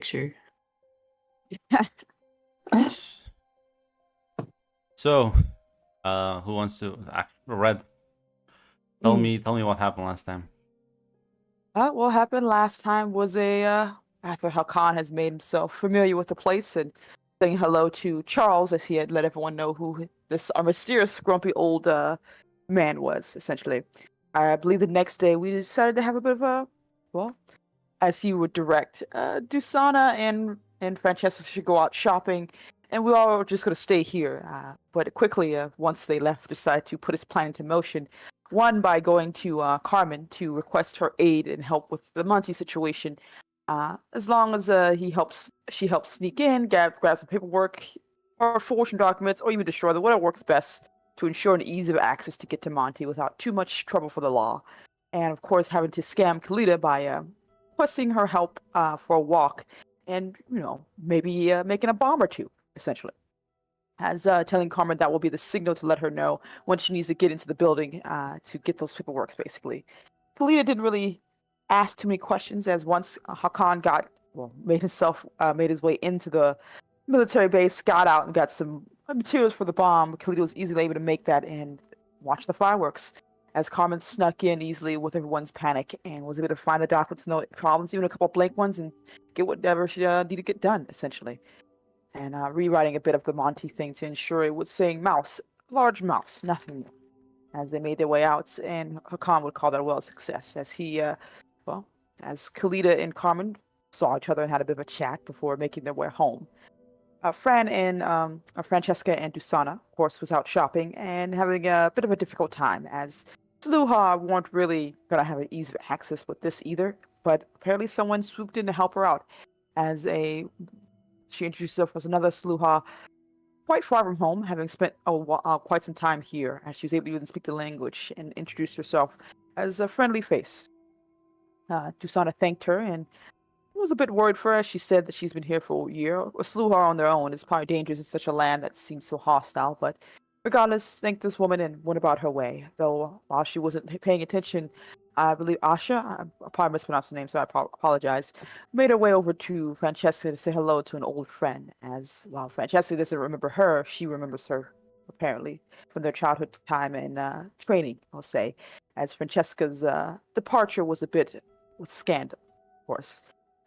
Picture. So, who wants to act? Red, Mm. tell me what happened last time. What happened last time was after Hakan has made himself familiar with the place and saying hello to Charles as he had let everyone know who this mysterious, grumpy old man was, essentially. I believe the next day we decided to have a bit of a, well, as he would direct, Dusana and Francesca should go out shopping, and we all were just going to stay here. But quickly, once they left, decided to put his plan into motion. One by going to Carmen to request her aid and help with the Monty situation. As long as she helps sneak in, grab some paperwork or fortune documents, or even destroy them, whatever works best to ensure an ease of access to get to Monty without too much trouble for the law. And of course, having to scam Kalita by requesting her help for a walk and, maybe making a bomb or two, essentially. As telling Carmen that will be the signal to let her know when she needs to get into the building to get those paperwork, basically. Kalita didn't really ask too many questions as once Hakan made his way into the military base, got out and got some materials for the bomb. Kalita was easily able to make that and watch the fireworks as Carmen snuck in easily with everyone's panic and was able to find the documents, no problems, even a couple blank ones, and get whatever she needed to get done, essentially. And rewriting a bit of the Monty thing to ensure it was saying mouse, large mouse, nothing more. As they made their way out, and Hakan would call that a well success, as well, as Kalita and Carmen saw each other and had a bit of a chat before making their way home. Francesca and Dusana, of course, was out shopping and having a bit of a difficult time, as Sluha weren't really gonna have an easy access with this either. But apparently, someone swooped in to help her out, as she introduced herself as another Sluha, quite far from home, having spent quite some time here, as she was able to even speak the language and introduced herself as a friendly face. Dusana thanked her and was a bit worried for her. She said that she's been here for a year. A Sluha on their own is probably dangerous in such a land that seems so hostile, but regardless, thanked this woman and went about her way. Though while she wasn't paying attention, I believe Asha, I probably mispronounced her name, so I apologize, made her way over to Francesca to say hello to an old friend. As while Francesca doesn't remember her, she remembers her apparently from their childhood time and training, I'll say, as Francesca's departure was a bit with scandal, of course.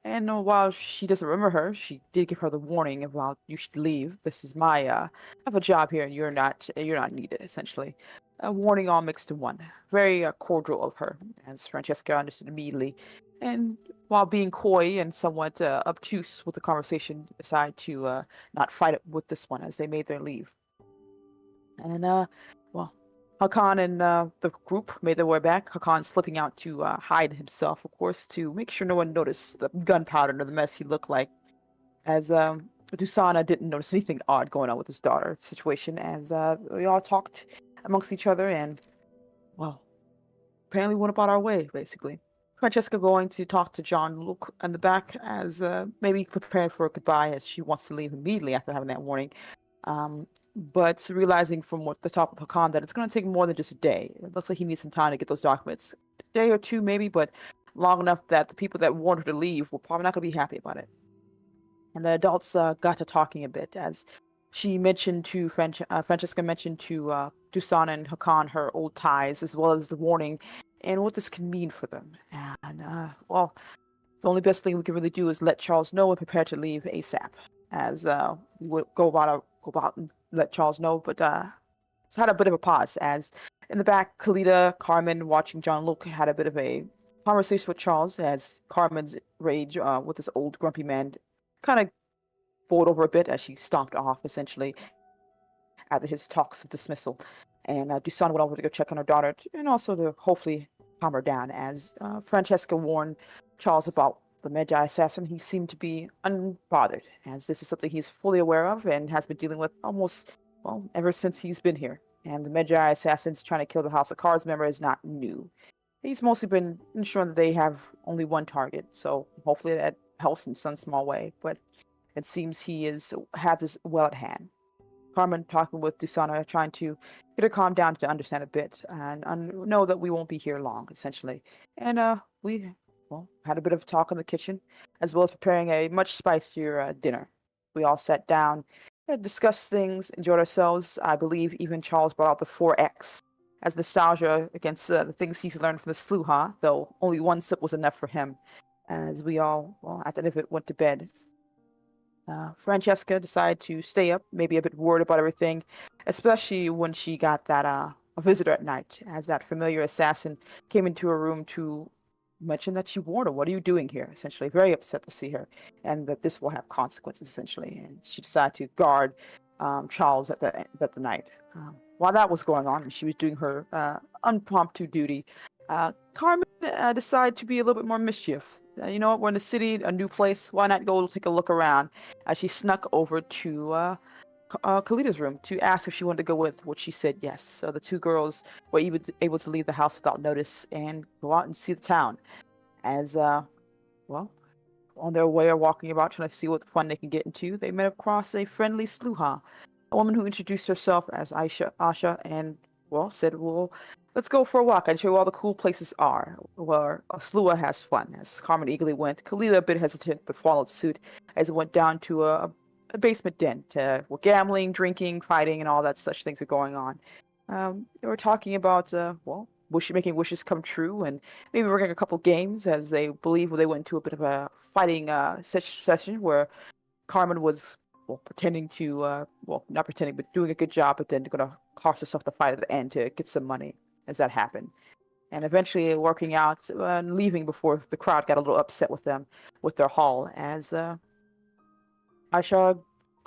And while she doesn't remember her, she did give her the warning about you should leave. This is I have a job here, and you're not needed. Essentially, a warning all mixed in one. Very cordial of her, as Francesca understood immediately. And while being coy and somewhat obtuse with the conversation, decided to not fight it with this one as they made their leave. And well, Hakan and the group made their way back. Hakan slipping out to hide himself, of course, to make sure no one noticed the gunpowder or the mess he looked like. As Dusana didn't notice anything odd going on with his daughter situation, as we all talked amongst each other and, well, apparently went about our way, basically. Francesca going to talk to John Luke in the back as maybe preparing for a goodbye as she wants to leave immediately after having that warning. Um, but realizing from what the top of Hakan that it's going to take more than just a day. It looks like he needs some time to get those documents. A day or two, maybe, but long enough that the people that wanted her to leave were probably not going to be happy about it. And the adults got to talking a bit as she mentioned to Francesca mentioned to Dusana and Hakan her old ties as well as the warning and what this can mean for them. And well, the only best thing we can really do is let Charles know and prepare to leave ASAP. As we would go about and let Charles know, but so had a bit of a pause as in the back, Kalita, Carmen, watching John Luke had a bit of a conversation with Charles as Carmen's rage with this old grumpy man kind of boiled over a bit as she stomped off essentially after his talks of dismissal. And Dusan went over to go check on her daughter and also to hopefully calm her down as Francesca warned Charles about the Magi assassin. He seemed to be unbothered as this is something he's fully aware of and has been dealing with almost, well, ever since he's been here. And the Magi assassins trying to kill the House of Cards member is not new. He's mostly been ensuring that they have only one target, so hopefully that helps in some small way. But it seems he has this well at hand. Carmen talking with Dusana, trying to get her calm down to understand a bit and know that we won't be here long, essentially. And had a bit of talk in the kitchen, as well as preparing a much spicier dinner. We all sat down, discussed things, enjoyed ourselves. I believe even Charles brought out the 4X as nostalgia against the things he's learned from the Sluha, though only one sip was enough for him. As we all, at the end of it, went to bed. Francesca decided to stay up, maybe a bit worried about everything, especially when she got that a visitor at night, as that familiar assassin came into her room to mention that she warned her, "What are you doing here?" Essentially, very upset to see her, and that this will have consequences. Essentially, and she decided to guard Charles at the night. While that was going on, and she was doing her impromptu duty, Carmen decided to be a little bit more mischief. You know what? We're in the city, a new place. Why not go take a look around? As she snuck over to Kalita's room to ask if she wanted to go with, which she said yes. So the two girls were even able to leave the house without notice and go out and see the town. As well, on their way or walking about trying to see what fun they can get into, they met across a friendly sluha, a woman who introduced herself as Asha, and well said, "Well, let's go for a walk and show you all the cool places are where a sluha has fun." As Carmen eagerly went, Kalila a bit hesitant but followed suit as it went down to a basement den where gambling, drinking, fighting, and all that such things are going on. They were talking about making wishes come true, and maybe working a couple games, as they believe they went to a bit of a fighting session where Carmen was pretending to not pretending but doing a good job, but then gonna cost herself the fight at the end to get some money as that happened, and eventually working out and leaving before the crowd got a little upset with them with their haul, as Aisha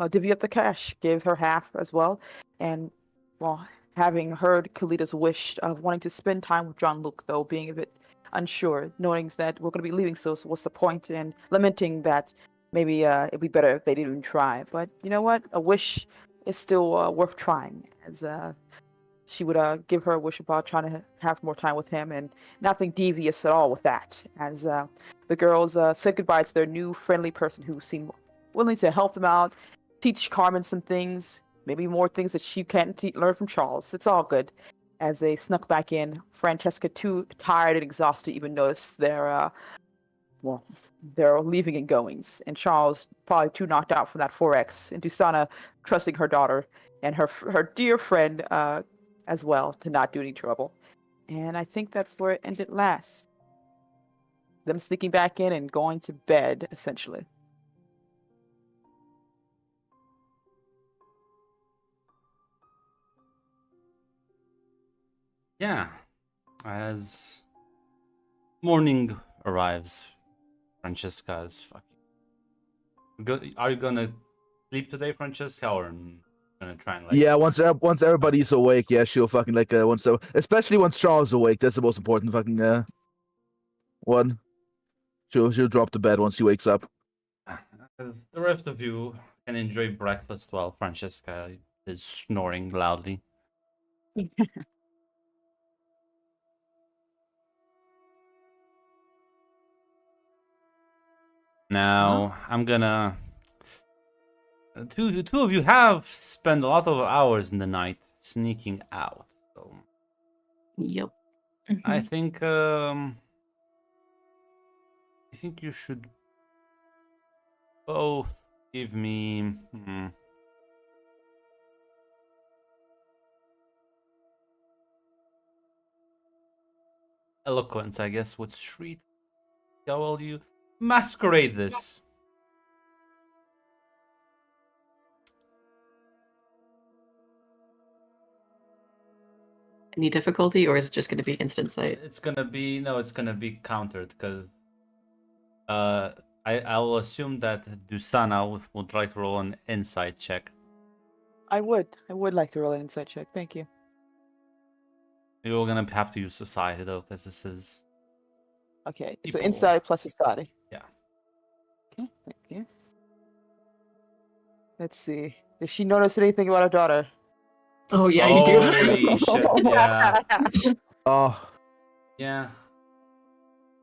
divvied up the cash, gave her half as well, and well, having heard Kalita's wish of wanting to spend time with John Luke, though being a bit unsure, knowing that we're going to be leaving, so what's the point? And lamenting that maybe it'd be better if they didn't even try. But you know what? A wish is still worth trying, as she would give her a wish about trying to have more time with him, and nothing devious at all with that. As the girls said goodbye to their new friendly person who seemed willing to help them out, teach Carmen some things, maybe more things that she can't learn from Charles. It's all good. As they snuck back in, Francesca, too tired and exhausted, even noticed their leaving and goings, and Charles, probably too knocked out from that 4X, and Dusana trusting her daughter and her dear friend as well to not do any trouble. And I think that's where it ended last. Them sneaking back in and going to bed, essentially. Yeah. As morning arrives, Francesca is fucking. Are you gonna sleep today, Francesca, or gonna try and like? Yeah, once everybody's awake, yeah, she'll fucking especially once Charles is awake. That's the most important fucking one. She'll drop to bed once she wakes up. The rest of you can enjoy breakfast while Francesca is snoring loudly. Now, I'm gonna. Two of you have spent a lot of hours in the night sneaking out. So Yep. I think you should both give me eloquence, I guess. What street? How will you masquerade this? Any difficulty, or is it just going to be instant sight? It's gonna be countered because I'll assume that Dusana would like to roll an insight check. I would like to roll an insight check. Thank you. You're gonna have to use society though, because this is Okay, so people. insight plus society. Yeah. Okay, thank you. Let's see. Does she notice anything about her daughter? Oh yeah, you do. Holy shit! Yeah. Oh, Yeah.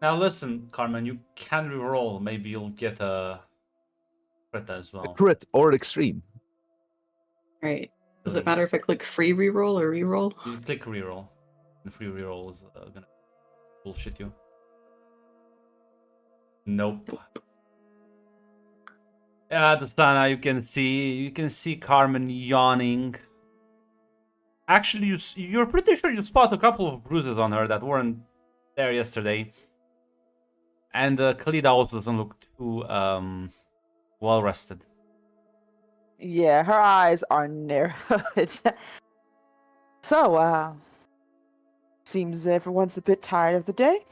Now listen, Carmen, you can reroll. Maybe you'll get a crit as a well. crit or an extreme. Right. Does it matter if I click free reroll or reroll? You click reroll. The free reroll is gonna bullshit you. Nope. Yeah, Tostana, you can see Carmen yawning. Actually, you're pretty sure you spot a couple of bruises on her that weren't there yesterday. And Kalida also doesn't look too well rested. Yeah, her eyes are narrowed. So, seems everyone's a bit tired of the day.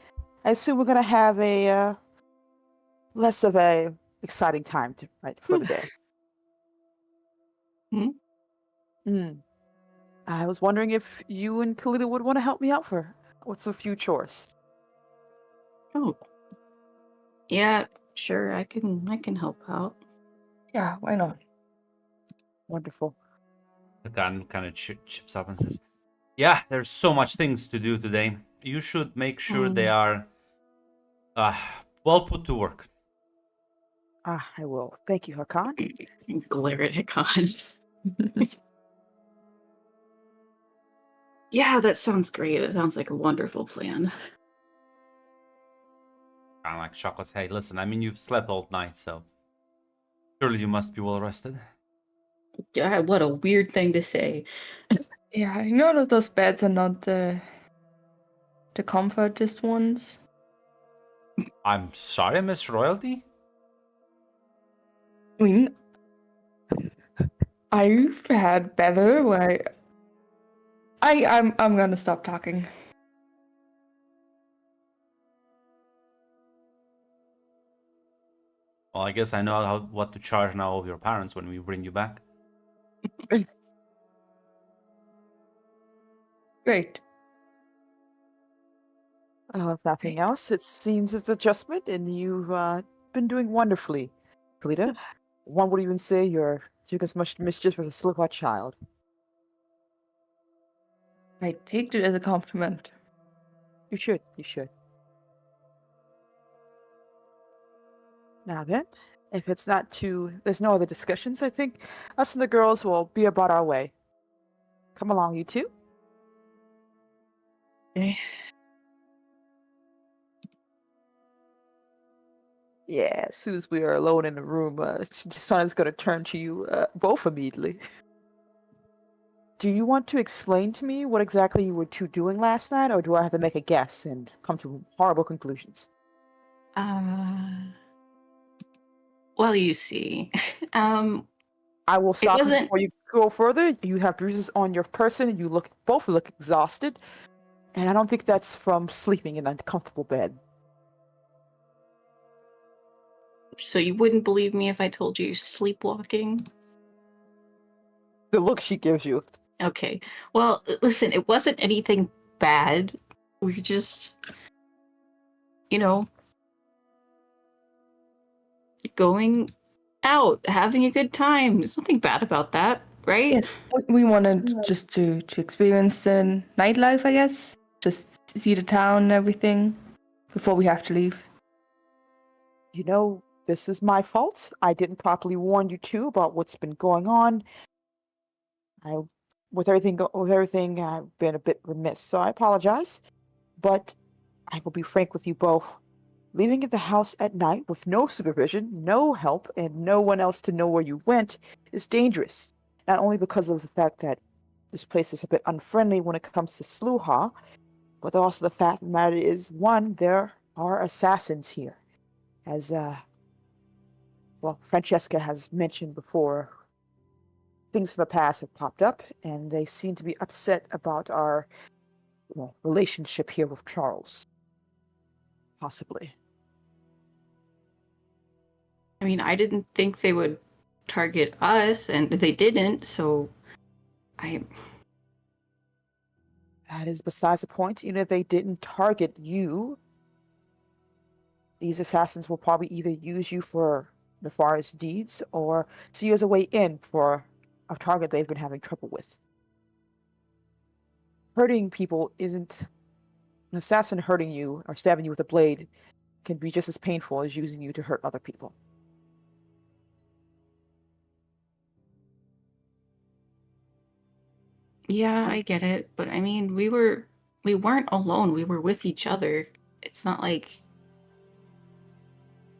I assume we're gonna have a less of a exciting time for the day. Hmm. I was wondering if you and Kalida would want to help me out with a few chores. Oh. Yeah, sure, I can help out. Yeah, why not? Wonderful. The gun kind of chips up and says, "Yeah, there's so much things to do today. You should make sure they are well put to work." I will. Thank you, Hakan. Glare at Hakan. Yeah, that sounds great. That sounds like a wonderful plan. Kind of like chuckles. Hey, listen, I mean, you've slept all night, so surely you must be well rested. Yeah, what a weird thing to say. Yeah, you know that those beds are not the comfortest ones. I'm sorry, Miss Royalty. I mean, I've had better where I'm gonna stop talking. Well, I guess I know what to charge now of your parents when we bring you back. Great. If nothing else, it seems it's adjustment, and you've been doing wonderfully, Kalida. One would even say you're doing as much mischief as a Slipknot child. I take it as a compliment. You should. You should. Now then, if it's not too, there's no other discussions, I think us and the girls will be about our way. Come along, you two. Okay. Yeah, as soon as we are alone in the room, Sana's going to turn to you both immediately. Do you want to explain to me what exactly you were two doing last night, or do I have to make a guess and come to horrible conclusions? Well, you see. I will stop you wasn't- before you go further. You have bruises on your person. You both look exhausted, and I don't think that's from sleeping in an uncomfortable bed. So you wouldn't believe me if I told you sleepwalking? The look she gives you. Okay. Well, listen, it wasn't anything bad. We just, going out, having a good time. There's nothing bad about that, right? Yes, we wanted just to experience the nightlife, I guess. Just see the town and everything before we have to leave. You know, this is my fault. I didn't properly warn you two about what's been going on. With everything, I've been a bit remiss, so I apologize. But I will be frank with you both. Leaving the house at night with no supervision, no help, and no one else to know where you went is dangerous. Not only because of the fact that this place is a bit unfriendly when it comes to Sluha, but also the fact of the matter is, one, there are assassins here. As, Francesca has mentioned before, things from the past have popped up, and they seem to be upset about our relationship here with Charles. Possibly. I mean, I didn't think they would target us, and they didn't, so That is besides the point. Even if they didn't target you, these assassins will probably either use you for nefarious deeds or see you as a way in for a target they've been having trouble with. Hurting people isn't... An assassin hurting you or stabbing you with a blade can be just as painful as using you to hurt other people. yeah, I get it. But I mean, we weren't alone. We were with each other. It's not like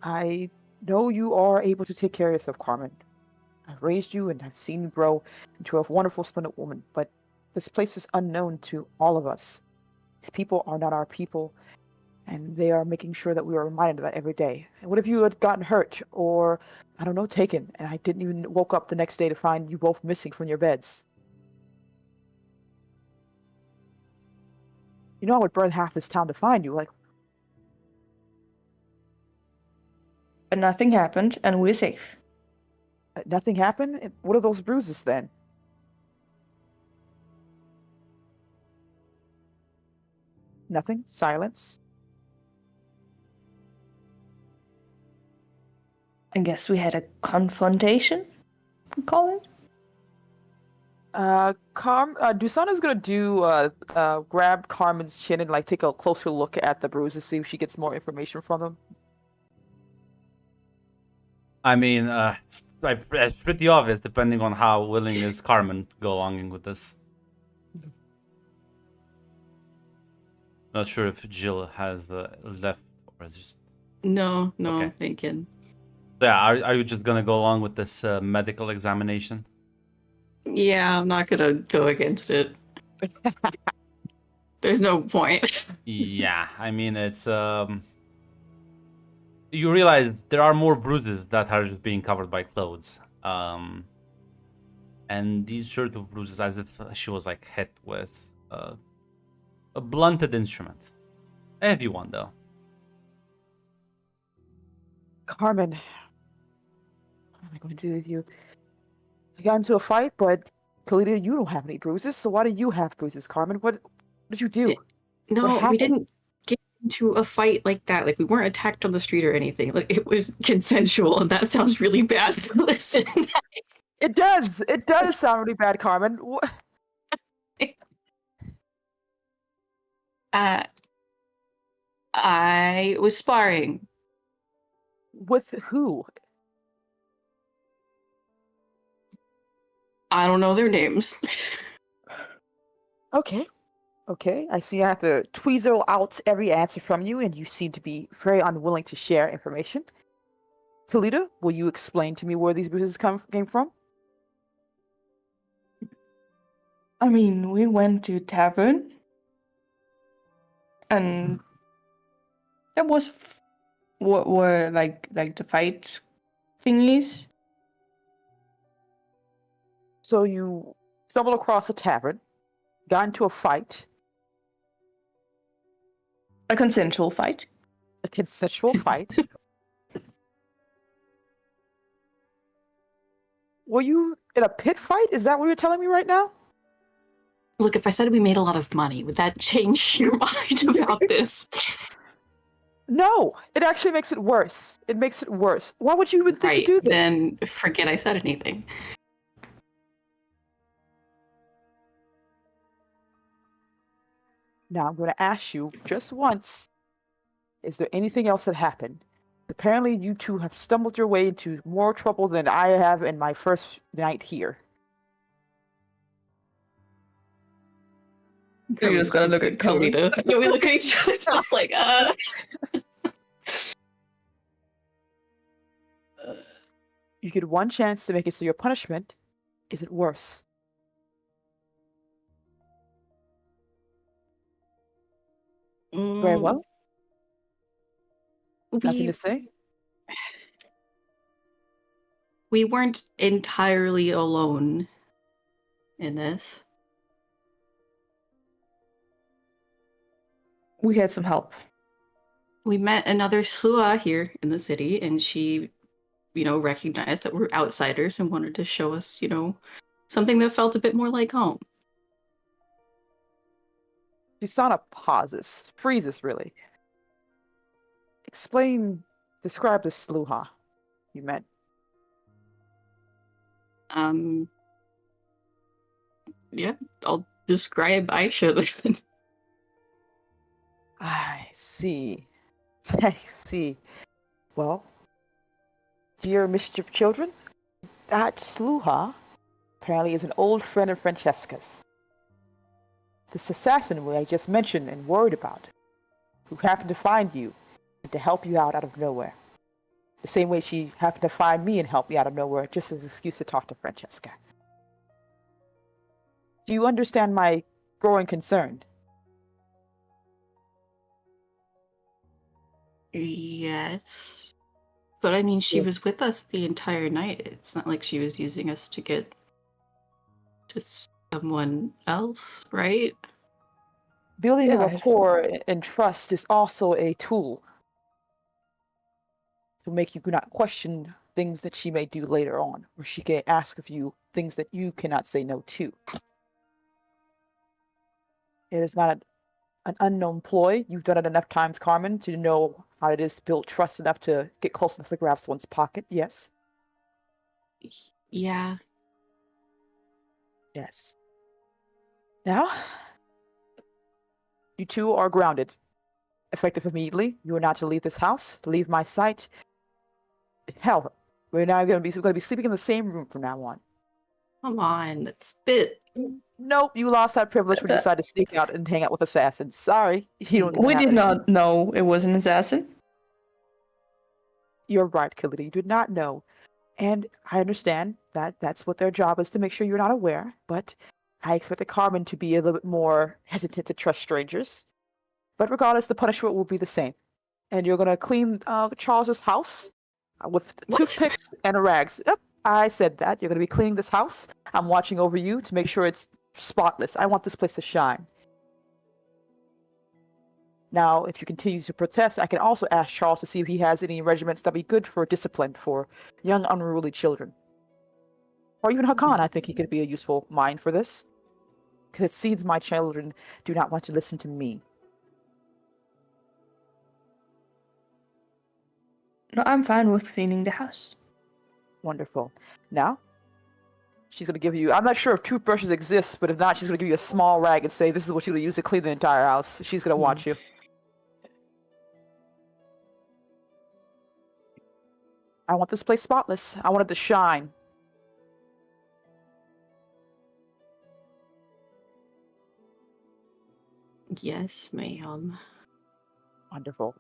I know you are able to take care of yourself, Carmen. I've raised you and I've seen you grow into a wonderful, splendid woman, but this place is unknown to all of us. These people are not our people, and they are making sure that we are reminded of that every day. And what if you had gotten hurt or, I don't know, taken, and I didn't even woke up the next day to find you both missing from your beds? You know I would burn half this town to find you. Like, But nothing happened, and we're safe. nothing happened? What are those bruises then? Nothing? Silence? I guess we had a confrontation, call it. Dusana's gonna grab Carmen's chin and like take a closer look at the bruises, see if she gets more information from them. I mean, it's pretty obvious depending on how willing is Carmen to go along with this. Not sure if Jill has left or is just. No, Okay. thinking. Yeah, are you just gonna go along with this medical examination? Yeah, I'm not gonna go against it. There's no point. Yeah, I mean it's you realize there are more bruises that are just being covered by clothes. And these sort of bruises as if she was like hit with a blunted instrument. A heavy one though. Carmen, what am I going to do with you? I got into a fight, but Toledo, you don't have any bruises, so why do you have bruises, Carmen? What did you do? No, we happened? didn't get into a fight like that. Like, we weren't attacked on the street or anything. Like, it was consensual, and that sounds really bad for listening. It does. It does sound really bad, Carmen. I was sparring. With who? I don't know their names. Okay. Okay. I see I have to tweezle out every answer from you, and you seem to be very unwilling to share information. Toledo, will you explain to me where these bruises came from? I mean, we went to tavern, and that was what were like the fight thingies. So you stumbled across a tavern, got into a fight, A consensual fight. a consensual fight. Were you in a pit fight? Is that what you're telling me right now? Look, if I said we made a lot of money, would that change your mind about this? No, it actually makes it worse. It makes it worse. Why would you even think Right, to do this? then forget I said anything. Now I'm going to ask you just once, is there anything else that happened? Apparently you two have stumbled your way into more trouble than I have in my first night here. You're just gonna look at Carmen. Kalita. Yeah, we look at each other just like, You get one chance to make it so your punishment isn't worse. Very well. Nothing to say? We weren't entirely alone in this. We had some help. We met another Slua here in the city, and she, recognized that we're outsiders and wanted to show us, something that felt a bit more like home. Susana pauses, freezes really. Describe the Sluha you met. Yeah, I'll describe Aisha then. I see. I see. Well, dear mischief children, that Sluha apparently is an old friend of Francesca's. This assassin who I just mentioned and worried about, who happened to find you and to help you out of nowhere. The same way she happened to find me and help me out of nowhere just as an excuse to talk to Francesca. Do you understand my growing concern? Yes. But I mean, she Yeah. was with us the entire night. It's not like she was using us to get to someone else, right? Building a Yeah, rapport and trust is also a tool to make you not question things that she may do later on, or she can ask of you things that you cannot say no to. It is not an unknown ploy. You've done it enough times, Carmen, to know how it is to build trust enough to get close enough to grab someone's pocket. Yes. Yeah. Yes. Now, you two are grounded. Effective immediately. You are not to leave this house, to leave my sight. Hell, we're going to be sleeping in the same room from now on. Come on, that's bit. Nope, you lost that privilege when you That- decided to sneak out and hang out with assassins. Sorry, you don't We have did it. not know it was an assassin. You're right, Killity. You did not know. And I understand that that's what their job is, to make sure you're not aware, but I expected Carmen to be a little bit more hesitant to trust strangers. But regardless, the punishment will be the same. And you're going to clean Charles's house with What? toothpicks and rags. Yep, I said that. You're going to be cleaning this house. I'm watching over you to make sure it's spotless. I want this place to shine. Now, if you continue to protest, I can also ask Charles to see if he has any regiments that'd be good for discipline for young, unruly children. Or even Hakan, I think he could be a useful mind for this. Because it seems my children do not want to listen to me. No, I'm fine with cleaning the house. Wonderful. Now, she's going to give you, I'm not sure if toothbrushes exist, but if not, she's going to give you a small rag and say, this is what you're going to use to clean the entire house. She's going to watch you. I want this place spotless. I want it to shine. Yes, ma'am. Wonderful.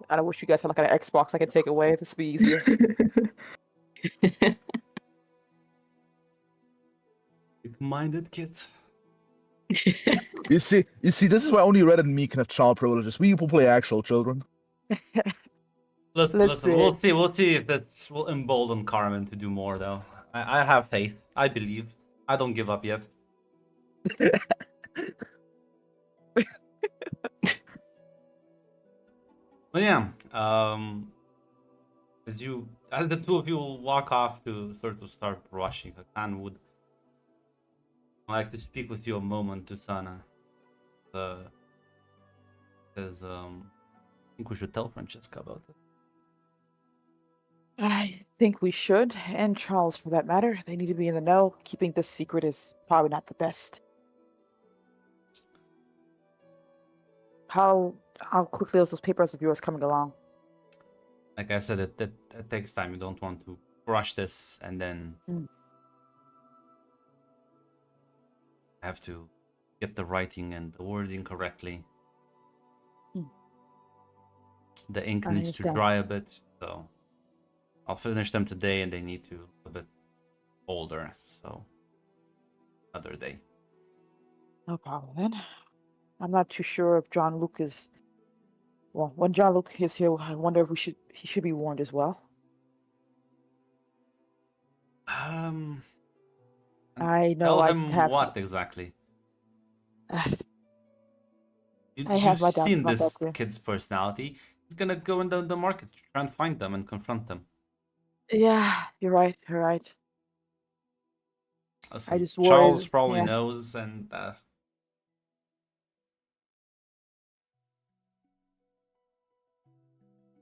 I wish you guys had like an Xbox I could take away. This would be easier. Big-minded kids. You see, this is why only Red and me can have child privileges. We people play actual children. Listen, Let's we'll see. see. We'll see if this will embolden Carmen to do more, though. I have faith. I believe. I don't give up yet. But yeah, as the two of you walk off to sort of start brushing, Hakan would like to speak with you a moment, Susana. Because I think we should tell Francesca about it. I think we should, and Charles for that matter. They need to be in the know. Keeping this secret is probably not the best. How quickly is those papers of yours coming along? Like I said, it takes time. You don't want to rush this and then have to get the writing and the wording correctly. The ink I needs to understand. dry a bit, so I'll finish them today, and they need to look a bit older, so another day. No problem then. I'm not too sure if John Luke is. Well, when John Luke is here, I wonder if he should be warned as well. I know Tell I him have. what exactly? I You've have my doubts seen about this that too. kid's personality. He's gonna go in the market to try and find them and confront them. Yeah, you're right. You're right. Listen, just Charles worry. probably Yeah. knows, and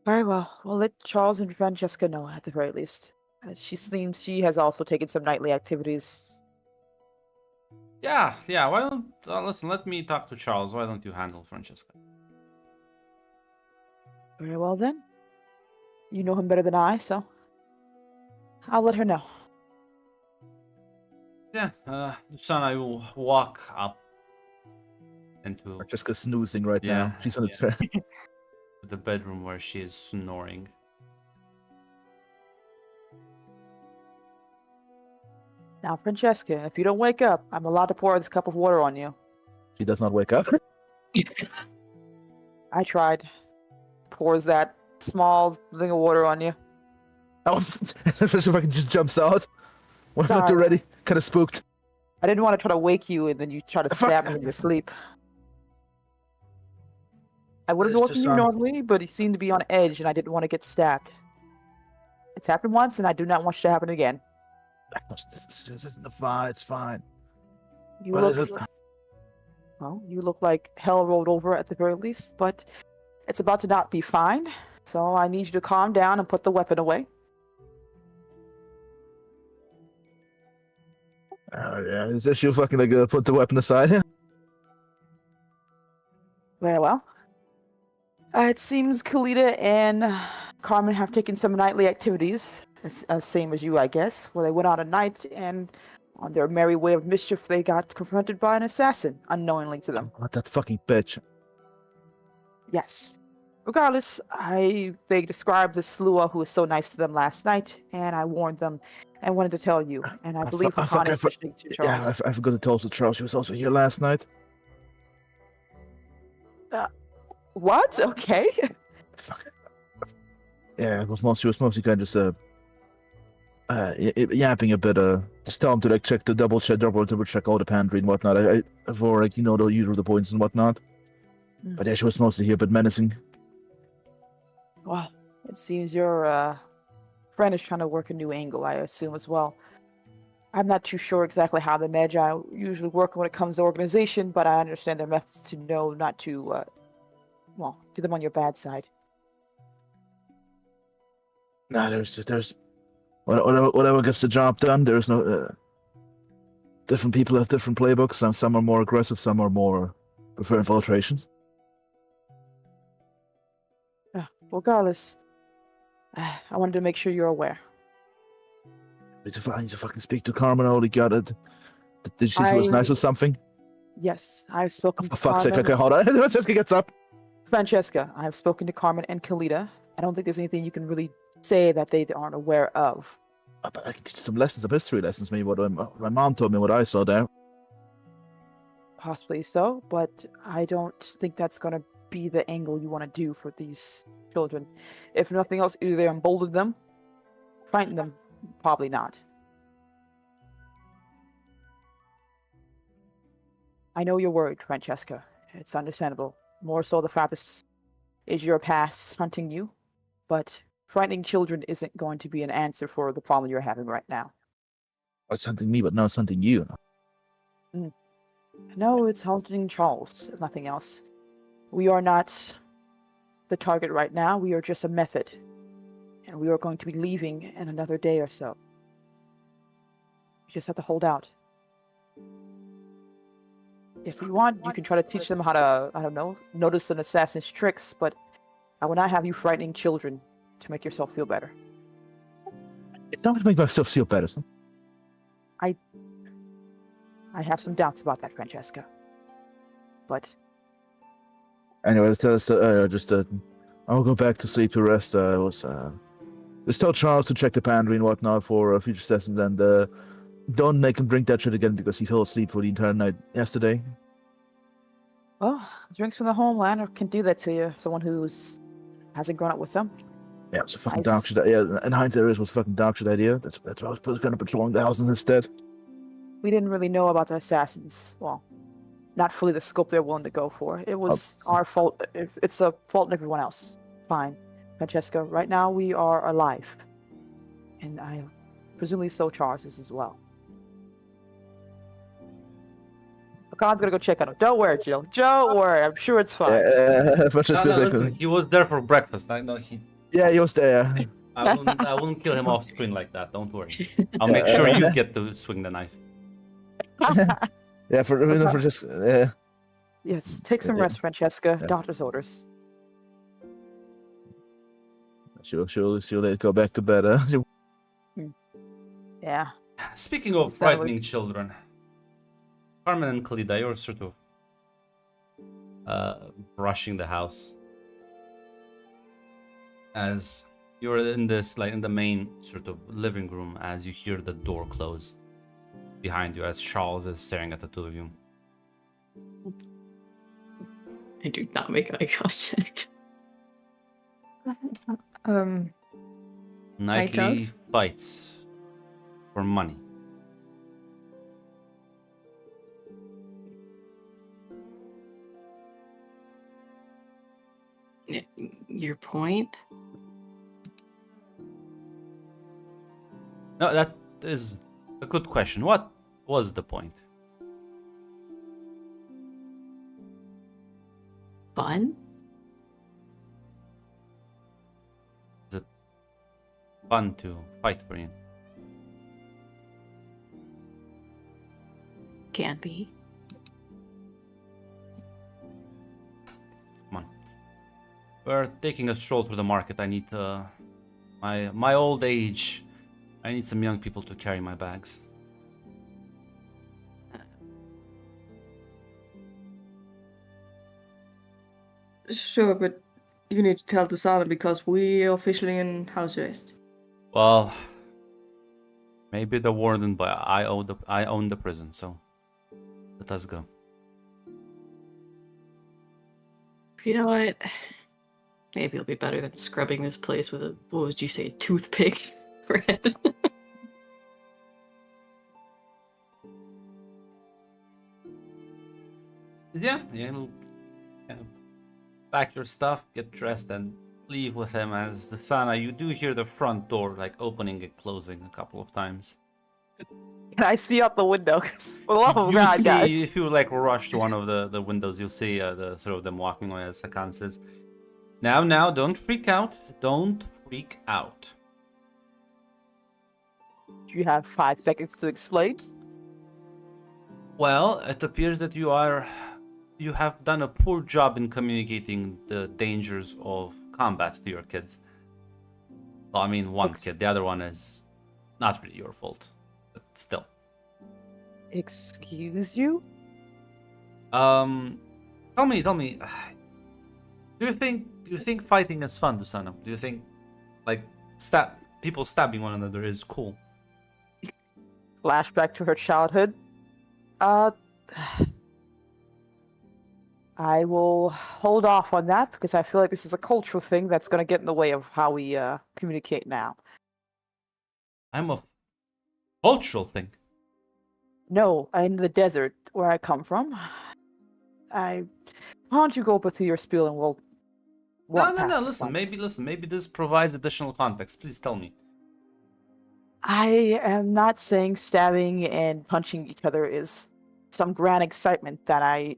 Very well. We'll let Charles and Francesca know at the very least. She seems she has also taken some nightly activities. yeah. Why don't listen? Let me talk to Charles. Why don't you handle Francesca? Very well then. You know him better than I, so I'll let her know. Yeah, Susana, you walk up into Francesca's snoozing right now. Yeah, She's on yeah. the the bedroom where she is snoring. Now, Francesca, if you don't wake up, I'm allowed to pour this cup of water on you. She does not wake up. I tried. Pours that small thing of water on you. Oh, if I can just jumps out. When I'm not Sorry. ready. Kind of spooked. I didn't want to try to wake you and then you try to Fuck. stab me in your sleep. I would have It's woken just, you normally, but you seemed to be on edge and I didn't want to get stabbed. It's happened once and I do not want it to happen again. This isn't fine. It's fine. You What look is it? well, you look like hell rolled over at the very least, but it's about to not be fine. So I need you to calm down and put the weapon away. Yeah, is this you fucking like put the weapon aside? Very well. It seems Kalita and Carmen have taken some nightly activities, same as you, I guess, where they went out at night and on their merry way of mischief, they got confronted by an assassin, unknowingly to them. What that fucking bitch? Yes. Regardless, they described the Slua who was so nice to them last night, and I warned them and wanted to tell you. And I believe Hakan is listening to Charles. Yeah, I forgot to tell also Charles. She was also here last night. What? Okay. Fuck. Yeah, it was mostly kind of just yapping a bit. Just tell him to like double check all the pantry and whatnot. For like the usual the points and whatnot. Mm. But yeah, she was mostly here, but menacing. Well, it seems your friend is trying to work a new angle, I assume, as well. I'm not too sure exactly how the Magi usually work when it comes to organization, but I understand their methods to know not to, get them on your bad side. Nah, there's whatever gets the job done. There's no different people have different playbooks. Some are more aggressive, some are more prefer infiltrations. Regardless, I wanted to make sure you're aware. I need to fucking speak to Carmen. Holy God, did she say she was nice or something? Yes, I've spoken For to fuck's sake, Carmen. okay, hold on. Francesca gets up. Francesca, I have spoken to Carmen and Kalita. I don't think there's anything you can really say that they aren't aware of. But I can teach some lessons, some history lessons, maybe what my mom told me, what I saw there. Possibly so, but I don't think that's going to be the angle you want to do for these children. If nothing else, either they embolden them, frighten them, probably not. I know you're worried, Francesca. It's understandable. More so the fact this is your past hunting you, but frightening children isn't going to be an answer for the problem you're having right now. It's hunting me, but now it's hunting you. No, it's hunting Charles, if nothing else. We are not the target right now. We are just a method. And we are going to be leaving in another day or so. You just have to hold out. If you want, you can try to teach them how to, I don't know, notice an assassin's tricks, but I will not have you frightening children to make yourself feel better. It's not to make myself feel better. Son. I have some doubts about that, Francesca. But Anyway, I'll go back to sleep to rest. Just tell Charles to check the pantry and whatnot for future sessions, and don't make him drink that shit again because he fell asleep for the entire night yesterday. well, drinks from the homeland can do that to you. Someone who's hasn't grown up with them. Yeah, it was a fucking dog shit. Yeah, in hindsight, it was a fucking dog shit idea. That's why I was going to patrolling the houses instead. We didn't really know about the assassins. Well, not fully the scope they're willing to go for. It was our fault. It's a fault of everyone else. Fine. Francesca, right now we are alive. And I presumably so Charles is as well. Khan's gonna go check on him. Don't worry, Jill. Don't worry. I'm sure it's fine. Listen, he was there for breakfast. I know he. Yeah, he was there. I wouldn't kill him off screen like that. Don't worry. I'll make sure you get to swing the knife. Yeah, for just Yes, take some rest, Francesca. Doctor's orders. She'll go back to bed. Yeah. Speaking of frightening children, Carmen and Kalida, you're sort of brushing the house. As you're in this, like in the main sort of living room, as you hear the door close behind you, as Charles is staring at the two of you. I do not make eye contact. Nightly Charles? fights for money. Your point? No, that is a good question. What was the point? Fun? Is it fun to fight for you? Can be. Come on. We're taking a stroll through the market. I need my old age. I need some young people to carry my bags. Sure, but you need to tell Tusana because we are officially in house arrest. Well, maybe the warden, but I own the prison, so let us go. You know what? Maybe it'll be better than scrubbing this place with a, what would you say, toothpick for head. Yeah, you'll kind of pack your stuff, get dressed, and leave with him. As the Sana, you do hear the front door like opening and closing a couple of times. Can I see out the window? 'Cause for the love of You God, see, guys. if you like rush to one of the windows, you'll see the three of them walking away. As Hakan says, "Now, don't freak out. Don't freak out." You have 5 seconds to explain. Well, it appears that you have done a poor job in communicating the dangers of combat to your kids. Well, I mean, one kid. The other one is not really your fault, but still. Excuse you? Tell me. Do you think fighting is fun, Dusana? Do you think like people stabbing one another is cool? Flashback to her childhood. I will hold off on that because I feel like this is a cultural thing that's going to get in the way of how we communicate now. I'm a cultural thing. No, in the desert where I come from. Why don't you go with your spiel and we'll walk past this Listen, one. maybe this provides additional context. Please tell me. I am not saying stabbing and punching each other is some grand excitement that I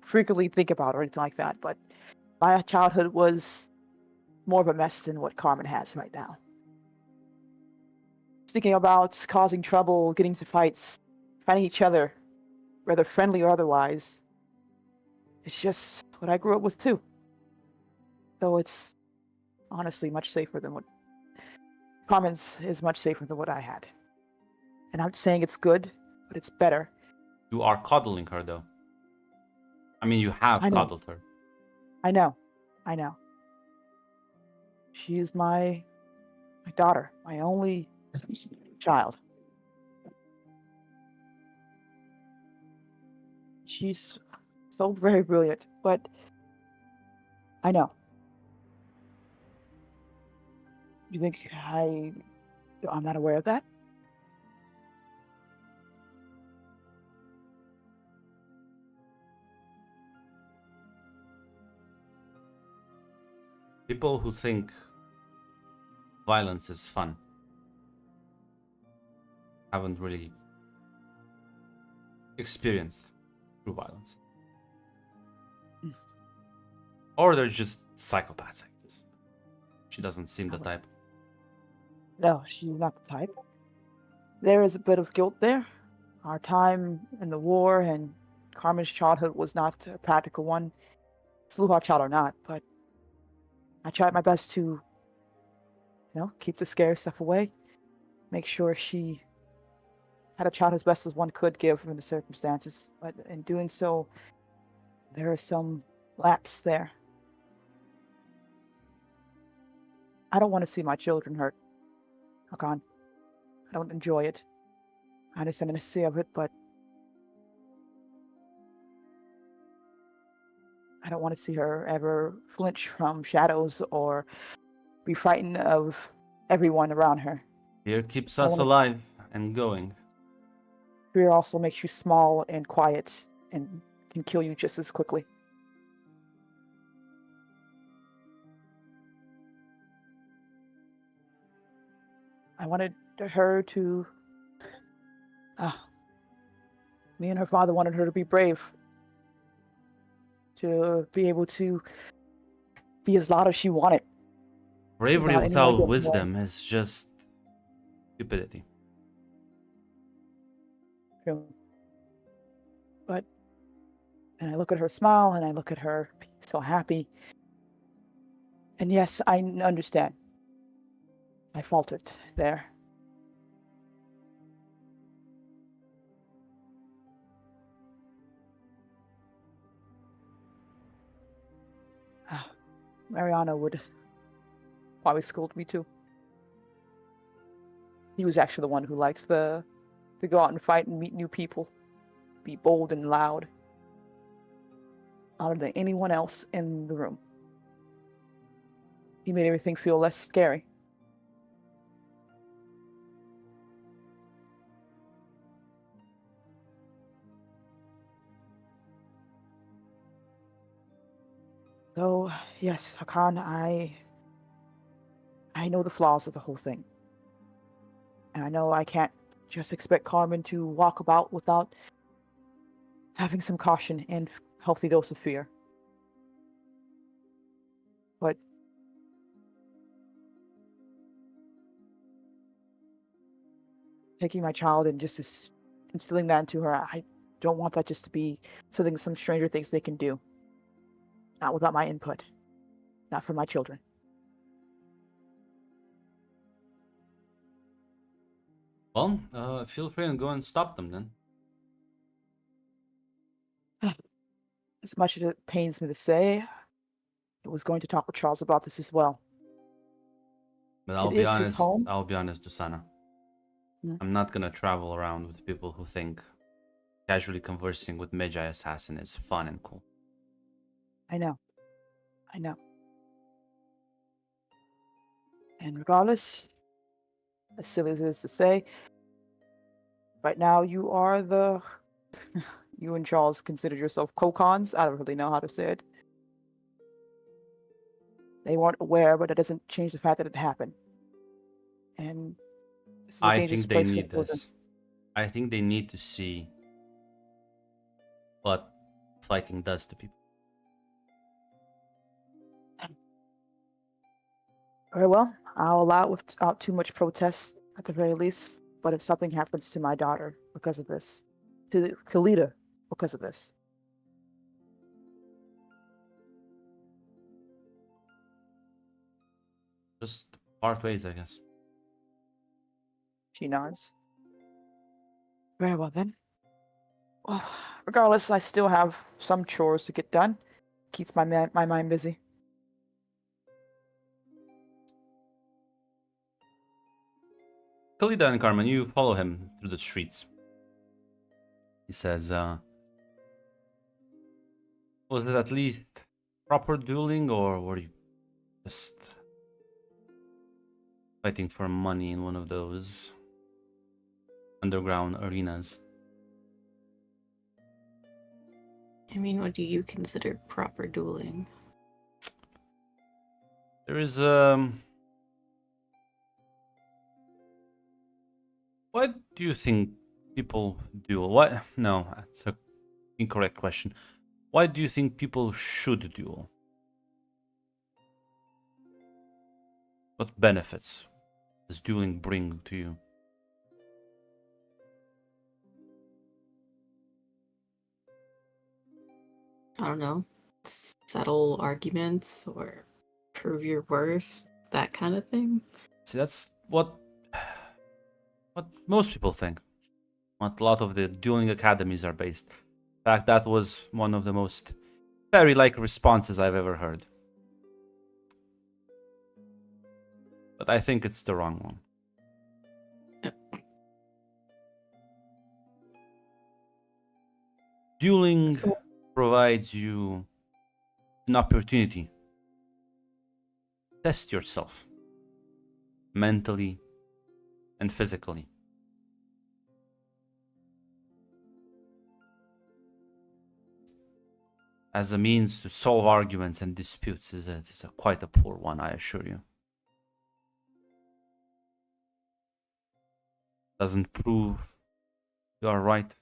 frequently think about or anything like that, but my childhood was more of a mess than what Carmen has right now. Thinking about causing trouble, getting into fights, fighting each other, whether friendly or otherwise, it's just what I grew up with too. Though it's honestly much safer than what Carmen's is much safer than what I had. And I'm saying it's good, but it's better. You are coddling her, though. I mean, you have I know. coddled her. I know. She's my daughter, my only child. She's so very brilliant, but I know. You think I'm not aware of that? People who think violence is fun haven't really experienced true violence. Or they're just psychopaths, I guess. She doesn't seem the type. No, she's not the type. There is a bit of guilt there. Our time in the war and Carmen's childhood was not a practical one. Sluha child or not, but I tried my best to, keep the scary stuff away. Make sure she had a child as best as one could give in the circumstances. But in doing so, there is some lapse there. I don't want to see my children hurt. Hakan, I don't enjoy it. I understand the necessity of it, but I don't want to see her ever flinch from shadows or be frightened of everyone around her. Fear keeps I us wanna- alive and going. Fear also makes you small and quiet and can kill you just as quickly. I wanted her to. Me and her father wanted her to be brave, to be able to be as loud as she wanted. Bravery Without anyone without getting wisdom is just stupidity. True. But, and I look at her smile and I look at her so happy. And yes, I understand. I faltered there. Mariana would probably scold me too. He was actually the one who likes to go out and fight and meet new people, be bold and loud, louder than anyone else in the room. He made everything feel less scary. So, yes, Hakan, I know the flaws of the whole thing. And I know I can't just expect Carmen to walk about without having some caution and healthy dose of fear. But taking my child and just instilling that into her, I don't want that just to be something some stranger thinks they can do. Not without my input. Not for my children. Well, feel free and go and stop them then. As much as it pains me to say, I was going to talk with Charles about this as well. But I'll It be is his honest. home. I'll be honest, Dusana. Hmm. I'm not gonna travel around with people who think casually conversing with Magi Assassin is fun and cool. I know. I know. And regardless, as silly as it is to say, right now you are the. You and Charles consider yourself co-cons. I don't really know how to say it. They weren't aware, but it doesn't change the fact that it happened. And this is a I dangerous think they place for need children. this. I think they need to see what fighting does to people. Very well. I'll allow it without too much protest at the very least. But if something happens to my daughter because of this, to Kalita because of this, Just part ways, I guess. she nods. Very well then. Well, regardless, I still have some chores to get done. Keeps my mind busy. Khalida and Carmen, you follow him through the streets. He says, was it at least proper dueling, or were you just fighting for money in one of those underground arenas? I mean, what do you consider proper dueling? There is what do you think people duel? What? No, that's an incorrect question. Why do you think people should duel? What benefits does dueling bring to you? I don't know. Settle arguments or prove your worth, that kind of thing. See, that's what most people think. What a lot of the dueling academies are based. In fact, that was one of the most fairy-like responses I've ever heard. But I think it's the wrong one. Dueling provides you an opportunity to test yourself mentally and physically. As a means to solve arguments and disputes is quite a poor one, I assure you. Doesn't prove you are right.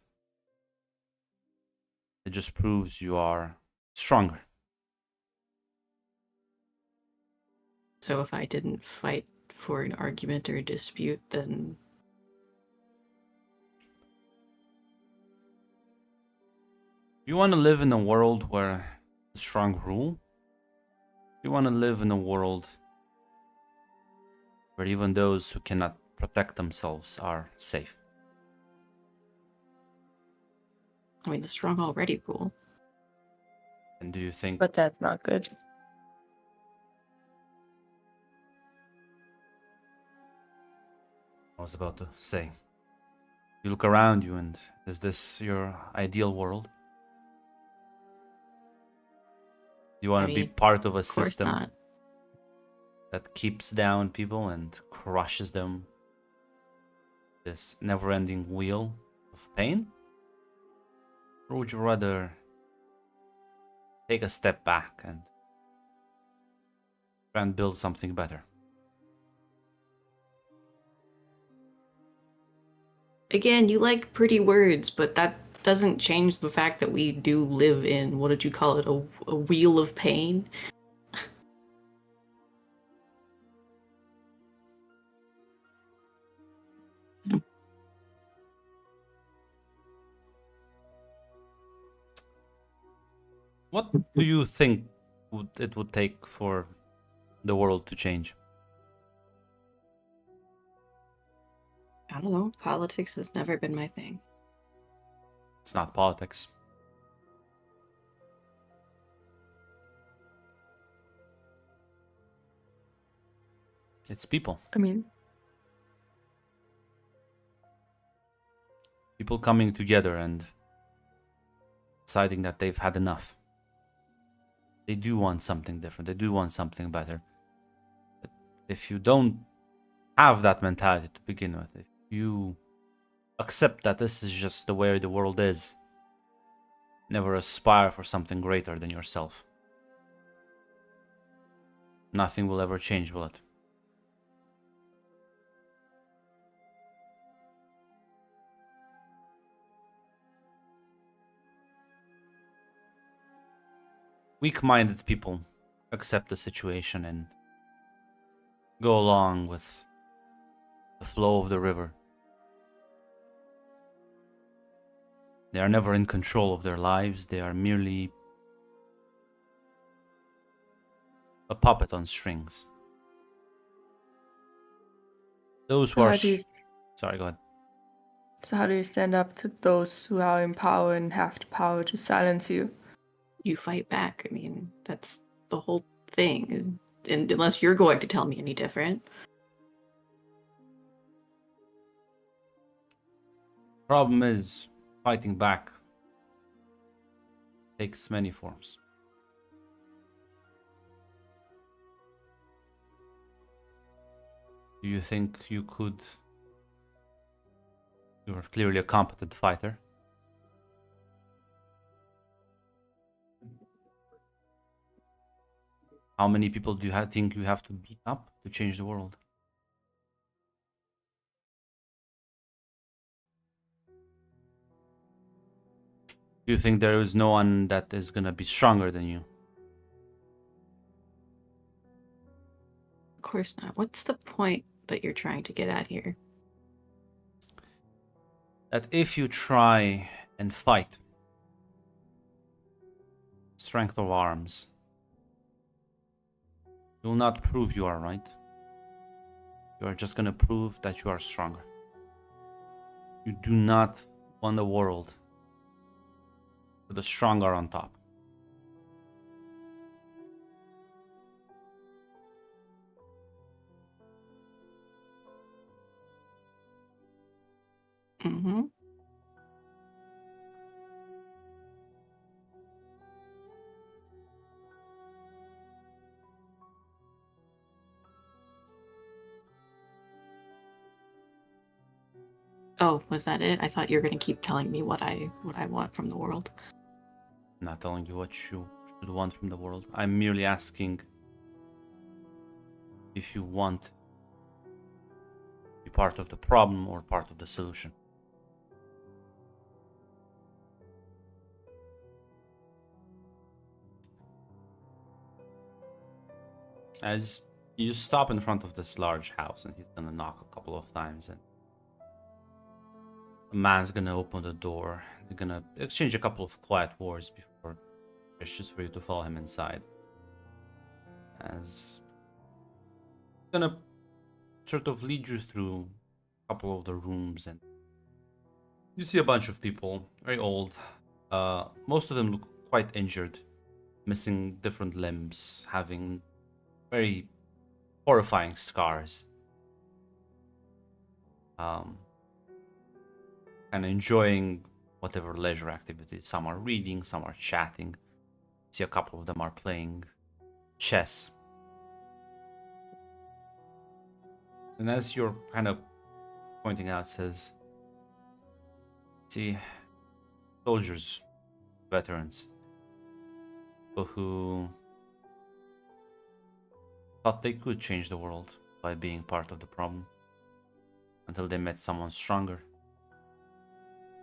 It just proves you are stronger. So if I didn't fight for an argument or a dispute, then You want to live in a world where the strong rule? You want to live in a world where even those who cannot protect themselves are safe. I mean the strong already rule. And do you think But that's not good. I was about to say? You look around you and is this your ideal world? You want to be mean, part of a Of course system not. that keeps down people and crushes them? This never-ending wheel of pain? Or would you rather take a step back and try and build something better? Again, you like pretty words, but that doesn't change the fact that we do live in, what did you call it, a wheel of pain? What do you think it would take for the world to change? I don't know. Politics has never been my thing. It's not politics. It's people. I mean, People coming together and deciding that they've had enough. They do want something different. They do want something better. But if you don't have that mentality to begin with, if you accept that this is just the way the world is, never aspire for something greater than yourself, nothing will ever change, will it? Weak-minded people accept the situation and go along with the flow of the river. They are never in control of their lives. They are merely a puppet on strings. Those who so are... how do you, Sorry, go ahead. so how do you stand up to those who are in power and have the power to silence you? You fight back. I mean, that's the whole thing. And unless you're going to tell me any different. Problem is, fighting back takes many forms. Do you think you could... You're clearly a competent fighter. How many people do you think you have to beat up to change the world? Do you think there is no one that is gonna be stronger than you? Of course not. What's the point that you're trying to get at here? That if you try and fight, strength of arms, you will not prove you are right. You are just gonna prove that you are stronger. You do not want a world where the strong are on top. Mm-hmm. Oh, was that it? I thought you were gonna keep telling me what I want from the world. I'm not telling you what you should want from the world. I'm merely asking if you want to be part of the problem or part of the solution. As you stop in front of this large house, and he's gonna knock a couple of times, and a man's gonna open the door. They're gonna exchange a couple of quiet words before gestures for you to follow him inside. As gonna sort of lead you through a couple of the rooms, and you see a bunch of people, very old. Most of them look quite injured, missing different limbs, having very horrifying scars. And enjoying whatever leisure activities. Some are reading, some are chatting. See, a couple of them are playing chess. And as you're kind of pointing out, says, see, soldiers, veterans, people who thought they could change the world by being part of the problem, until they met someone stronger,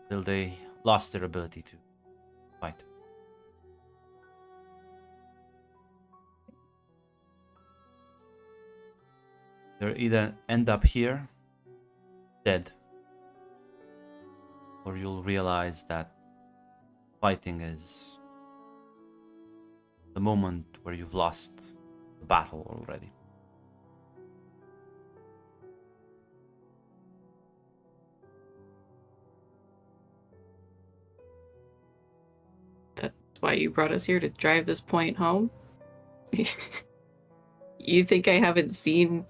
till they lost their ability to fight. They'll either end up here, dead, or you'll realize that fighting is the moment where you've lost the battle already. That's why you brought us here, to drive this point home? You think I haven't seen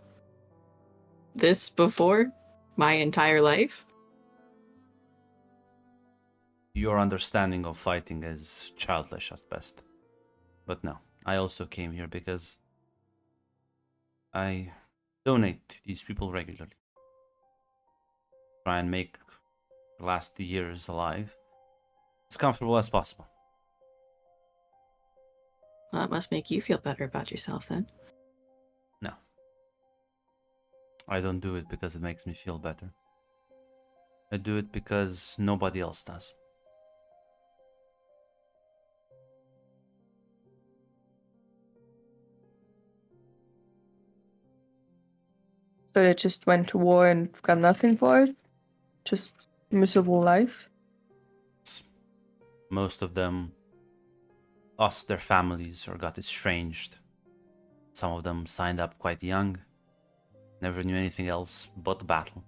this before my entire life? Your understanding of fighting is childish at best. But no, I also came here because I donate to these people regularly. Try and make the last years alive as comfortable as possible. Well, that must make you feel better about yourself then. No. I don't do it because it makes me feel better. I do it because nobody else does. So they just went to war and got nothing for it? Just miserable life? Most of them lost their families or got estranged. Some of them signed up quite young, never knew anything else but battle.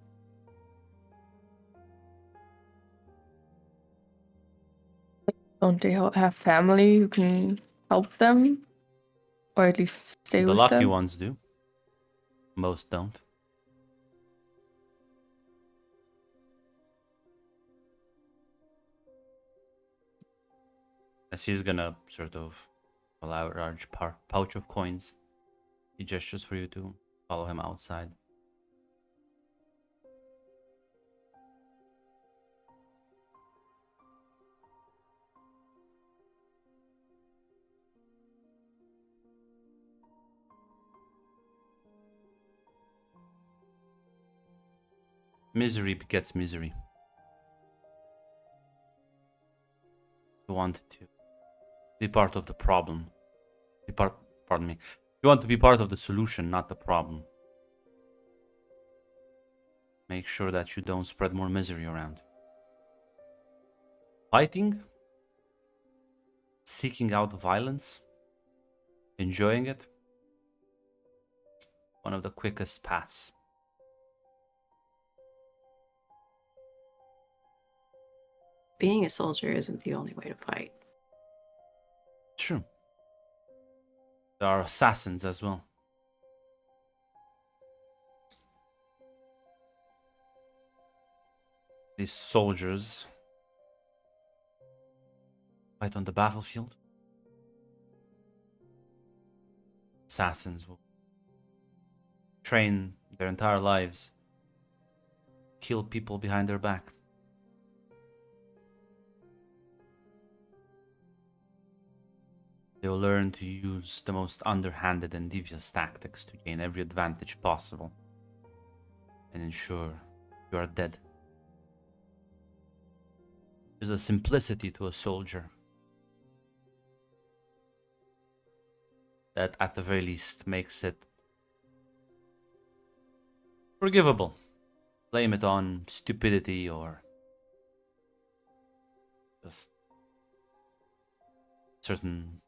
Don't they have family who can help them? Or at least stay The with lucky them? ones do. Most don't. As he's gonna sort of pull out a large pouch of coins, he gestures for you to follow him outside. Misery begets misery. You want to be part of the problem. Pardon me. You want to be part of the solution, not the problem. Make sure that you don't spread more misery around. Fighting, seeking out violence, enjoying it, one of the quickest paths. Being a soldier isn't the only way to fight. True. There are assassins as well. these soldiers fight on the battlefield. Assassins will train their entire lives, kill people behind their back. They will learn to use the most underhanded and devious tactics to gain every advantage possible and ensure you are dead. There's a simplicity to a soldier that at the very least makes it forgivable. Blame it on stupidity or just certain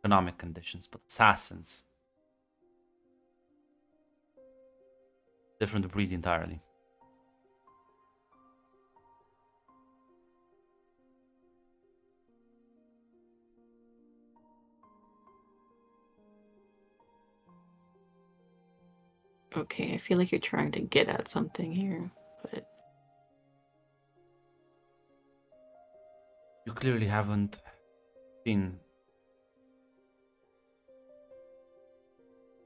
economic conditions, but assassins, different breed entirely. Okay, I feel like you're trying to get at something here, but You clearly haven't seen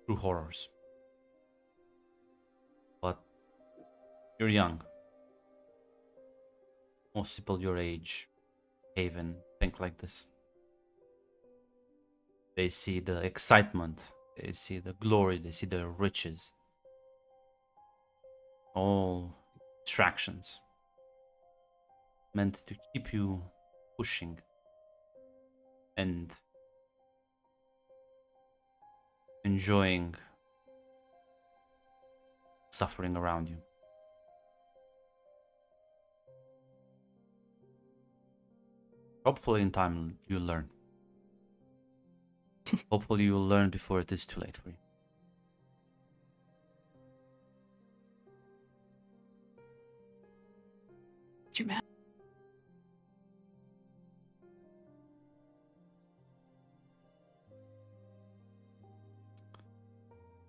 true horrors, but you're young. Most people your age, Haven, think like this. They see the excitement, they see the glory, they see the riches. All distractions meant to keep you pushing and enjoying suffering around you. Hopefully in time you'll learn. Hopefully you'll learn before it is too late for you. you're mad.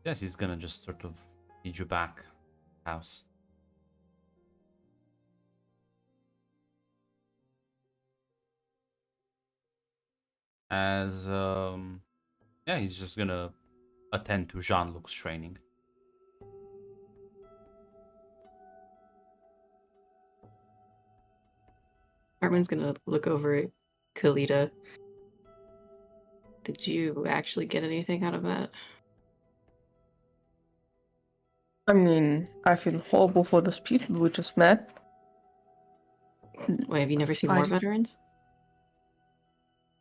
Yes, he's gonna just sort of lead you back house. As yeah, he's just gonna attend to Jean-Luc's training. Carmen's gonna look over at Kalita. Did you actually get anything out of that? I mean, I feel horrible for those people we just met. Wait, have you never seen war I- veterans?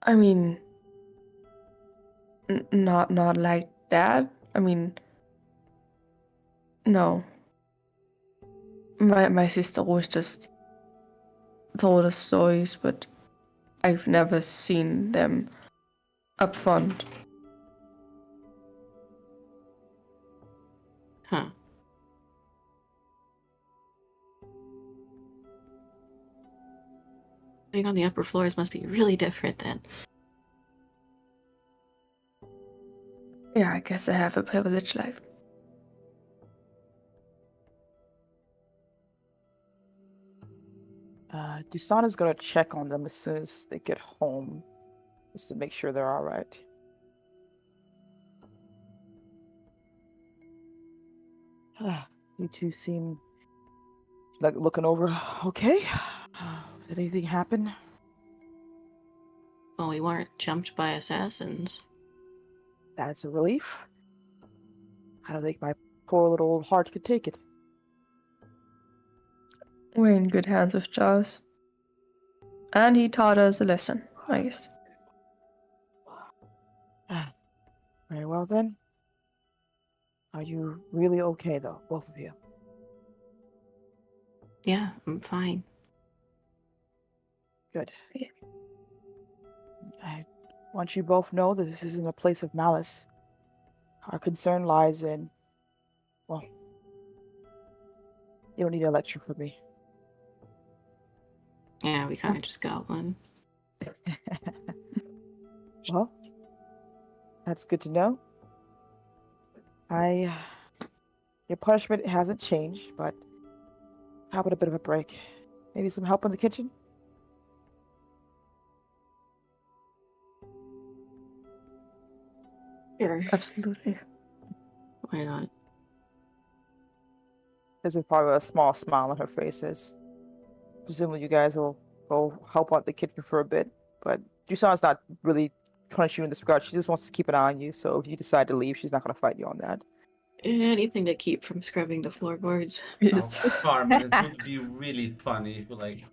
I mean, not like that. I mean, no. My sister always just told us stories, but I've never seen them up front. Huh. Living on the upper floors must be really different then. Yeah, I guess I have a privileged life. Dusana's gonna check on them as soon as they get home, just to make sure they're all right. You two seem like looking over. Okay. Did anything happen? Well, we weren't jumped by assassins. That's a relief. I don't think my poor little old heart could take it. We're in good hands with Charles. And he taught us a lesson, I guess. Very well then. Are you really okay though, both of you? Yeah, I'm fine. Good. Yeah. I want you both know that this isn't a place of malice. Our concern lies in, well, you don't need a lecture from me. Yeah, we kind of just got one. Well, that's good to know. Your punishment hasn't changed, but How about a bit of a break? Maybe some help in the kitchen? Sure. Absolutely. Why not? There's probably a small smile on her face as presumably you guys will go help out the kitchen for a bit. But Jusana's not really trying to shoot in this regard. She just wants to keep an eye on you. So if you decide to leave, she's not going to fight you on that. Anything to keep from scrubbing the floorboards. Yes. Oh, Carmen, it would be really funny if you like.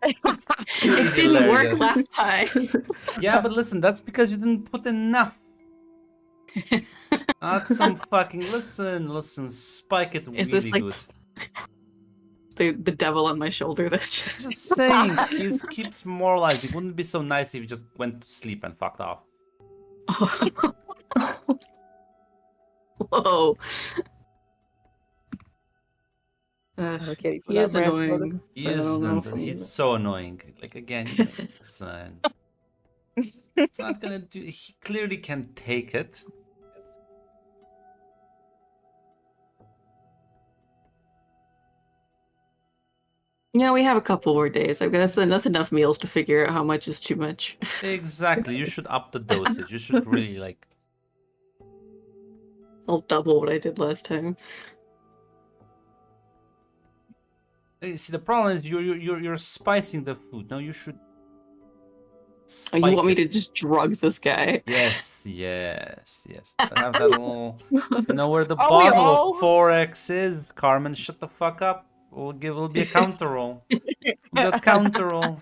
It didn't work hilarious. last time. Yeah, but listen, that's because you didn't put enough. Not some fucking listen, spike it Is this really like good. the devil on my shoulder? That's Just saying, he keeps moralizing. It wouldn't be so nice if he just went to sleep and fucked off. Whoa. Okay, He is annoying. He I is, don't know if I'm- he's so annoying. Like again, son. It's not gonna do. He clearly can take it. Yeah, we have a couple more days. I guess that's enough meals to figure out how much is too much. Exactly. You should up the dosage. You should really like. I'll double what I did last time. See, the problem is you're spicing the food. No, you should. Oh, you want me spike to it. just drug this guy? Yes. Have that little. You know where the Are we bottle all? of 4x is? Carmen, shut the fuck up. We'll be a counter roll. We'll be a counter roll.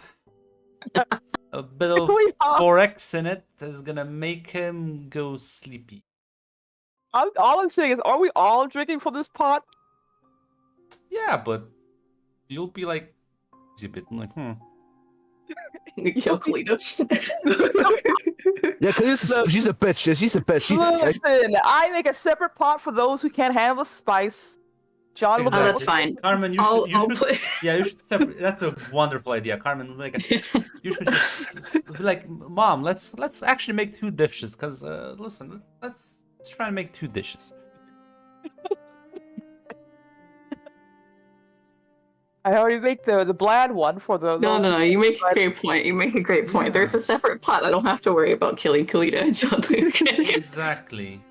A bit of We are. 4x in it is gonna make him go sleepy. All I'm saying is, are we all drinking from this pot? Yeah, but you'll be like, exhibit. I'm like, Yo, Kalina. Yeah, cause she's a bitch. She's a bitch. Listen, I make a separate pot for those who can't handle the spice. John, look Oh, at that's what- fine. Carmen, you I'll should put. yeah, you should separate. That's a wonderful idea, Carmen. Like, you should just be like, Mom, let's actually make 2 dishes. Cause listen, let's try and make 2 dishes. I already make the bland one for the. No, those no, who- no. You make a great point. You make a great point. Yeah. There's a separate pot. I don't have to worry about killing Kalita and John Luke. Exactly.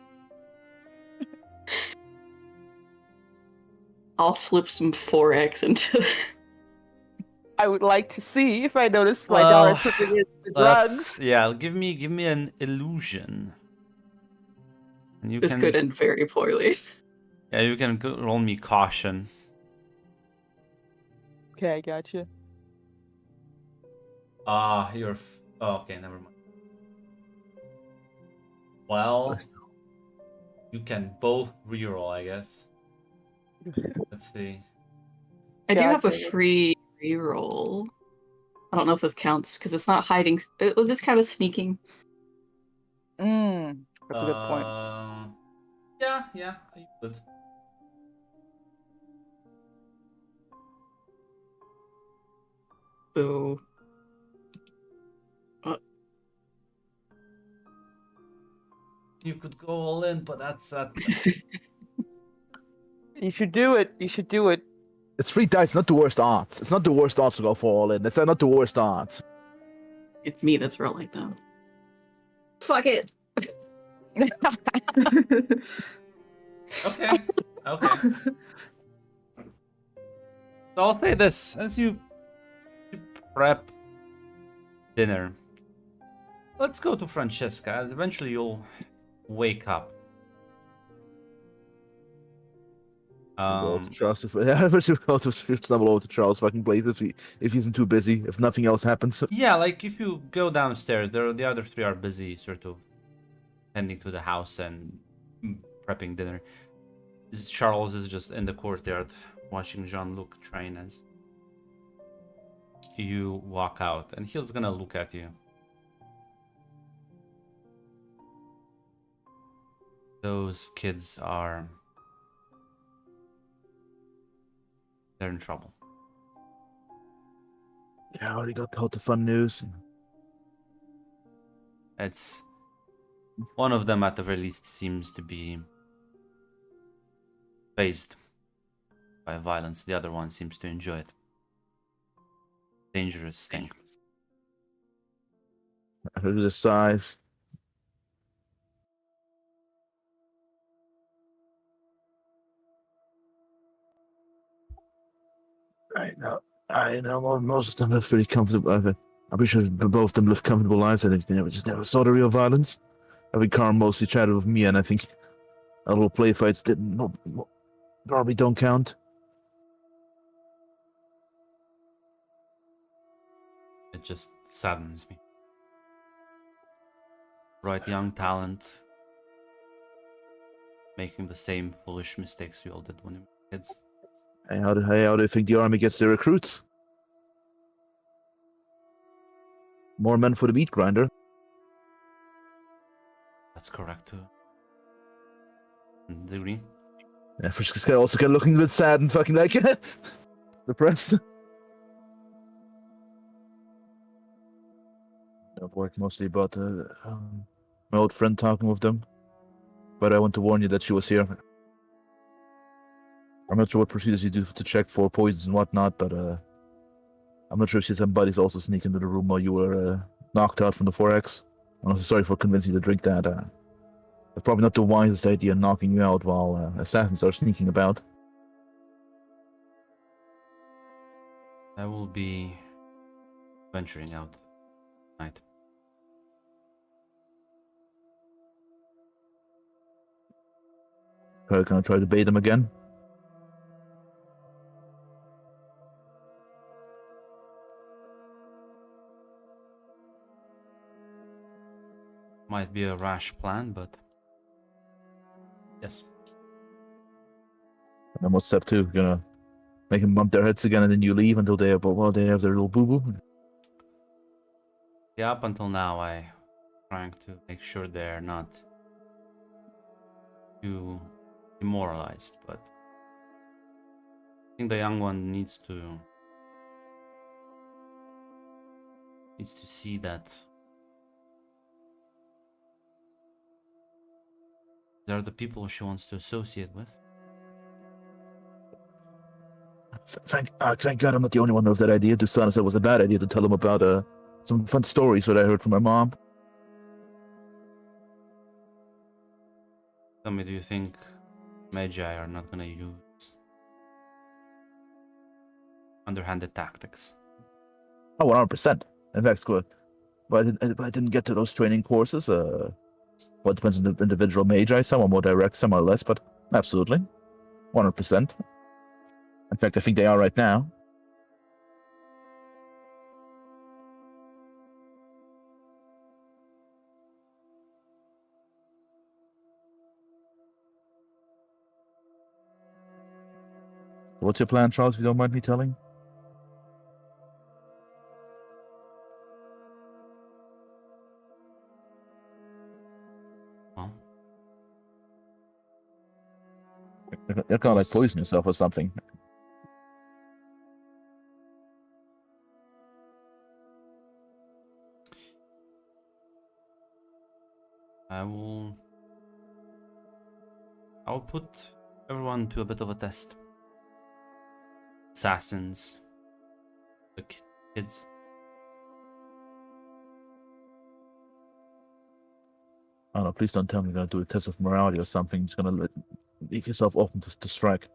I'll slip some 4x into. I would like to see if I notice my daughter Well, slipping in the Let's drugs. yeah. Give me an illusion. And you This can could end very poorly. yeah you can roll me caution. Okay, I got you. You're. Oh, okay, never mind. Well, you can both reroll, I guess. Let's see. I do Yeah, have a I'd say- free reroll. I don't know if this counts because it's not hiding. Will this count as sneaking? That's a good point. Yeah, you could. Boo. You could go all in, but that's You should do it. You should do it. It's 3 dice, not the worst odds. It's not the worst odds to go for all in. That's not the worst odds. It's me that's rolling though. Fuck it. okay. So I'll say this: as you prep dinner, let's go to Francesca, as eventually you'll wake up. Go to Charles. Yeah, I should go to stumble over to Charles' fucking place if he isn't too busy. If nothing else happens. Yeah, like if you go downstairs, the other 3 are busy, sort of tending to the house and prepping dinner. Charles is just in the courtyard watching Jean-Luc train as you walk out, and he's gonna look at you. Those kids are... they're in trouble. Yeah, I already got told the fun news. It's... one of them at the very least seems to be phased by violence. The other one seems to enjoy it. Dangerous thing. I heard the size. I know most of them live pretty comfortable. I'm pretty sure both of them live comfortable lives. I think they never saw the real violence. I think Carl mostly chatted with me, and I think our little play fights probably don't count. It just saddens me. Bright young talent making the same foolish mistakes we all did when we were kids. Hey, how do you think the army gets their recruits? More men for the meat grinder. That's correct too. Degree. Yeah, Frisch's guy also kind of looking a bit sad and fucking like depressed. I've worked mostly about my old friend talking with them, but I want to warn you that she was here. I'm not sure what procedures you do to check for poisons and whatnot, but I'm not sure if somebody's also sneaking into the room while you were knocked out from the 4X. I'm also sorry for convincing you to drink that. It's probably not the wisest idea knocking you out while assassins are sneaking about. I will be venturing out tonight. Can I try to bait them again? Might be a rash plan, but yes. And then what's step 2? Gonna make them bump their heads again and then you leave until they have their little boo-boo? Yeah, up until now I trying to make sure they're not too demoralized, but I think the young one needs to see that they're the people she wants to associate with. Thank God I'm not the only one who knows that idea. Dusana said it was a bad idea to tell them about some fun stories that I heard from my mom. Tell me, do you think Magi are not gonna use underhanded tactics? Oh, 100%. In fact, good. But I didn't get to those training courses. Well, it depends on the individual magi. Some are more direct, some are less, but absolutely. 100%. In fact, I think they are right now. What's your plan, Charles, if you don't mind me telling? Well, You're kind of like poison yourself or something. I will put everyone to a bit of a test. Assassins, the kids. I don't know, please don't tell me you're going to do a test of morality or something. Just going to leave yourself open to strike.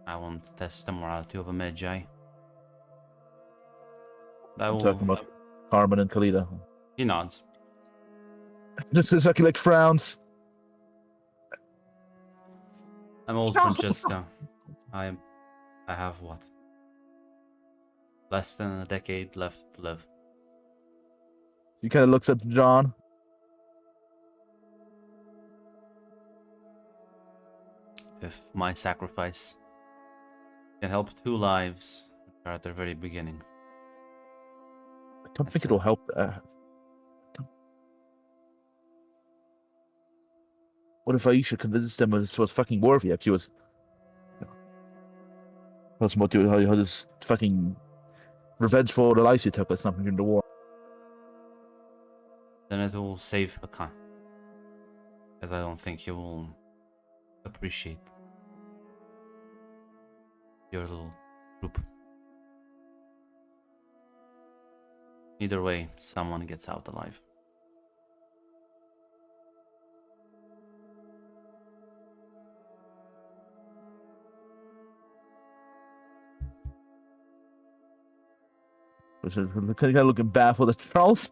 I won't test the morality of a Magi. I'm talking about Carmen and Kalida. He nods. Just exactly like frowns. I'm old Francesca. I have what? Less than a decade left to live. He kind of looks at John. If my sacrifice can help 2 lives which are at their very beginning. I don't think it'll help. What if Aisha convinced them it was fucking worthy? If she was. Plus, what do how this fucking revenge for all the lives you took or something during the war? Then it will save Akan. As I don't think he will appreciate your little group. Either way, someone gets out alive. Which is kind of looking baffled at Charles.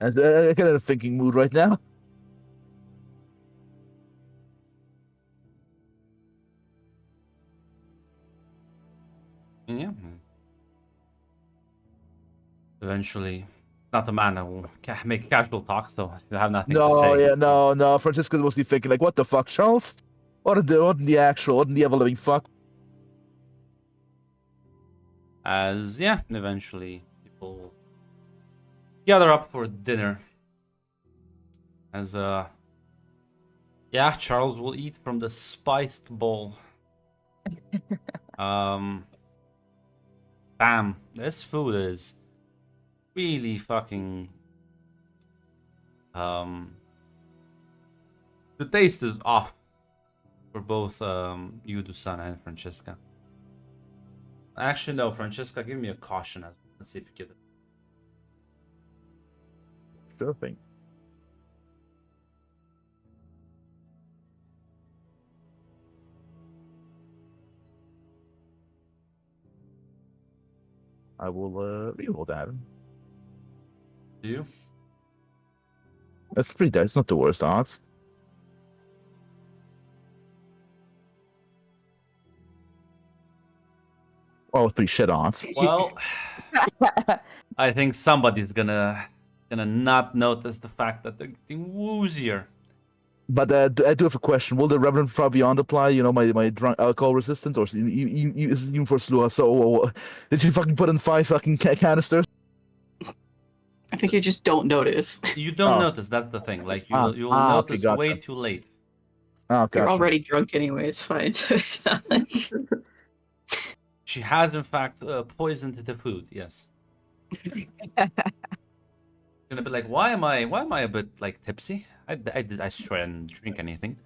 And kind of in a thinking mood right now. Yeah. Eventually, not the man that will make casual talk, so you have nothing to No, say. yeah, no. Francisco's mostly thinking like, what the fuck, Charles? What in the ever living fuck? As yeah, eventually people gather up for dinner. As yeah, Charles will eat from the spiced bowl. Damn, this food is really fucking the taste is off for both you, Dusana, and Francesca. Actually, no, Francesca, give me a caution. Let's see if you get it. Sure thing. I will reroll that. Do you? That's 3 dice, not the worst odds. Oh, 3 shit odds. Well, I think somebody's gonna not notice the fact that they're getting woozier. But I do have a question. Will the Reverend Fra Beyond apply? You know, my drunk alcohol resistance, or is it even for Slua? So, did you fucking put in 5 fucking canisters? I think you just don't notice. You don't Oh. notice. That's the thing. Like you will okay, notice gotcha. way too late. Oh, You're gotcha. already drunk anyway, it's fine. So it's not like... She has, in fact, poisoned the food. Yes. Gonna be like, why am I a bit like tipsy? I swear I didn't drink anything.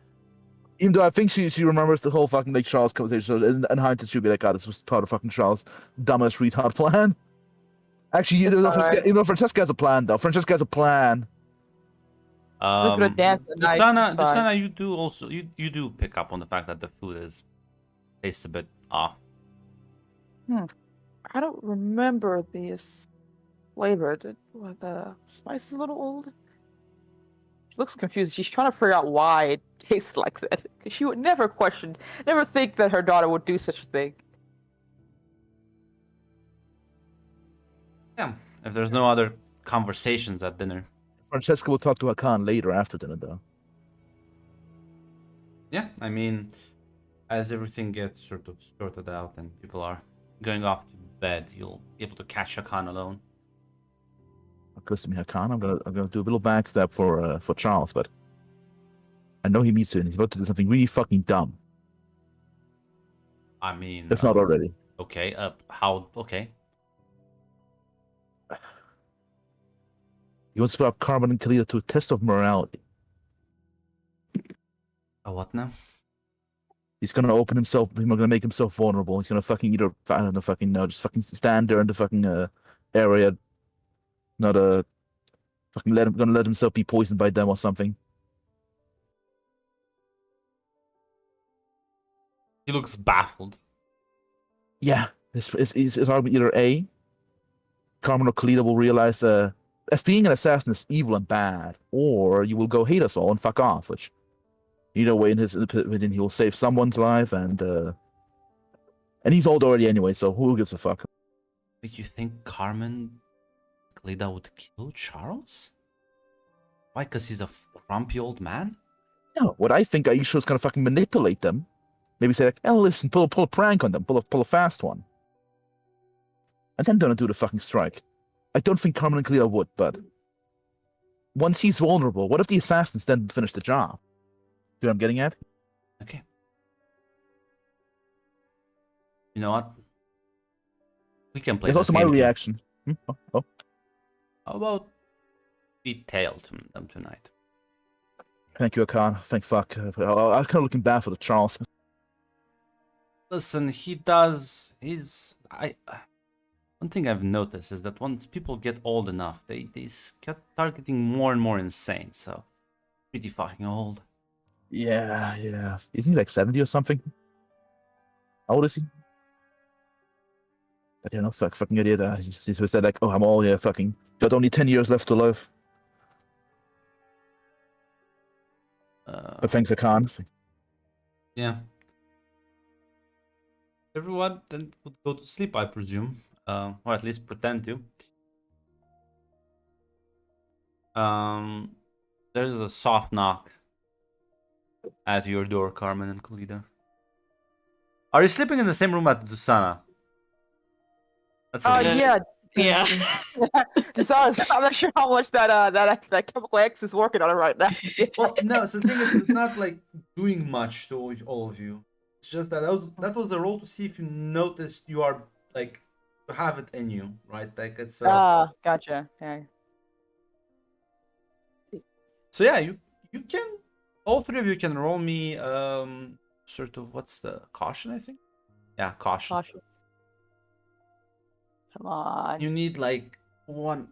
Even though I think she remembers the whole fucking like Charles conversation, so in hindsight she'll be like, "God, this was part of fucking Charles' dumbest retard plan." Actually, you It's know, alright. Francesca has a plan though. Francesca has a plan. Who's gonna dance at night? It's fine. Dusana, you do also you do pick up on the fact that the food tastes a bit off. I don't remember this flavor. The spice is a little old. She looks confused. She's trying to figure out why it tastes like that. 'Cause she would never think that her daughter would do such a thing. Yeah. If there's no other conversations at dinner. Francesca will talk to Hakan later after dinner though. Yeah, I mean, as everything gets sort of sorted out and people are going off to bed, you'll be able to catch Hakan alone. Close to me, Hakan. I'm gonna do a little backstab for Charles, but I know he means to, and he's about to do something really fucking dumb. I mean, If not already. Okay. How? Okay. He wants to put up Caravan and Kalita to a test of morality. A what now? He's gonna open himself. He's gonna make himself vulnerable. He's gonna fucking either I don't know, fucking no, just fucking stand there in the fucking area. Not fucking gonna let himself be poisoned by them or something. He looks baffled. Yeah, his argument either A, Carmen or Kalita will realize as being an assassin is evil and bad, or you will go hate us all and fuck off. Which either way, in his opinion, he will save someone's life, and he's old already anyway, so who gives a fuck? But you think Carmen Glida would kill Charles? Why? Because he's a grumpy old man? No, what I think Aisha is gonna fucking manipulate them. Maybe say like, "Oh, listen, pull a prank on them, pull a fast one," and then gonna do the fucking strike. I don't think Carmen and Kalita would, but once he's vulnerable, what if the assassins then finish the job? See what I'm getting at? Okay. You know what? We can play It's the also my same game. reaction. Oh. How about be tail to them tonight. Thank you, Khan. Thank fuck. I'm kind of looking bad for the Charles. Listen, he does. One thing I've noticed is that once people get old enough, they start getting more and more insane. So, pretty fucking old. Yeah. Isn't he like 70 or something? How old is he? But yeah, no, fucking idiot. He just said like, oh, I'm all fucking got only 10 years left to live. But thanks, Khan. Yeah. Everyone then would go to sleep, I presume, or at least pretend to. There's a soft knock at your door, Carmen and Kalida. Are you sleeping in the same room at Dusana? That's a weird- Yeah. Yeah. Just honest, I'm not sure how much that chemical X is working on it right now. Well, no. So the thing is, it's not like doing much to all of you. It's just that was a roll to see if you noticed you are like you have it in you, right? Like it's. Gotcha. Okay. So yeah, you can all three of you can roll me sort of what's the caution, I think? Yeah, caution. Caution. Come on. You need like one.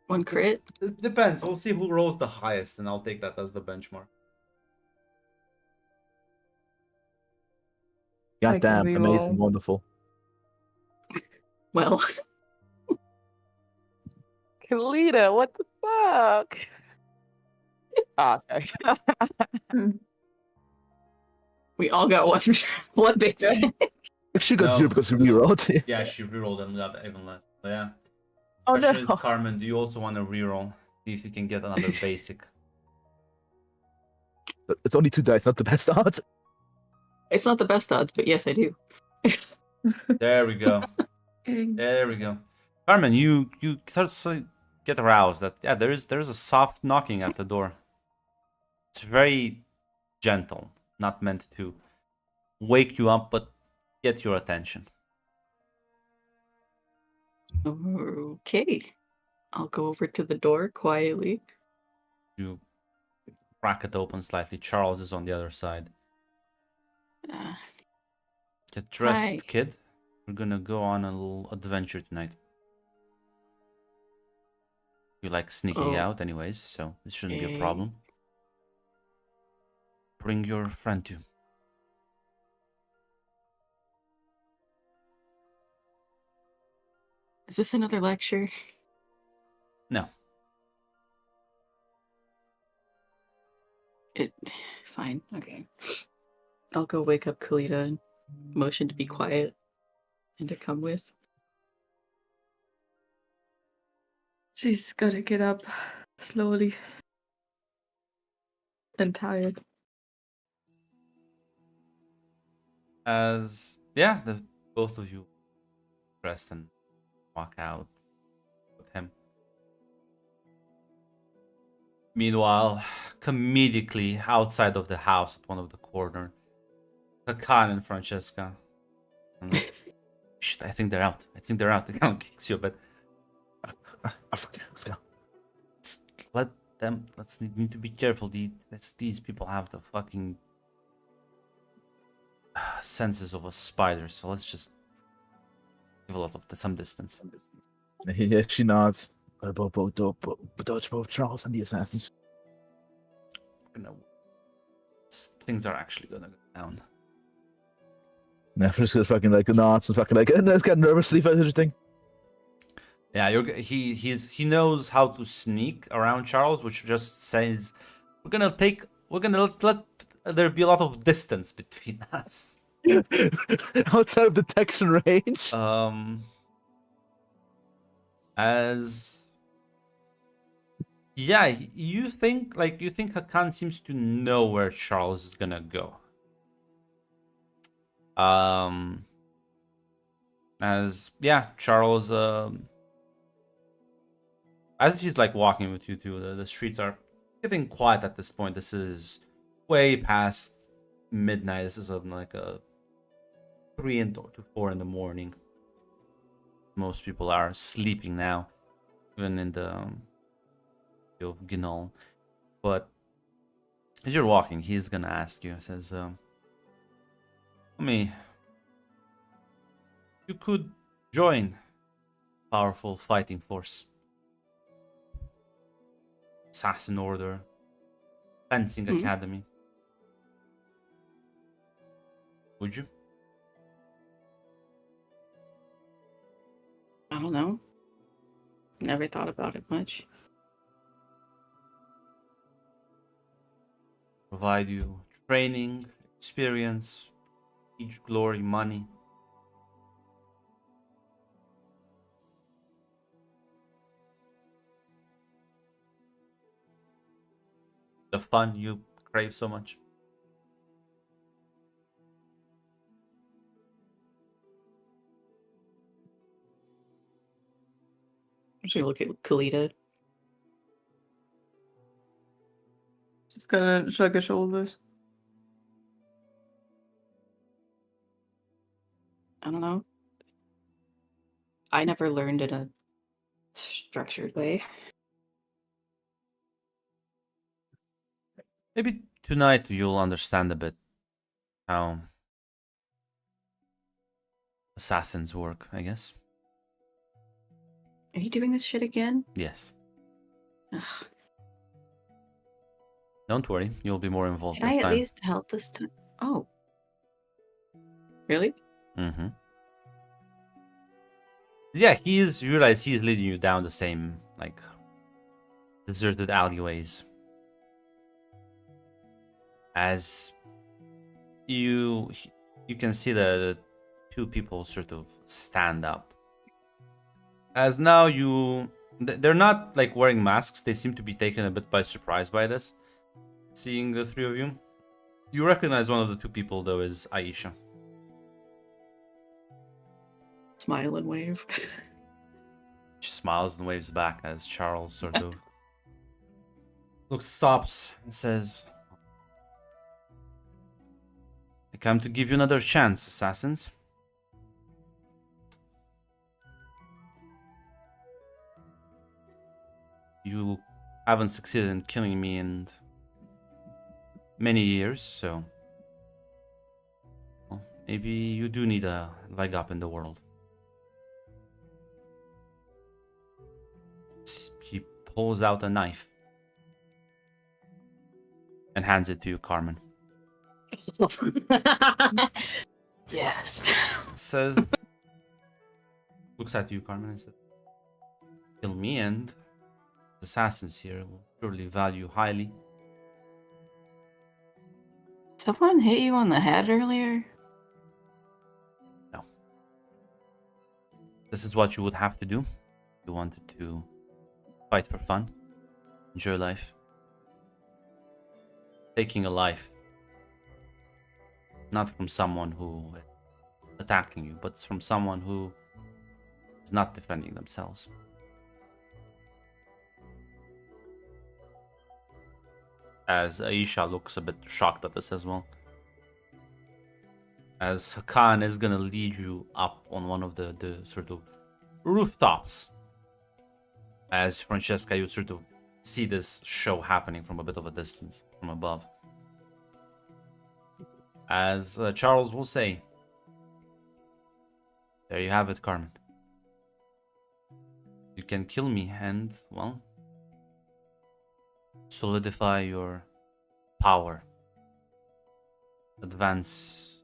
One crit. It depends. We'll see who rolls the highest, and I'll take that as the benchmark. I can Goddamn, reroll. amazing, wonderful. Well, Kalita, what the fuck? Okay. we all got one base. She got No. 0 because she rerolled. Yeah, she rerolled and got even less. So yeah. Oh Question no. is, Carmen, do you also want to reroll? See if you can get another basic. It's only 2 dice, not the best odds. It's not the best odds, but yes, I do. There we go. There we go. Carmen, you start to get aroused that there's a soft knocking at the door. It's very gentle, not meant to wake you up, but get your attention. Okay. I'll go over to the door quietly. You crack it open slightly. Charles is on the other side. Uh, Get dressed, Hi. kid. We're gonna go on a little adventure tonight. You like sneaking Oh. out anyways, so this shouldn't be a Okay. problem. Bring your friend too. Is this another lecture? No. Fine. Okay. I'll go wake up Kalita and motion to be quiet and to come with. She's gotta get up slowly. And tired. As both of you dressed and walk out with him. Meanwhile, comedically outside of the house at one of the corner, Hakan and Francesca. Shit, I think they're out. They kind of kicks you, but Fuck, let's go. let them. Need to be careful. These people have the fucking senses of a spider. So let's just give a lot of some distance. Yeah, she nods. Dodge both Charles and the assassins. Things are actually gonna go down. Yeah, I'm just gonna fucking like nods and fucking like, and it's got nervous sleep out thing. Yeah, he knows how to sneak around Charles, which just says we're gonna let there be a lot of distance between us. Outside of detection range. You think Hakan seems to know where Charles is gonna go. Charles as he's like walking with you two, the streets are getting quiet at this point. This is way past midnight. This is like a 3 to 4 in the morning. Most people are sleeping now. even in the of Ginol. But as you're walking, he's gonna ask you. Says, "Homie, you could join powerful fighting force, assassin order, fencing academy. Would you?" I don't know. Never thought about it much. Provide you training, experience, each glory, money. The fun you crave so much. I'm just gonna look at Kalita. Just gonna shrug her shoulders. I don't know. I never learned in a structured way. Maybe tonight you'll understand a bit how assassins work, I guess. Are you doing this shit again? Yes. Ugh. Don't worry, you'll be more involved Can this I at time. least help this time? Oh. Really? Mm-hmm. Yeah, you realize he's leading you down the same, like, deserted alleyways. As you can see the two people sort of stand up. As now they're not like wearing masks, they seem to be taken a bit by surprise by this. Seeing the three of you. You recognize one of the two people though is Aisha. Smile and wave. She smiles and waves back as Charles sort of stops and says, "I come to give you another chance, assassins. You haven't succeeded in killing me in many years, so well, maybe you do need a leg up in the world." He pulls out a knife and hands it to you, Carmen. Yes. Says, looks at you, Carmen, and says, "Kill me, and the assassins here will surely value highly." Someone hit you on the head earlier? No. This is what you would have to do if you wanted to fight for fun, enjoy life. Taking a life, not from someone who is attacking you, but from someone who is not defending themselves. As Aisha looks a bit shocked at this as well. As Khan is gonna lead you up on one of the sort of rooftops. As Francesca, you sort of see this show happening from a bit of a distance, from above. As Charles will say, "There you have it, Carmen. You can kill me and, well, solidify your power. Advance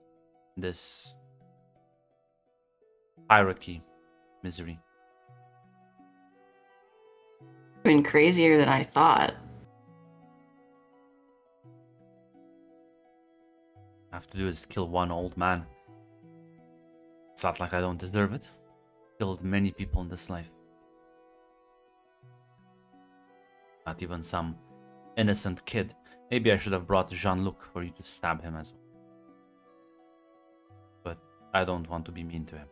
this hierarchy misery." Been crazier than I thought. I have to do is kill one old man. It's not like I don't deserve it. Killed many people in this life. Not even some innocent kid. Maybe I should have brought Jean-Luc for you to stab him as well. But I don't want to be mean to him.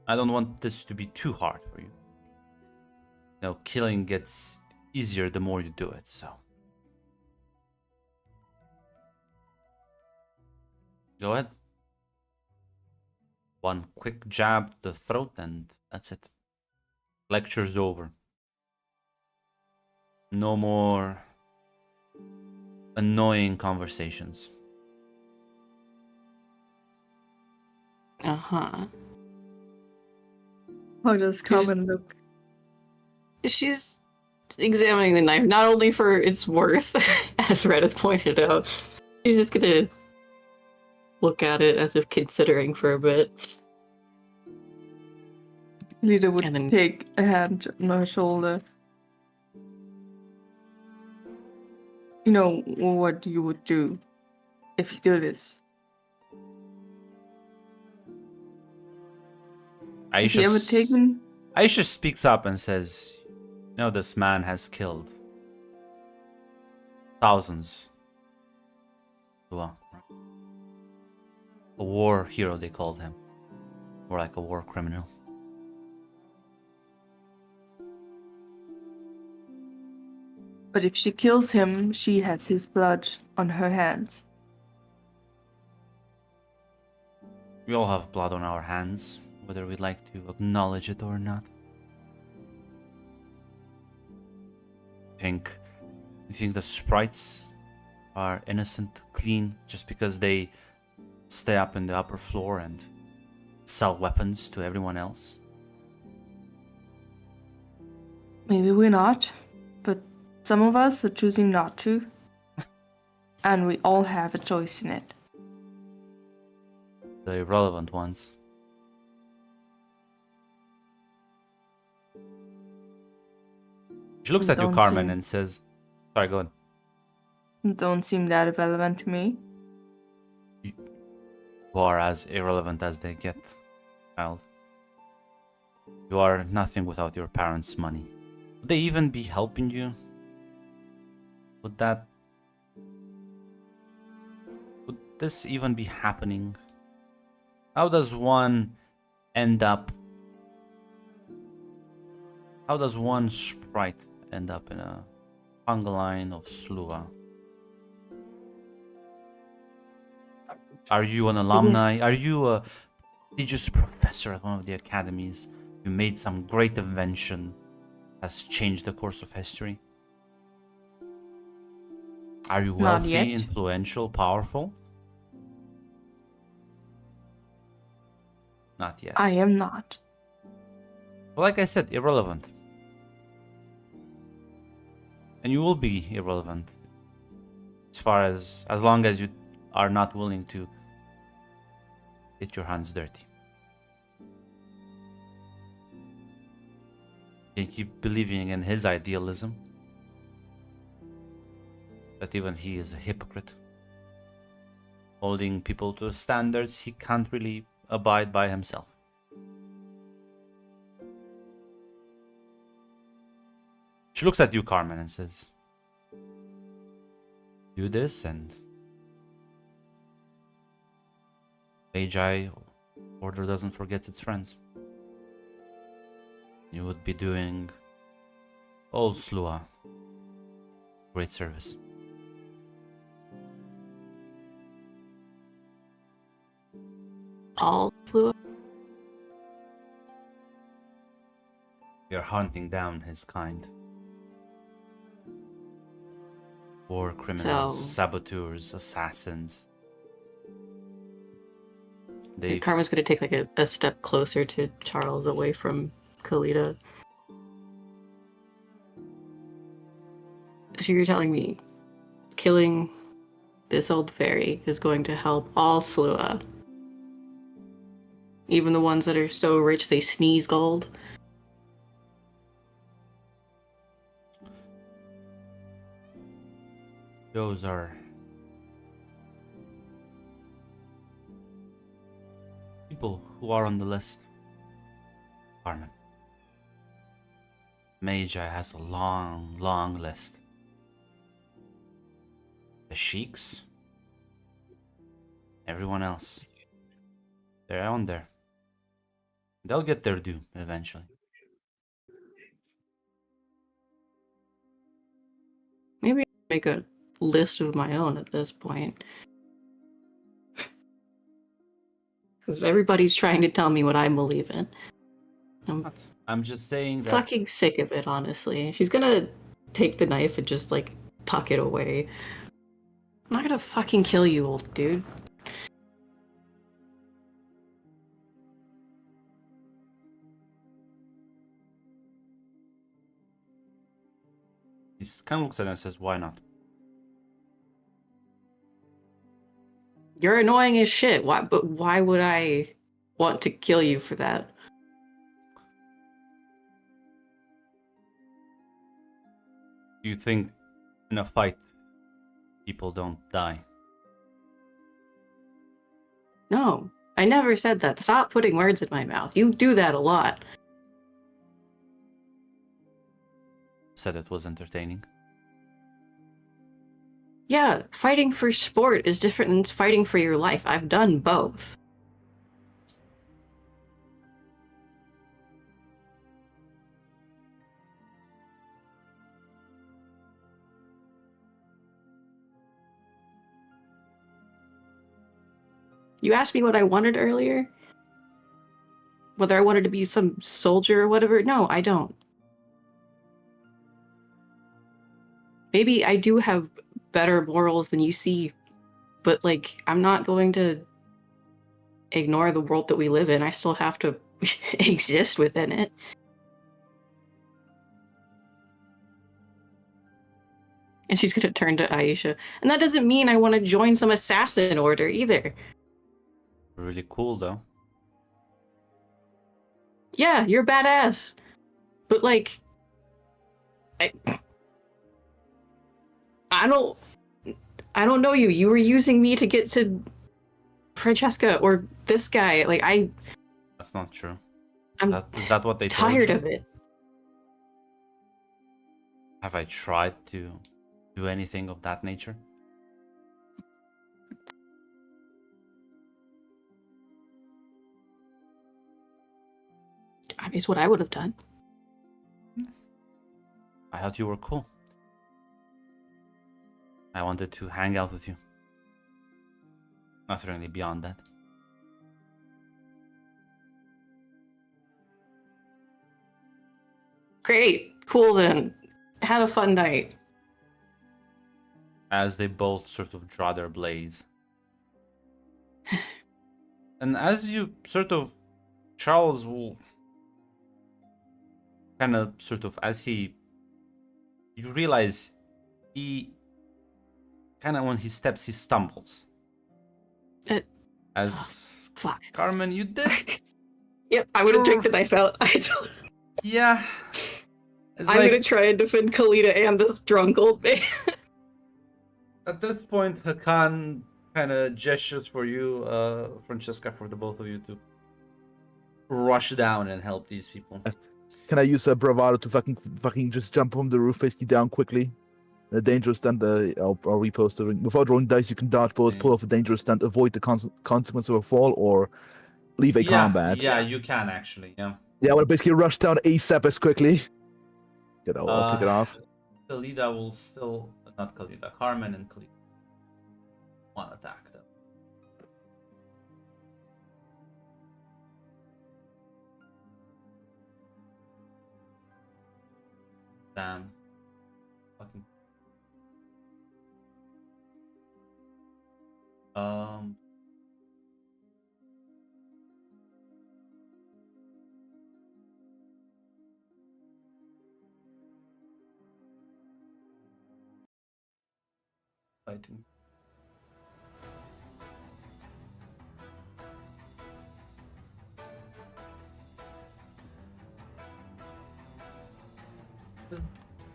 I don't want this to be too hard for you. You know, killing gets easier the more you do it, so. Go ahead. One quick jab to the throat and that's it. Lecture's over. No more annoying conversations. Uh-huh. How does Carmen look? She's examining the knife, not only for its worth, as Red has pointed out. She's just gonna look at it as if considering for a bit. Lita would And then- take a hand on her shoulder. You know what you would do if you do this. Have you ever taken? Aisha speaks up and says, "You know, this man has killed thousands. Well, a war hero, they called him. Or like a war criminal. But if she kills him, she has his blood on her hands. We all have blood on our hands, whether we like to acknowledge it or not. You think the sprites are innocent, clean, just because they stay up in the upper floor and sell weapons to everyone else? Maybe we're not, but some of us are choosing not to. And we all have a choice in it. The irrelevant ones. She looks at you, Don't Carmen, seem- and says, sorry, go on. Don't seem that irrelevant to me. You are as irrelevant as they get, child. You are nothing without your parents' money. Would they even be helping you? Would this even be happening? How does one sprite end up in a hunger line of Slua? Are you an alumni? Are you a prestigious professor at one of the academies? You made some great invention, has changed the course of history? Are you Not wealthy, yet. influential, powerful? Not yet. I am not. Well, like I said, irrelevant. And you will be irrelevant as long as you are not willing to get your hands dirty. You keep believing in his idealism, but even he is a hypocrite, holding people to standards he can't really abide by himself. She looks at you, Carmen, and says, do this, and Magi Order doesn't forget its friends. You would be doing old Slua great service. All flew up. We are hunting down his kind. War criminals, So- saboteurs, assassins. They Carmen's gonna take like a step closer to Charles, away from Kalita. So you're telling me killing this old fairy is going to help all Slua? Even the ones that are so rich they sneeze gold? Those are people who are on the list. Carmen. Magi has a long, long list. The sheiks, everyone else, they're on there. They'll get their due eventually. Maybe I'll make a list of my own at this point. Because everybody's trying to tell me what I believe in. I'm not. I'm just saying that. fucking sick of it, honestly. She's gonna take the knife and just, like, tuck it away. I'm not gonna fucking kill you, old dude. He kind of looks at it and says, "Why not?" You're annoying as shit. But why would I want to kill you for that? Do you think in a fight people don't die? No, I never said that. Stop putting words in my mouth. You do that a lot. Said it was entertaining. Yeah, fighting for sport is different than fighting for your life. I've done both. You asked me what I wanted earlier? Whether I wanted to be some soldier or whatever? No, I don't. Maybe I do have better morals than you see, but, like, I'm not going to ignore the world that we live in. I still have to exist within it. And she's gonna turn to Aisha. And that doesn't mean I want to join some assassin order either. Really cool though. Yeah, you're badass. But, like, I don't know you. You were using me to get to Francesca or this guy. Like, That's not true. I'm Is that what they told tired you? of it. Have I tried to do anything of that nature? I mean, it's what I would have done. I thought you were cool. I wanted to hang out with you. Nothing really beyond that. Great. Cool then. Had a fun night. As they both sort of draw their blades. And as you sort of, Charles will kind of sort of, as you realize he kind of, when he steps, he stumbles. As Fuck. Carmen, you did. Yep, I'm gonna take the knife out. Yeah. It's I'm like, gonna try and defend Kalita and this drunk old man. at this point, Hakan kind of gestures for you, Francesca, for the both of you to rush down and help these people. Can I use a bravado to fucking just jump from the roof, basically down quickly? A dangerous stunt. I'll repost the ring. Without rolling dice, you can dodge bullets, pull off a dangerous stunt, avoid the consequence of a fall, or leave a combat. Yeah, you can actually. Yeah. Yeah, I want to basically rush down ASAP as quickly. Good, I'll take it off. Kalida will still, not Kalida, Carmen and Kalida want to attack them. Damn. Fucking. Fighting.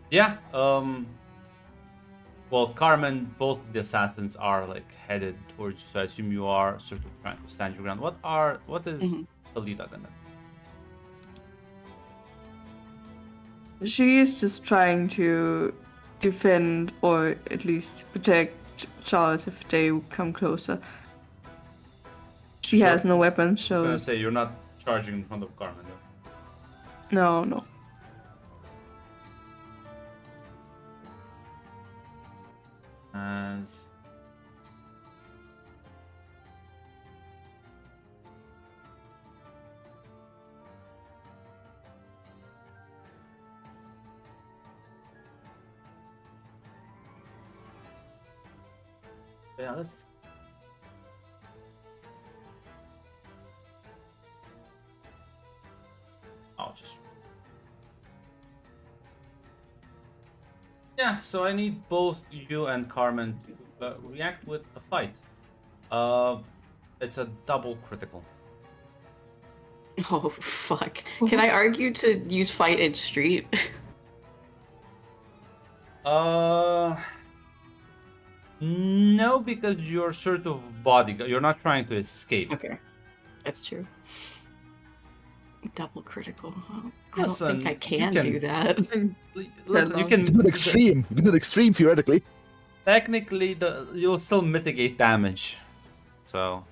Yeah, well, Carmen, both the assassins are like headed towards you, so I assume you are sort of trying to stand your ground. What is Alida gonna do? She is just trying to defend or at least protect Charles if they come closer. She Sure. has no weapon, I was gonna so say you're not charging in front of Carmen, though. no. As Yeah, let's. I'll just. Yeah, so I need both you and Carmen to react with a fight. It's a double critical. Oh, fuck. Can I argue to use fight in street? No, because you're sort of bodyguard. You're not trying to escape. Okay, that's true. Double critical. I don't Listen, think I you can can- do that. Look, you You can do can an extreme. You can do an extreme theoretically. technically you'll still mitigate damage. So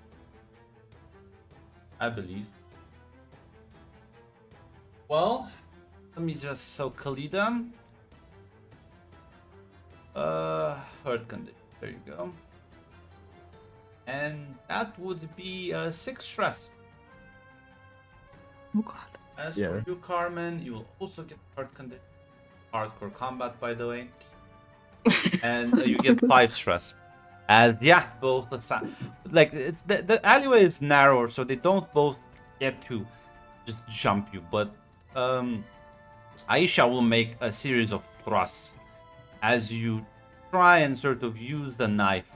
I believe. Well, let me just Khalida. Hurt condition. There you go. And that would be 6 stress. Oh god. As Yeah. for you, Carmen, you will also get hurt condition. Hardcore combat, by the way. And you get 5 stress. As both like it's the alleyway is narrower, so they don't both get to just jump you. But Aisha will make a series of thrusts as you try and sort of use the knife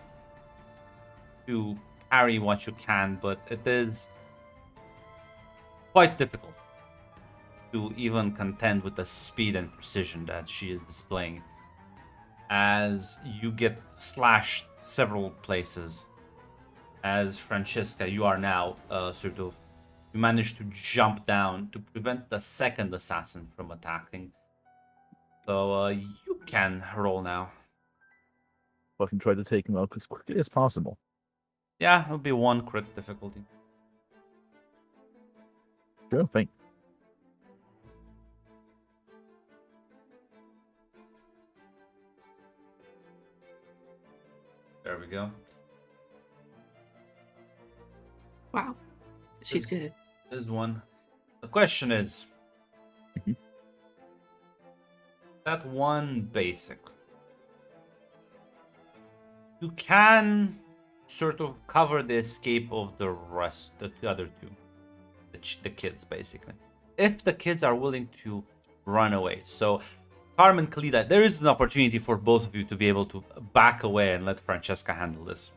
to carry what you can, but it is quite difficult to even contend with the speed and precision that she is displaying, as you get slashed several places. As Francesca, you are now you manage to jump down to prevent the second assassin from attacking. So you can roll now. Fucking try to take him out as quickly as possible. Yeah, it'll be 1 crit difficulty. Sure thing. There we go. Wow. She's good. There's 1. The question is, that 1 basic. You can sort of cover the escape of the rest, the other 2. The kids, basically. If the kids are willing to run away. So, Carmen, Khalida, there is an opportunity for both of you to be able to back away and let Francesca handle this.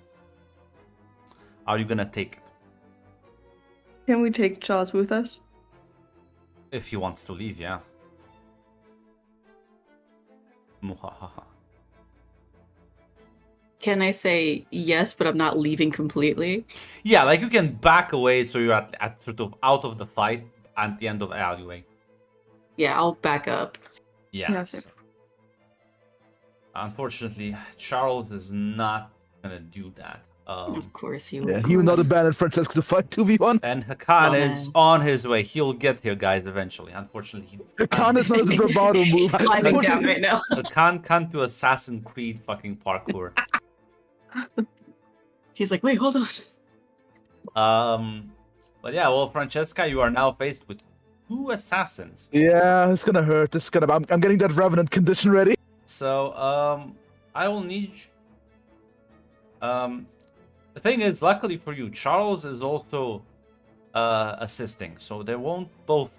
Are you gonna take it? Can we take Charles with us? If he wants to leave, yeah. Muhahaha. Can I say yes, but I'm not leaving completely? Yeah, like you can back away so you're at sort of out of the fight at the end of the alleyway. Yeah, I'll back up. Yeah. Yeah, so- okay. Unfortunately, Charles is not gonna do that. Of course he Yeah, will. he will not abandon Francesca to fight 2v1. And Hakan Oh, is man. on his way. He'll get here, guys, eventually. Unfortunately, Khan is not a bravado move. Climbing down right now. Hakan can't do Assassin's Creed fucking parkour. He's like, wait, hold on. But yeah, well, Francesca, you are now faced with 2 assassins. Yeah, it's gonna hurt. It's gonna. I'm getting that revenant condition ready. So, I will need. The thing is, luckily for you, Charles is also assisting, so they won't both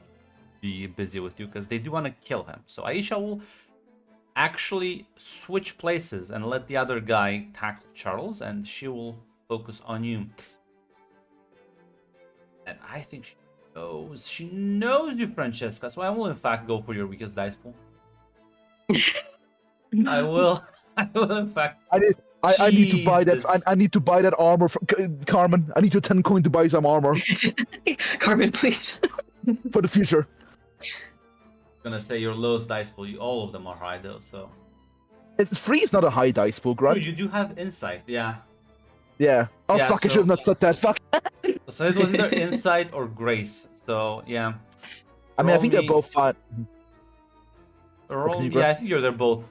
be busy with you because they do want to kill him. So Aisha will actually switch places and let the other guy tackle Charles, and she will focus on you. And I think she knows you, Francesca. So I will in fact go for your weakest dice pool. I will in fact. I need to buy that. Jesus. I need to buy that armor from Carmen. I need your 10 coin to buy some armor Carmen, please. for the future. Gonna say your lowest dice pool. All of them are high though. So It's free. It's not a high dice pool, oh, right? you do have insight, yeah. Yeah. Oh Yeah, fuck! I so- should have not said that. Fuck. So it was either insight or grace. So yeah. I mean, I Roll think they're me- both fine. Roll, you yeah, grab? I think they're both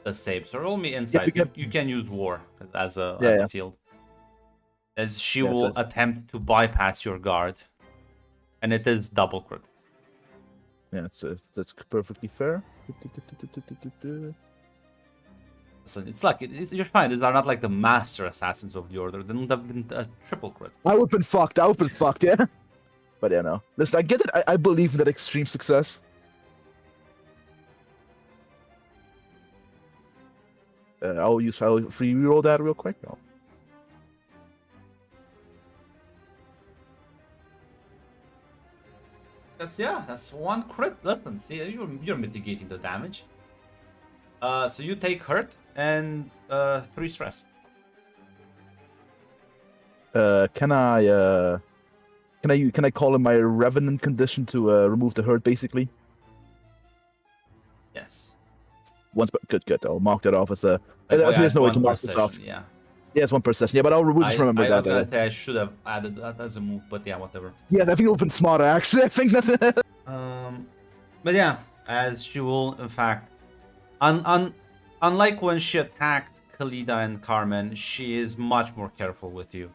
the same. So roll me insight. we can- You can use war as a Yeah. field. As she Yeah, so will it's- attempt to bypass your guard, and it is double crit. Yeah, that's perfectly fair. So it's like you're fine. These are not like the master assassins of the order. They would have been a triple crit. I would have been fucked. Yeah. But yeah, no. Listen, I get it. I believe in that extreme success. I'll free reroll that real quick. No. That's one crit. Listen, see, you're mitigating the damage. So you take hurt and 3 stress. Can I call in my revenant condition to remove the hurt basically? Yes. Good. I'll mark that off as a. Like, There's no way to one mark per this off. session, Yeah. Yeah, it's 1 per session. Yeah, but we'll just remember I that. was gonna say I should have added that as a move, but yeah, whatever. Yes, I think it would have been smarter actually. I think that's it. But yeah, as she will, in fact, unlike when she attacked Khalida and Carmen, she is much more careful with you,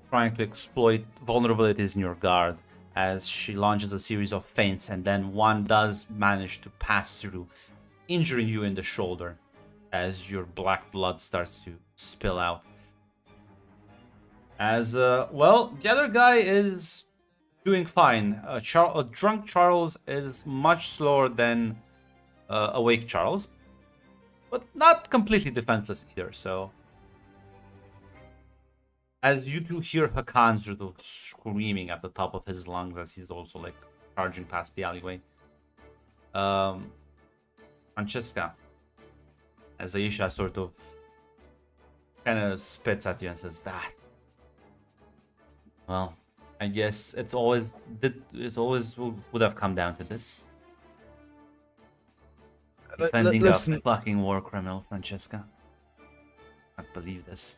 trying to exploit vulnerabilities in your guard as she launches a series of feints, and then one does manage to pass through, injuring you in the shoulder as your black blood starts to spill out. As, well, the other guy is doing fine. Drunk Charles is much slower than awake Charles, but not completely defenseless either, so... As you two hear Hakan sort of screaming at the top of his lungs as he's also, like, charging past the alleyway. Francesca, as Aisha sort of kind of spits at you and says, that. Well, I guess it always would have come down to this. Defending a fucking war criminal, Francesca. I can't believe this.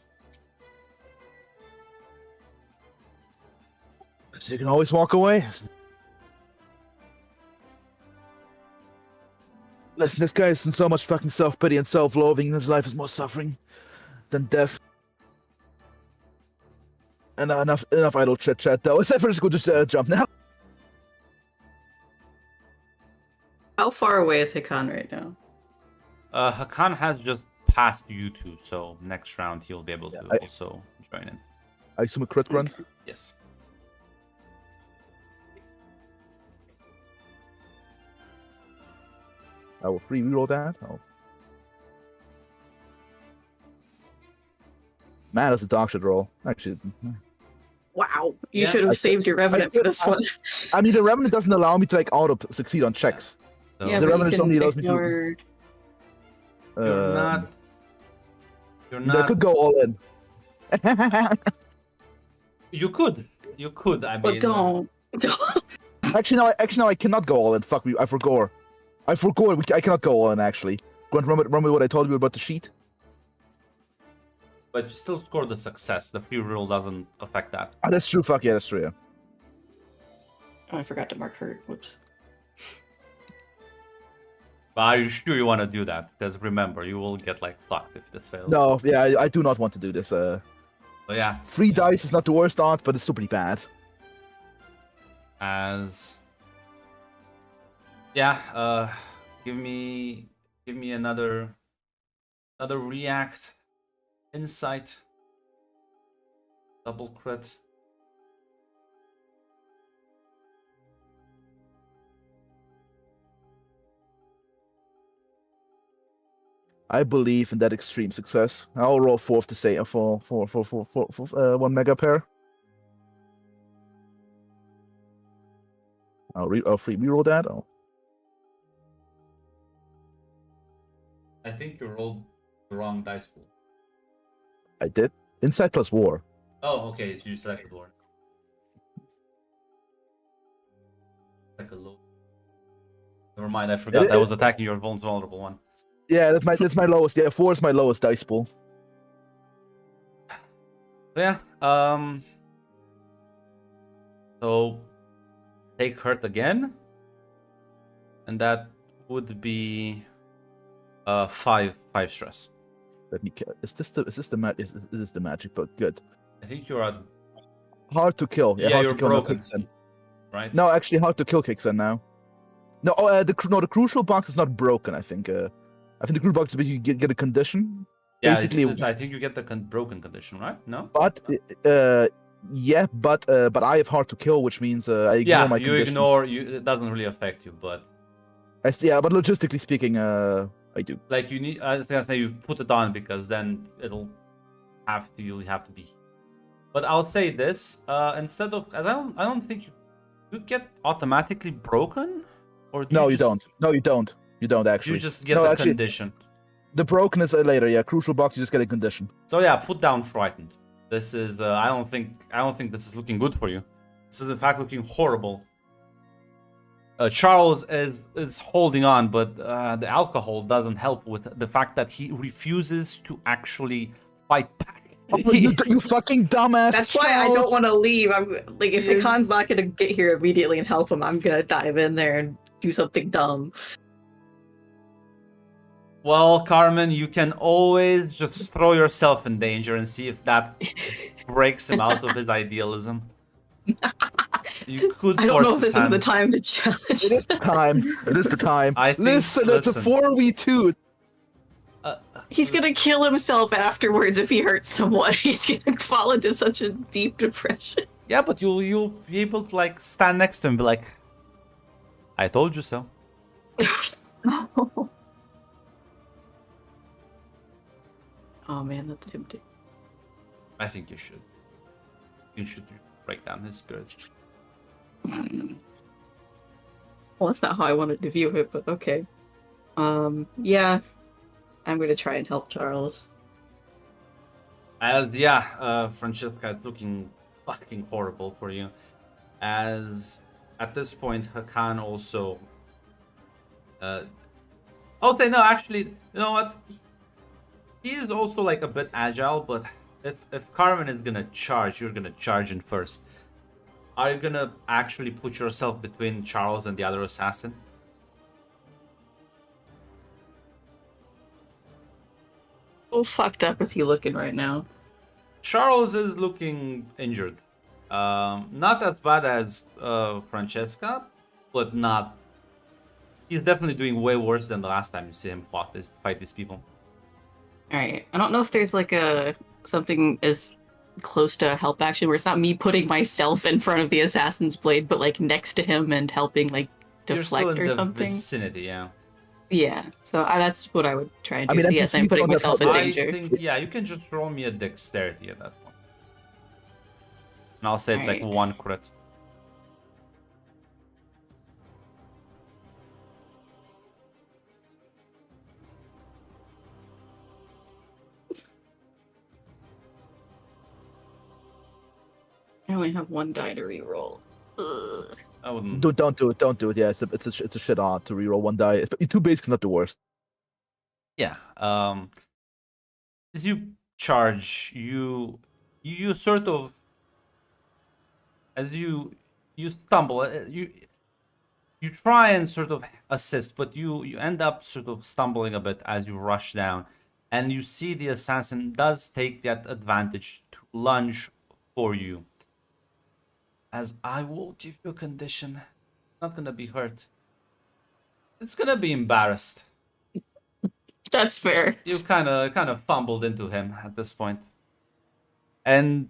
So you can always walk away. Listen, this guy has so much fucking self-pity and self-loathing in his life is more suffering than death. And enough idle chit-chat though. Except for just go jump now. How far away is Hakan right now? Hakan has just passed you two, so next round he'll be able to also join in. I assume a crit grunt? Yes. I will free reroll that. Oh. Man, that's a dog shit roll. Actually. Wow. You should have saved your Revenant for this one. I mean, the Revenant doesn't allow me to like succeed on checks. So Yeah, the but Revenant you only can allows me to. ignore... You're not. I could go all in. You could. I mean. But don't. Actually, no, I cannot go all in. Fuck me, I forgot. I cannot go all in, actually. Grant, remember what I told you about the sheet? But you still scored a success. The free roll doesn't affect that. Ah, that's true. Fuck yeah, that's true, yeah. Oh, I forgot to mark hurt. Whoops. But are you sure you want to do that? Because remember, you will get, like, fucked if this fails. No, yeah, I do not want to do this. So yeah. 3 dice is not the worst odds, but it's still pretty bad. As... Yeah, give me another react, insight, double crit. I believe in that extreme success. I'll roll 4th to say for 1 mega pair. I'll free reroll that. I think you rolled the wrong dice pool. I did. Insight plus war. Oh, okay, so you selected war. Like a low. Never mind, I forgot I was attacking your vulnerable one. Yeah, that's my lowest. Yeah, 4 is my lowest dice pool. Yeah. So take hurt again, and that would be 5 stress. Let me. Is this the magic book? Good. I think you're at. Hard to kill. Yeah, hard you're to kill broken, kicks in. right? No, actually, hard to kill kicks in now. No, the crucial box is not broken. I think. I think the crucial box is basically you get a condition. Yeah, Basically, I think you get the broken condition, right? No. but yeah, but I have hard to kill, which means I ignore Yeah, my you conditions. ignore. It doesn't really affect you, but Yeah, but logistically speaking, I do. like you need. I was gonna say you put it on because then it'll have to. You'll have to be. But I'll say this: instead of, I don't think you get automatically broken, or do No, you you just, don't. No, you don't. You don't actually. You just get No, the actually, condition. the broken is later. Yeah, crucial box. You just get a condition. So yeah, put down frightened. This is. I don't think this is looking good for you. This is in fact looking horrible. Charles is holding on, but the alcohol doesn't help with the fact that he refuses to actually fight back. Oh, you fucking dumbass! That's why I don't Charles. want to leave. I'm like, if Yes. Hakan's not gonna get here immediately and help him, I'm gonna dive in there and do something dumb. Well, Carmen, you can always just throw yourself in danger and see if that breaks him out of his idealism. You could I don't force know if this his is the hand. time to challenge. It is the time. It is the time. I think- Listen, it's a listen. 4v2. He's gonna kill himself afterwards if he hurts someone. He's gonna fall into such a deep depression. Yeah, but you'll be able to like stand next to him and be like, "I told you so." Oh man, that's tempting. I think you should. You should break down his spirits. Well, that's not how I wanted to view it, but okay. Yeah. I'm gonna try and help Charles. As Francesca is looking fucking horrible for you. As at this point, Hakan also. I'll say no. Actually, you know what? He is also like a bit agile, but if Carmen is gonna charge, you're gonna charge in first. Are you gonna actually put yourself between Charles and the other assassin? How fucked up is he looking right now? Charles is looking injured. Not as bad as Francesca, but not. He's definitely doing way worse than the last time you see him fight these people. Alright. I don't know if there's like a something as close to help action where it's not me putting myself in front of the assassin's blade, but like next to him and helping like You're still deflect in or the something. vicinity, yeah. Yeah. So that's what I would try and do. I mean, So yes, I'm NPCs putting don't have myself in help. danger. I think, yeah, you can just roll me a dexterity at that point. And I'll say it's like Alright. 1 crit. I only have one die to reroll. Ugh. I wouldn't. Don't do it. Don't do it. Yeah, it's a shit on to reroll one die. 2 basic is not the worst. Yeah. As you charge, you sort of, as you stumble, you try and sort of assist, but you end up sort of stumbling a bit as you rush down, and you see the assassin does take that advantage to lunge for you. As I will give you a condition, not gonna be hurt. It's gonna be embarrassed. That's fair. You kind of fumbled into him at this point, and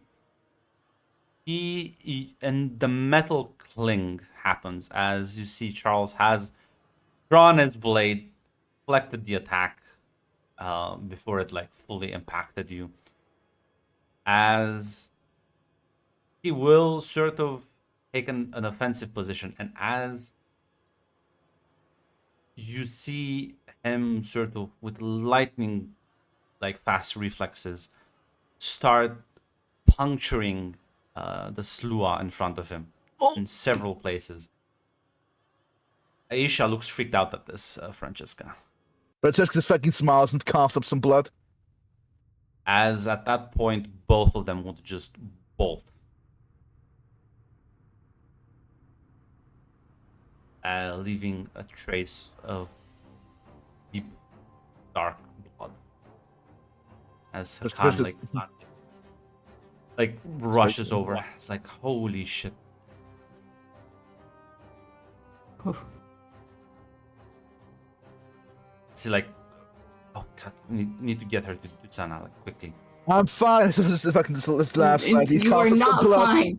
and the metal cling happens as you see Charles has drawn his blade, deflected the attack before it like fully impacted you. As he will sort of take an offensive position, and as you see him sort of with lightning like fast reflexes start puncturing the slua in front of him in several places. Aisha looks freaked out at this, Francesca. Francesca just fucking smiles and coughs up some blood. As at that point, both of them would just bolt. Leaving a trace of deep, dark blood. As Hakan like rushes over. It's like, holy shit. See, like, Oh god, need to get her to Sana like quickly. I'm fine. If I can just laugh slightly. You are not fine.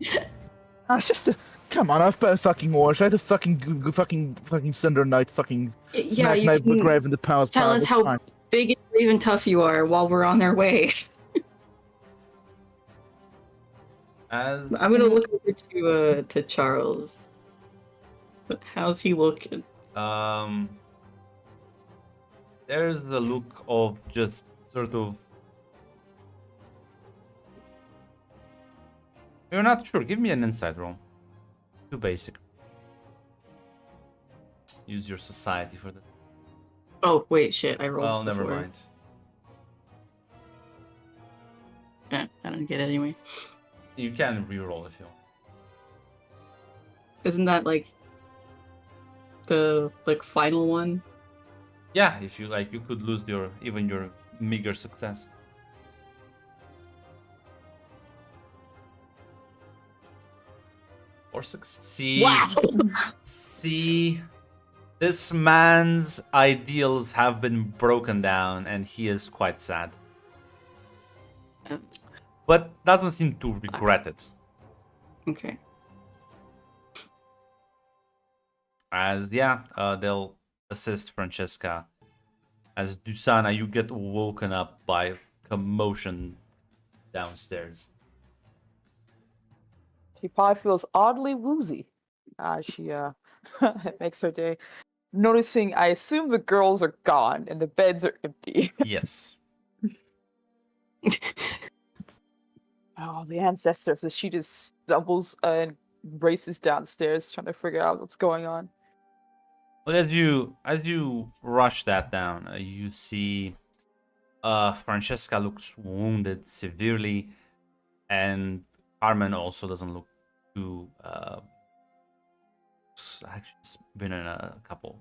It's just come on. I've bet fucking more. Try to fucking Cinder Knight fucking Yeah, smack you knife can McGraven the powers. tell us how big and brave and tough you are while we're on our way. I'm gonna look over to Charles. How's he looking? There's the look of just sort of. You're not sure. Give me an insight roll. Too basic. Use your society for that. Oh wait, shit! I rolled. Well, never before. mind. I don't get it anyway. You can re-roll if you want. Isn't that like the final one? Yeah, if you like, you could lose your meager success. Or succeed. Wow. See, this man's ideals have been broken down, and he is quite sad. But doesn't seem to regret it. Okay. As they'll assist Francesca. As Dusana, you get woken up by commotion downstairs. She probably feels oddly woozy. She it makes her day. Noticing, I assume the girls are gone and the beds are empty. Yes. Oh, the ancestors! As she just stumbles and races downstairs, trying to figure out what's going on. Well, as you rush that down, you see Francesca looks wounded severely, and Carmen also doesn't look too. Actually, he's been in a couple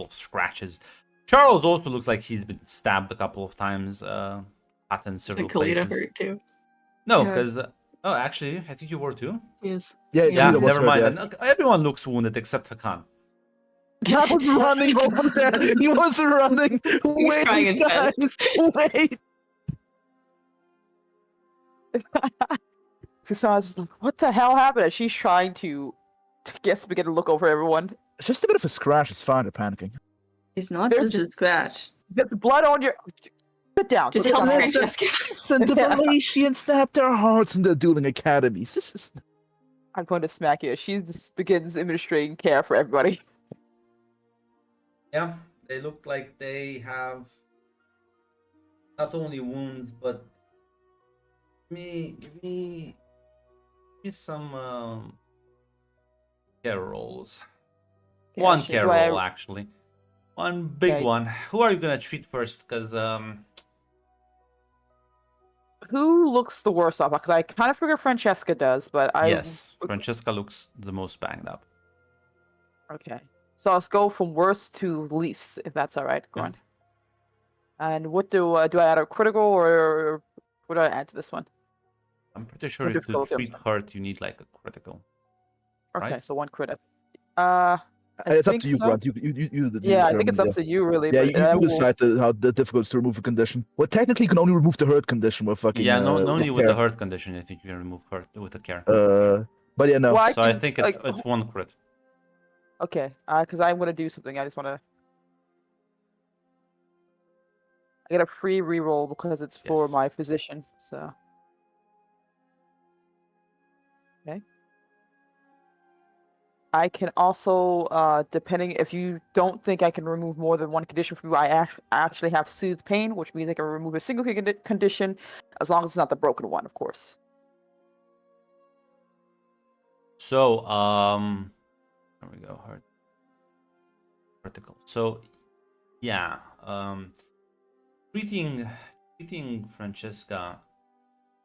of scratches. Charles also looks like he's been stabbed a couple of times, cut in several places. hurt too. No, Yeah. because actually, I think you were too. Yes. Yeah, Yeah, Lita was never mind. hurt, yeah. Everyone looks wounded except Hakan. I was running over there. He was running. Wait, trying his best. guys, wait. Susana's like, what the hell happened? As she's trying to begin to look over everyone. It's just a bit of a scratch. It's fine. They're panicking. It's not There's just a scratch. There's blood on your. Sit down. Just sit help down. Francesca. Listen, the Valetians snapped their hearts in the dueling academies. This is I'm going to smack you. She just begins administering care for everybody. Yeah, they look like they have not only wounds, but give me some care rolls. Yeah, One sure. care Do I- roll, actually. One big Okay. one. Who are you gonna treat first? Because Who looks the worst off? Because I kind of figure Francesca does, but I. yes, Francesca looks the most banged up. Okay. So let's go from worst to least, if that's all right. Go Yeah. on. And what do I add a critical or what do I add to this one? I'm pretty sure What if to difficulty? treat hurt, you need like a critical. Okay, Right? so one crit. it's up think to you, so. Grant. You Yeah, I think it's determine, up to you, really. Yeah, but you decide how difficult it's to remove a condition. Well, technically, you can only remove the hurt condition with fucking. Yeah, no, only with care. the hurt condition. I think you can remove hurt with the care. But yeah, no. Well, So I can, think like, it's one crit. Okay, because I want to do something. I just want to. I get a free reroll because it's for Yes. my physician. So. Okay. I can also, depending if you don't think I can remove more than one condition from you, I actually have soothe pain, which means I can remove a single condition, as long as it's not the broken one, of course. So, there we go. Hurt. Critical. So, yeah. Treating Francesca,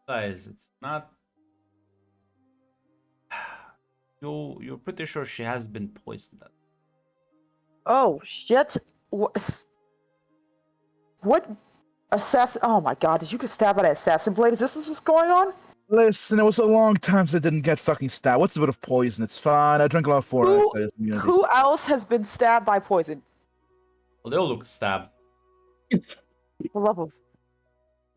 guys, it's not. You're pretty sure she has been poisoned. Oh shit! What assassin? Oh my god! Did you get stabbed by an assassin blade? Is this what's going on? Listen, it was a long time since I didn't get fucking stabbed. What's a bit of poison? It's fine. I drank a lot of immunity. Who else has been stabbed by poison? Well, they all look stabbed. For love of,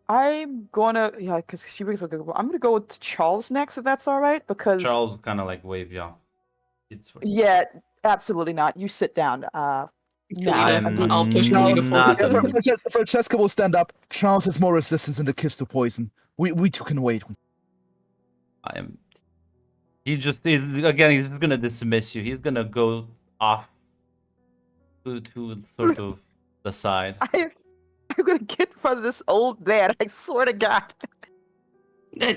I'm gonna because she brings up. I'm gonna go with Charles next, if that's all right. Because Charles kind of like wave you off. It's for yeah, absolutely not. You sit down. Now, Kalita, Then I'll push No, Kalita forward. nothing. Francesca will stand up. Charles has more resistance in the kiss to poison. We two can wait. I am. Again. He's gonna dismiss you. He's gonna go off to sort of the side. I'm gonna get in front of this old man. I swear to God. Uh,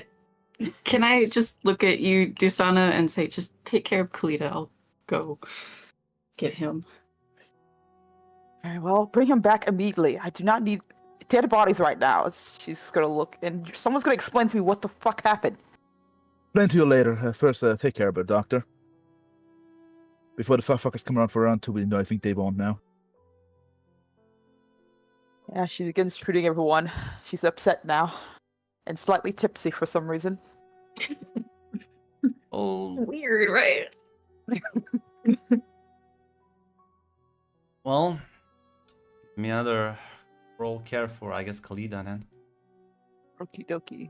Can I just look at you, Dusana, and say, just take care of Kalita. I'll go get him. Very well. Bring him back immediately. I do not need dead bodies right now. She's gonna look, and someone's gonna explain to me what the fuck happened. Explain to you later. First, take care of it, Doctor. Before the fuckers come around for round 2, we know I think they won't now. Yeah, she begins treating everyone. She's upset now, and slightly tipsy for some reason. Oh, Weird, right? well. Give me another roll care for, I guess, Khalida then. Okie dokie.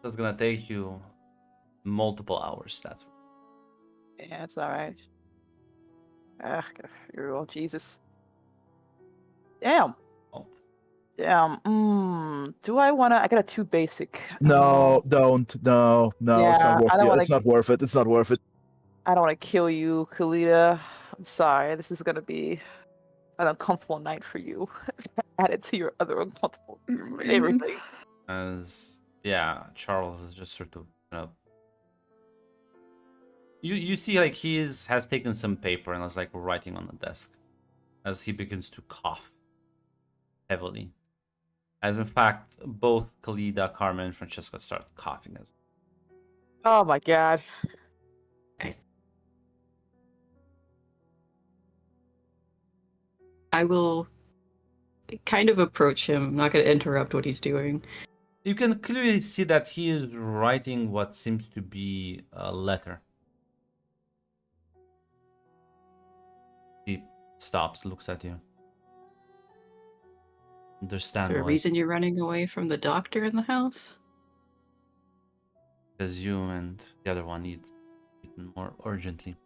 That's gonna take you multiple hours. That's Yeah, it's alright. Gotta figure, well, Jesus. Damn. Oh. Damn. Do I wanna? I got a 2 basic. No, don't. No, it's Yeah, not worth I don't it. wanna- It's not worth it. It's not worth it. I don't want to kill you, Kalita. I'm sorry. This is gonna be an uncomfortable night for you. Added to your other uncomfortable everything. as Charles is just sort of you see like has taken some paper and is like writing on the desk as he begins to cough heavily. As in fact, both Khalida, Carmen, and Francesca start coughing as Oh my god. I will kind of approach him. I'm not going to interrupt what he's doing. you can clearly see that he is writing what seems to be a letter. He stops, looks at you. Is Understand there a why? reason you're running away from the doctor in the house? Because you and the other one need treatment more urgently.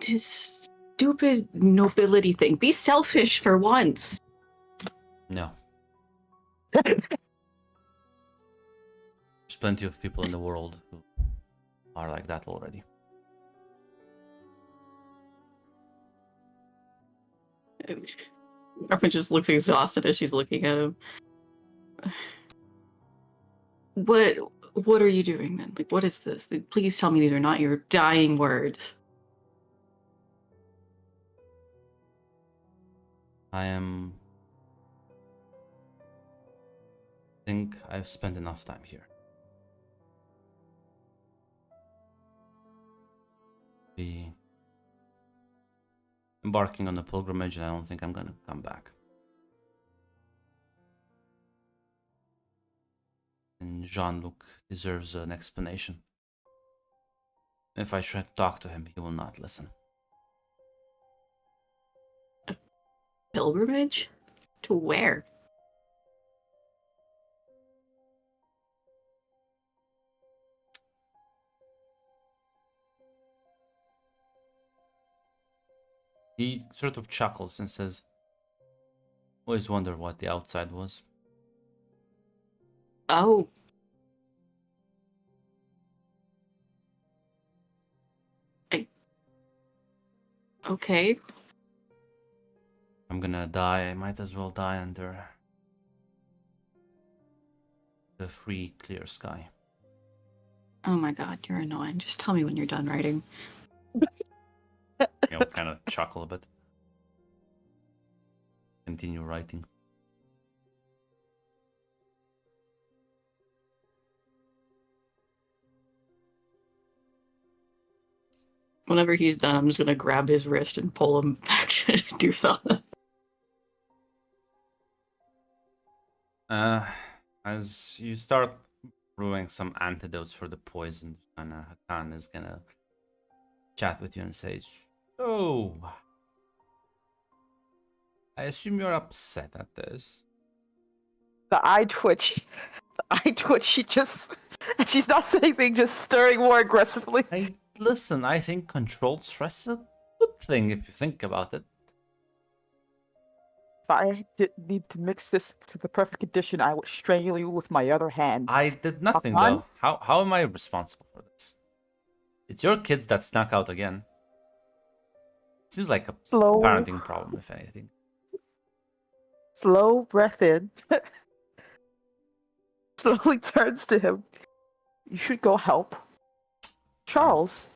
This stupid nobility thing. Be selfish for once. No. There's plenty of people in the world who are like that already. Carmen just looks exhausted as she's looking at him. What are you doing then? Like, what is this? Like, please tell me these are not your dying words. I think I've spent enough time here. Be embarking on a pilgrimage, and I don't think I'm gonna come back. And Jean-Luc deserves an explanation. If I try to talk to him, he will not listen. Pilgrimage? To where? He sort of chuckles and says, always wonder what the outside was. Oh. Okay. I'm gonna die. I might as well die under the free, clear sky. Oh my god, you're annoying. Just tell me when you're done writing. Kind of chuckle a bit. Continue writing. Whenever he's done, I'm just gonna grab his wrist and pull him back to do something. As you start brewing some antidotes for the poison, and Hakan is gonna chat with you and say, "So, I assume you're upset at this." The eye twitch. The eye twitch. She's not saying anything, just stirring more aggressively. Listen, I think controlled stress is a good thing if you think about it. If I didn't need to mix this to the perfect condition, I would strangle you with my other hand. I did nothing Hakan? though. How am I responsible for this? It's your kids that snuck out again. Seems like a Slow, parenting problem, if anything. slow breath in. Slowly turns to him. You should go help Charles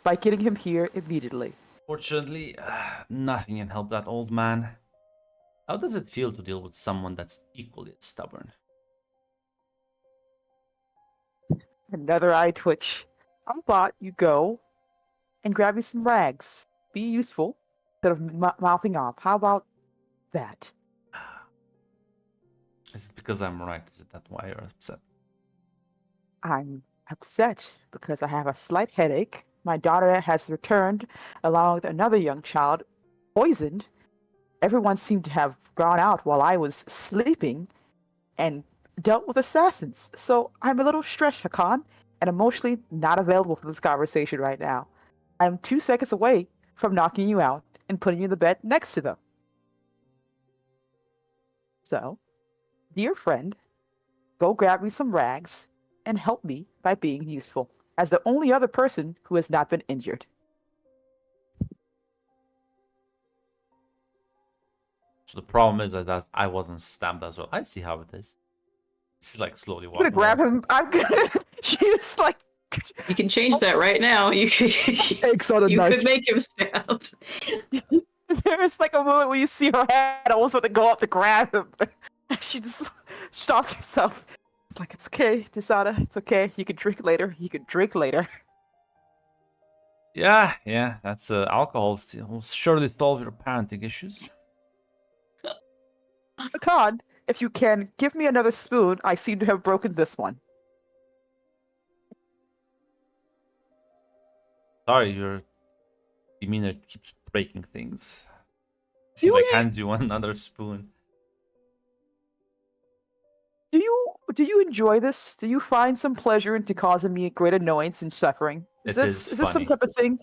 by getting him here immediately. Fortunately, nothing can help that old man. How does it feel to deal with someone that's equally as stubborn? Another eye twitch. How about you go and grab me some rags? Be useful instead of mouthing off. How about that? Is it because I'm right? Is it that why you're upset? I'm upset because I have a slight headache. My daughter has returned along with another young child, poisoned. Everyone seemed to have gone out while I was sleeping and dealt with assassins. So I'm a little stressed, Hakan, and emotionally not available for this conversation right now. I'm 2 seconds away from knocking you out and putting you in the bed next to them. So, dear friend, go grab me some rags and help me by being useful, as the only other person who has not been injured. So the problem is that I wasn't stabbed as well. I see how it is. This is like slowly I'm gonna walking. grab away. him. I'm gonna. She's like. You can change that right now. You could, Eggs on a you knife. could make him stab. There's like a moment where you see her head almost want to go up to grab him. She just stops herself. It's like, it's okay, Desada. It's okay. You can drink later. You can drink later. Yeah, that's alcohol will surely solve your parenting issues. Khan, if you can, give me another spoon. I seem to have broken this one. Sorry, your demeanor keeps breaking things. He like hands you another spoon. Do you enjoy this? Do you find some pleasure into causing me great annoyance and suffering? Is this some funny. type of thing?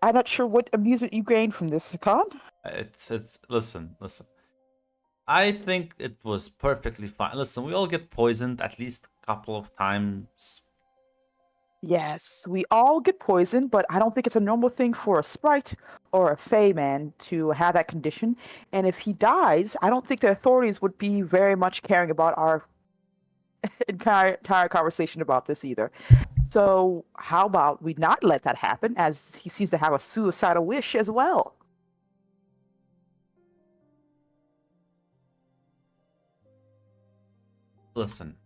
I'm not sure what amusement you gain from this, Khan. It's listen. I think it was perfectly fine. Listen, we all get poisoned at least a couple of times. Yes, we all get poisoned, but I don't think it's a normal thing for a sprite or a fey man to have that condition. And if he dies, I don't think the authorities would be very much caring about our entire conversation about this either. So how about we not let that happen, as he seems to have a suicidal wish as well. Listen.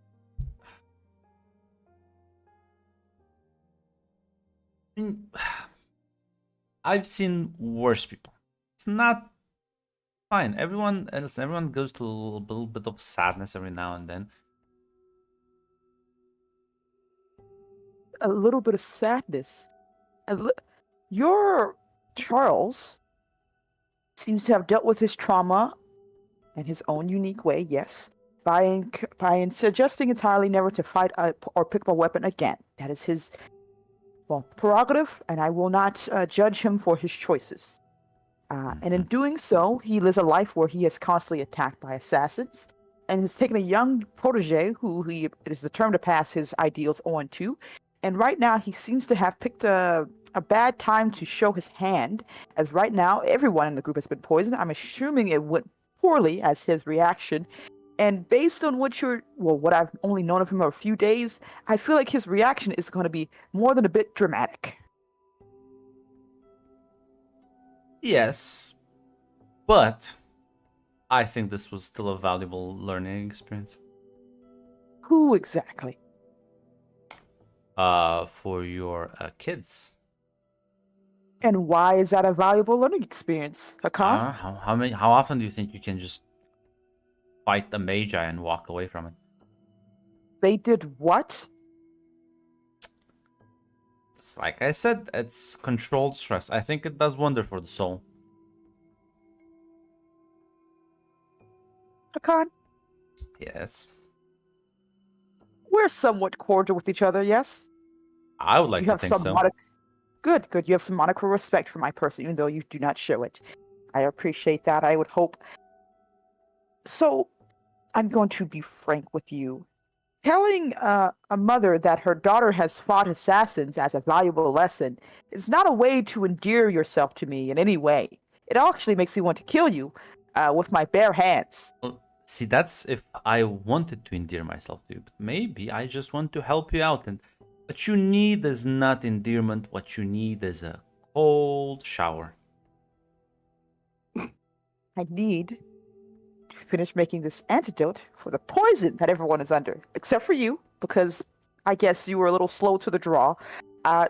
I've seen worse people. It's not fine. Everyone goes to a little bit of sadness every now and then. A little bit of sadness. Your Charles seems to have dealt with his trauma in his own unique way, yes, by suggesting entirely never to fight or pick up a weapon again. That is his, prerogative, and I will not judge him for his choices. And in doing so, he lives a life where he is constantly attacked by assassins, and has taken a young protege who he is determined to pass his ideals on to. And right now, he seems to have picked a bad time to show his hand, as right now, everyone in the group has been poisoned. I'm assuming it went poorly as his reaction. And based on what I've only known of him for a few days, I feel like his reaction is going to be more than a bit dramatic. Yes, but I think this was still a valuable learning experience. Who exactly? For your kids. And why is that a valuable learning experience, Hakan? How often do you think you can just fight the magi and walk away from it? They did what? It's like I said, it's controlled stress. I think it does wonder for the soul. Hakan, Yes. we're somewhat cordial with each other, yes? I would like You to have think some so. Good, good. You have some monocle respect for my person, even though you do not show it. I appreciate that. I would hope. So, I'm going to be frank with you. Telling a mother that her daughter has fought assassins as a valuable lesson is not a way to endear yourself to me in any way. It actually makes me want to kill you with my bare hands. Well, see, that's if I wanted to endear myself to you. But maybe I just want to help you out. And what you need is not endearment. What you need is a cold shower. I need to finish making this antidote for the poison that everyone is under, except for you, because I guess you were a little slow to the draw.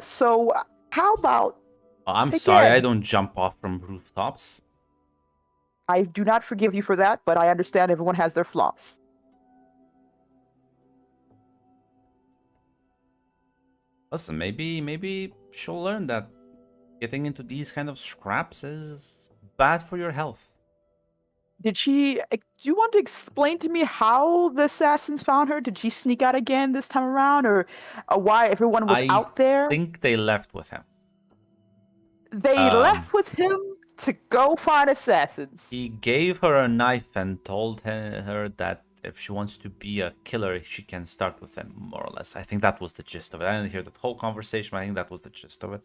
So, how about Oh, I'm sorry, I again? don't jump off from rooftops. I do not forgive you for that, but I understand everyone has their flaws. Listen, maybe she'll learn that getting into these kind of scraps is bad for your health. Did she? Do you want to explain to me how the assassins found her? Did she sneak out again this time around, or why everyone was I out there? think they left with him. They left with him to go find assassins. He gave her a knife and told her that if she wants to be a killer, she can start with him, more or less. I think that was the gist of it. I didn't hear the whole conversation, but I think that was the gist of it.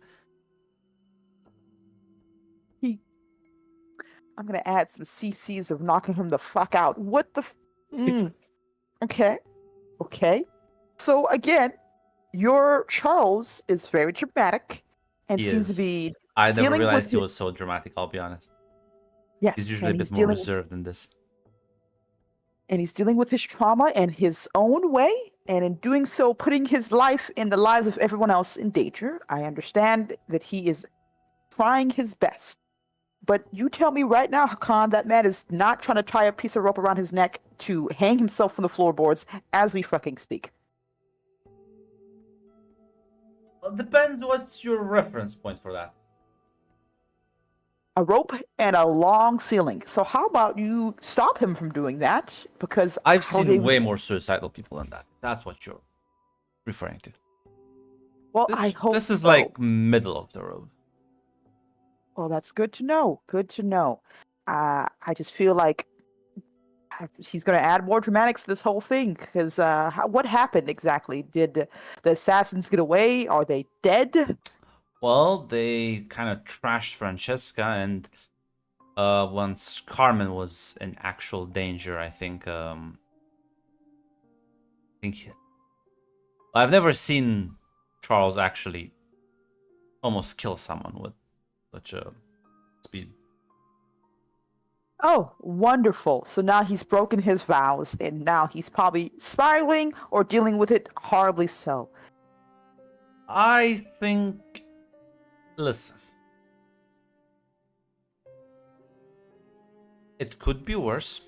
I'm gonna add some CCs of knocking him the fuck out. What the? Okay, okay. So again, your Charles is very dramatic and He seems to is. be I never dealing realized with he his- was so dramatic, I'll be honest. yes, He's usually a and bit he's more dealing reserved than this. and he's dealing with his trauma in his own way, and in doing so, putting his life and the lives of everyone else in danger. I understand that he is trying his best. But you tell me right now, Hakan, that man is not trying to tie a piece of rope around his neck to hang himself from the floorboards as we fucking speak. Well, depends what's your reference point for that. A rope and a long ceiling. So how about you stop him from doing that? Because I've how seen they- way more suicidal people than that. That's what you're referring to. Well, I hope This is so. like middle of the road. Well, that's good to know. Good to know. I just feel like he's going to add more dramatics to this whole thing. Because what happened exactly? Did the assassins get away? Are they dead? Well, they kind of trashed Francesca, and once Carmen was in actual danger, I think I've never seen Charles actually almost kill someone with such a speed. Oh, wonderful. So now he's broken his vows, and now he's probably spiraling or dealing with it horribly so. I think. Listen. It could be worse.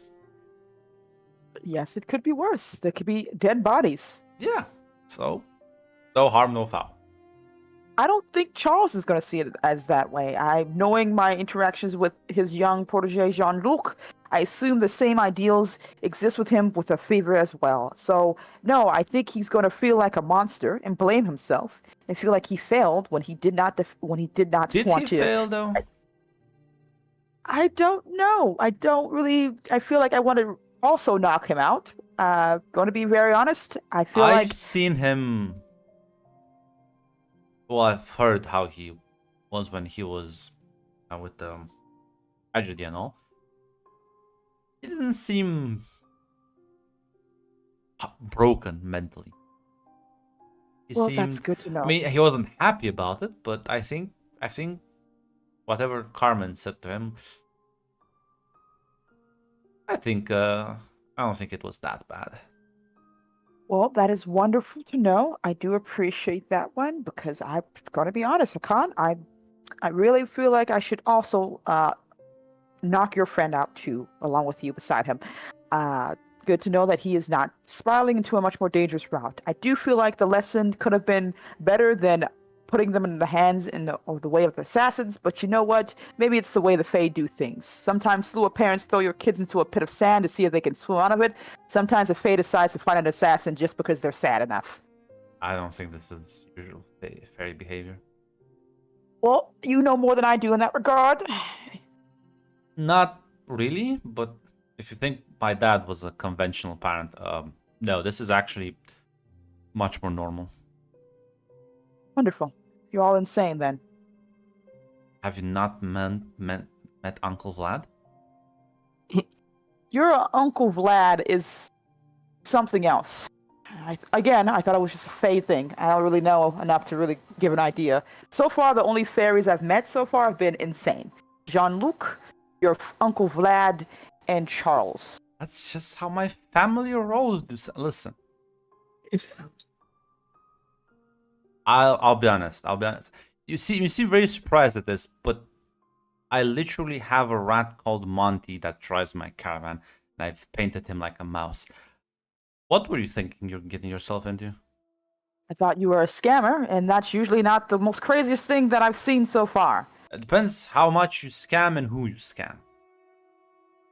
Yes, it could be worse. There could be dead bodies. Yeah. So, no harm, no foul. I don't think Charles is going to see it as that way. Knowing my interactions with his young protege Jean-Luc, I assume the same ideals exist with him with a fever as well. So no, I think he's going to feel like a monster and blame himself and feel like he failed when he did not Did want he to. fail though? I don't know. I don't really. I feel like I want to also knock him out. Going to be very honest. I feel I've like seen him. Well, I've heard how he was when he was with the tragedy and all. He didn't seem broken mentally. well, that's good to know. I mean, he wasn't happy about it, but I think whatever Carmen said to him, I don't think it was that bad. Well, that is wonderful to know. I do appreciate that one because I'm gonna be honest, Hakan. I really feel like I should also knock your friend out too, along with you beside him. good to know that he is not spiraling into a much more dangerous route. I do feel like the lesson could have been better than putting them in the hands of the way of the assassins, but you know what? Maybe it's the way the Fae do things. Sometimes slew of parents throw your kids into a pit of sand to see if they can swim out of it. Sometimes the Fae decides to find an assassin just because they're sad enough. I don't think this is usual fairy behavior. Well, you know more than I do in that regard. Not really, but if you think my dad was a conventional parent, no, this is actually much more normal. Wonderful. You're all insane then. Have you not met Uncle Vlad? Your Uncle Vlad is something else. I thought it was just a Fae thing. I don't really know enough to really give an idea. So far, the only fairies I've met so far have been insane. Jean-Luc, your Uncle Vlad, and Charles. That's just how my family rolls. Listen, I'll be honest. You seem very surprised at this, but I literally have a rat called Monty that drives my caravan, and I've painted him like a mouse. What were you thinking you're getting yourself into? I thought you were a scammer, and that's usually not the most craziest thing that I've seen so far. It depends how much you scam and who you scam.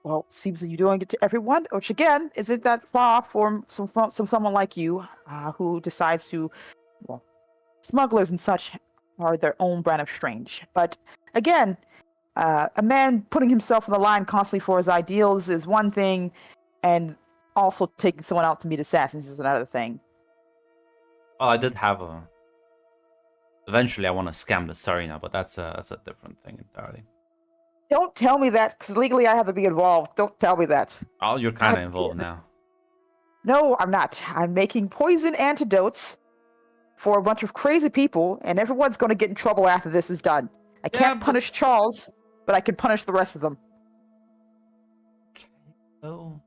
Well, seems that you're doing it to everyone, which again isn't that far from someone like you, who decides to, well, smugglers and such are their own brand of strange. But again, a man putting himself on the line constantly for his ideals is one thing, and also taking someone out to meet assassins is another thing. Well, I did have a. Eventually, I want to scam the Sarina, but that's a different thing entirely. Don't tell me that, because legally I have to be involved. Don't tell me that. Oh, you're kind of involved now. No, I'm not. I'm making poison antidotes for a bunch of crazy people, and everyone's going to get in trouble after this is done. I can't punish Charles, but I can punish the rest of them. Okay. Oh.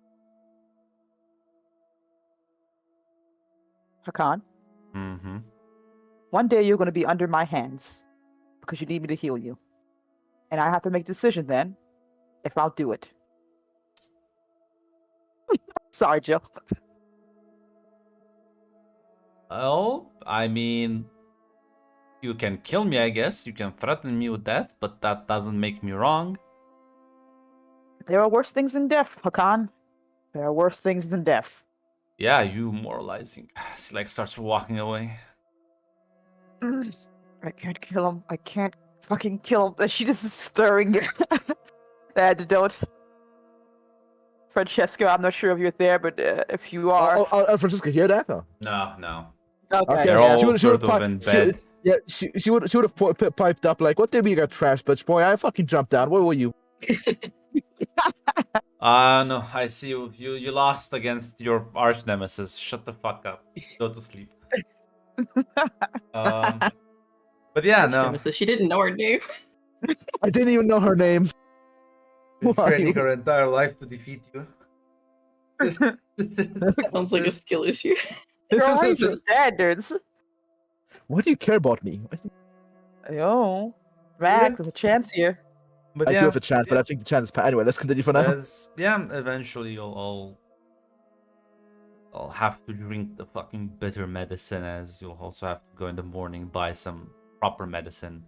Hakan, Mm-hmm. one day you're going to be under my hands because you need me to heal you. And I have to make a decision then if I'll do it. Sorry, Jill. Well, I mean, you can kill me, I guess. You can threaten me with death, but that doesn't make me wrong. There are worse things than death, Hakan. There are worse things than death. Yeah, you moralizing. She like starts walking away. I can't kill him. I can't fucking kill him. She just is stirring the antidote. Francesca, I'm not sure if you're there, but if you are... Francesca, hear that? Oh. No. Okay. They're yeah. all She would sort have of in bed. she would have piped up like, "What did we got trashed?" But boy, I fucking jumped down. Where were you? No, I see you. You lost against your arch nemesis. Shut the fuck up. Go to sleep. But yeah, no. She didn't know her name. I didn't even know her name. Been Why? training her entire life to defeat you. Sounds like a skill issue. You're raising standards. Why do you care about me? Yo, Rack, there's a chance here. But I do have a chance, but I think the chance is anyway. Let's continue for now. Eventually I'll have to drink the fucking bitter medicine, as you'll also have to go in the morning buy some proper medicine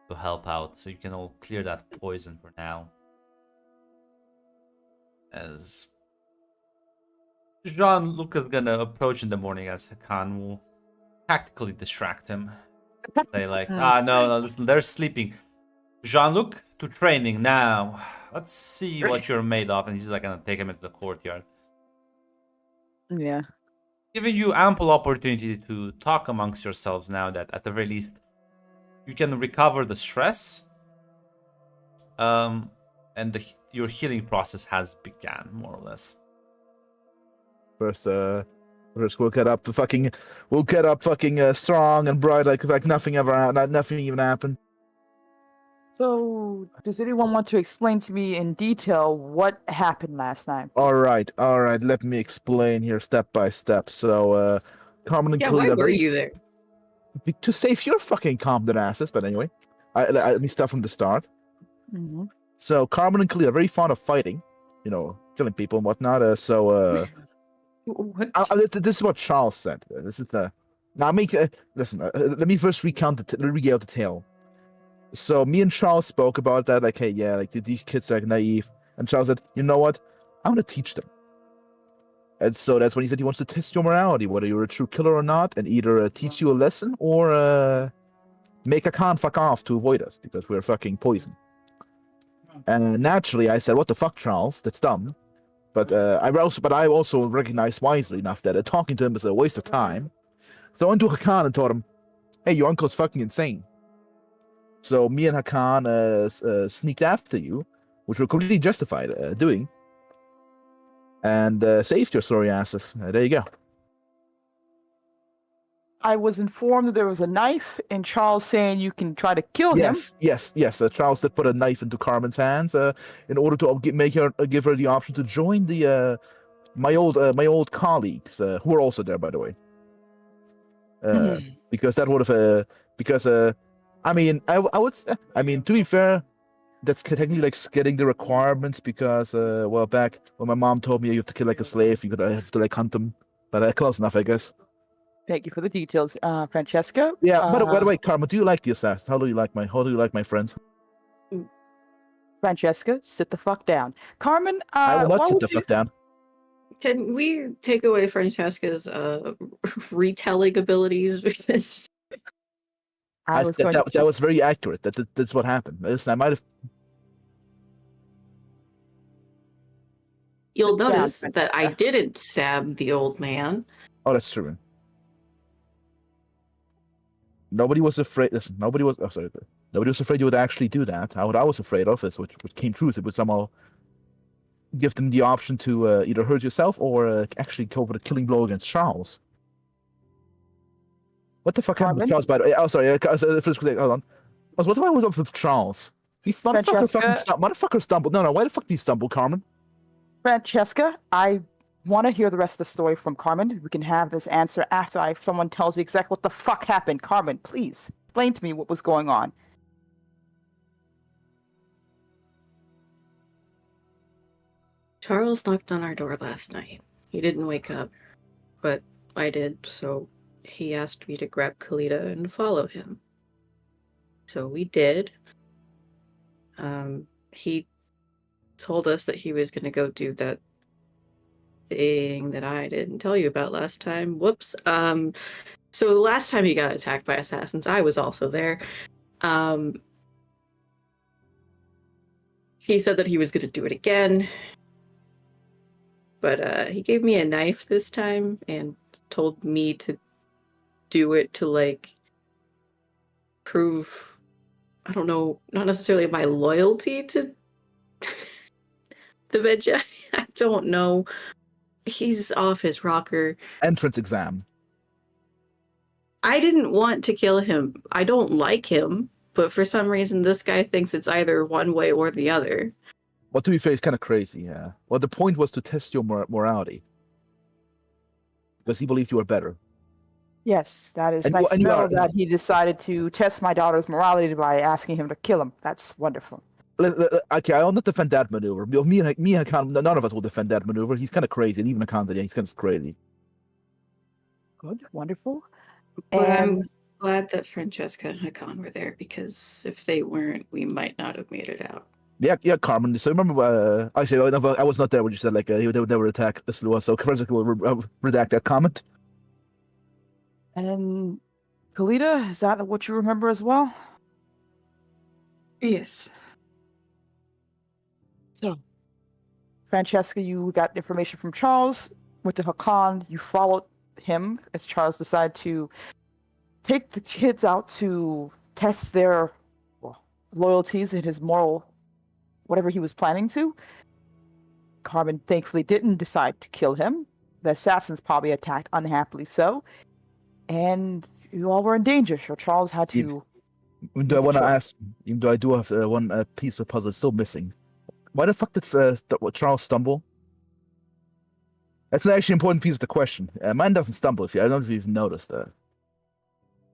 to help out, so you can all clear that poison for now. As Jean-Luc is gonna approach in the morning, as Hakan will tactically distract him. Say like, no, listen, they're sleeping. Jean-Luc, to training now. Let's see what you're made of. And he's like gonna take him into the courtyard. Yeah. Giving you ample opportunity to talk amongst yourselves now that at the very least you can recover the stress. And your healing process has begun, more or less. First we'll get up fucking strong and bright like nothing even happened. So, does anyone want to explain to me in detail what happened last night? All right. Let me explain here step by step. So, Carmen and Yeah, why Kalila, were you there? to save your fucking Compton asses. But anyway, let me start from the start. Mm-hmm. So Carmen and Kalila are very fond of fighting, killing people and whatnot. What? This is what Charles said. This is the. Now, listen. Let me first regale the tale. So me and Charles spoke about that. Like, hey, yeah, like these kids are naive, and Charles said, you know what? I'm gonna teach them. And so that's when he said he wants to test your morality, whether you're a true killer or not, and either teach you a lesson or make a Khan fuck off to avoid us because we're fucking poison. And naturally, I said, "What the fuck, Charles? That's dumb." But I also recognized wisely enough that talking to him is a waste of time. So I went to Hakan and told him, "Hey, your uncle's fucking insane." So me and Hakan sneaked after you, which we're completely justified doing, and saved your sorry asses. There you go. I was informed that there was a knife, and Charles saying you can try to kill him. Yes. Charles did put a knife into Carmen's hands in order to give her the option to join the my old colleagues who are also there, by the way. Because that would have I mean, to be fair, that's technically like getting the requirements because back when my mom told me you have to kill like a slave, you have to like hunt them, but close enough, I guess. Thank you for the details, Francesca. Yeah, by the way, Carmen, do you like the assassins? How do you like my friends? Francesca, sit the fuck down. Carmen, I will not why sit would the fuck down. Can we take away Francesca's retelling abilities because That was very accurate. That's what happened. Listen, I might have. you'll Sit down, notice that I Francesca. didn't stab the old man. Oh, that's true. Nobody was afraid. Listen, nobody was. Oh, sorry. Nobody was afraid you would actually do that. What I was afraid of is, which came true, is it would somehow give them the option to either hurt yourself or actually go for the killing blow against Charles. What the fuck happened with Carmen? Charles? By the way, oh sorry. Hold on. What the fuck was up with Charles? He motherfucker stumbled. No. Why the fuck did he stumble, Carmen? Francesca, I want to hear the rest of the story from Carmen. We can have this answer after someone tells you exactly what the fuck happened. Carmen, please explain to me what was going on. Charles knocked on our door last night. He didn't wake up, but I did, so he asked me to grab Kalita and follow him. So we did. He told us that he was going to go do that thing that I didn't tell you about last time. Whoops. So last time he got attacked by assassins, I was also there. He said that he was going to do it again. But he gave me a knife this time and told me to do it to, like, prove, I don't know, not necessarily my loyalty to the Veggie. I don't know. He's off his rocker. Entrance exam. I didn't want to kill him. I don't like him, but for some reason this guy thinks it's either one way or the other. Well, to be fair, it's kind of crazy, yeah. Well, the point was to test your morality. Because he believed you were better. Yes, that is And nice you- to and you know are- that he decided to test my daughter's morality by asking him to kill him. That's wonderful. Okay, I'll not defend that maneuver. Me and Hakan, none of us will defend that maneuver. He's kind of crazy, and even Hakan, he's kind of crazy. Good, wonderful. But I'm And glad that Francesca and Hakan were there because if they weren't, we might not have made it out. Yeah, Carmen. So remember, actually, I was not there when you said like they would never attack the Slua. So Francesca will redact that comment. And Kalita, is that what you remember as well? Yes. So, Francesca, you got information from Charles. Went to Hakan. You followed him as Charles decided to take the kids out to test their loyalties and his moral, whatever he was planning to. Carmen thankfully didn't decide to kill him. The assassins probably attacked, unhappily so. And you all were in danger, so Charles had to. Do I want to ask? Even though I do have one piece of puzzle still missing. Why the fuck did Charles stumble? That's an actually important piece of the question. Mine doesn't stumble. I don't know if you've noticed that.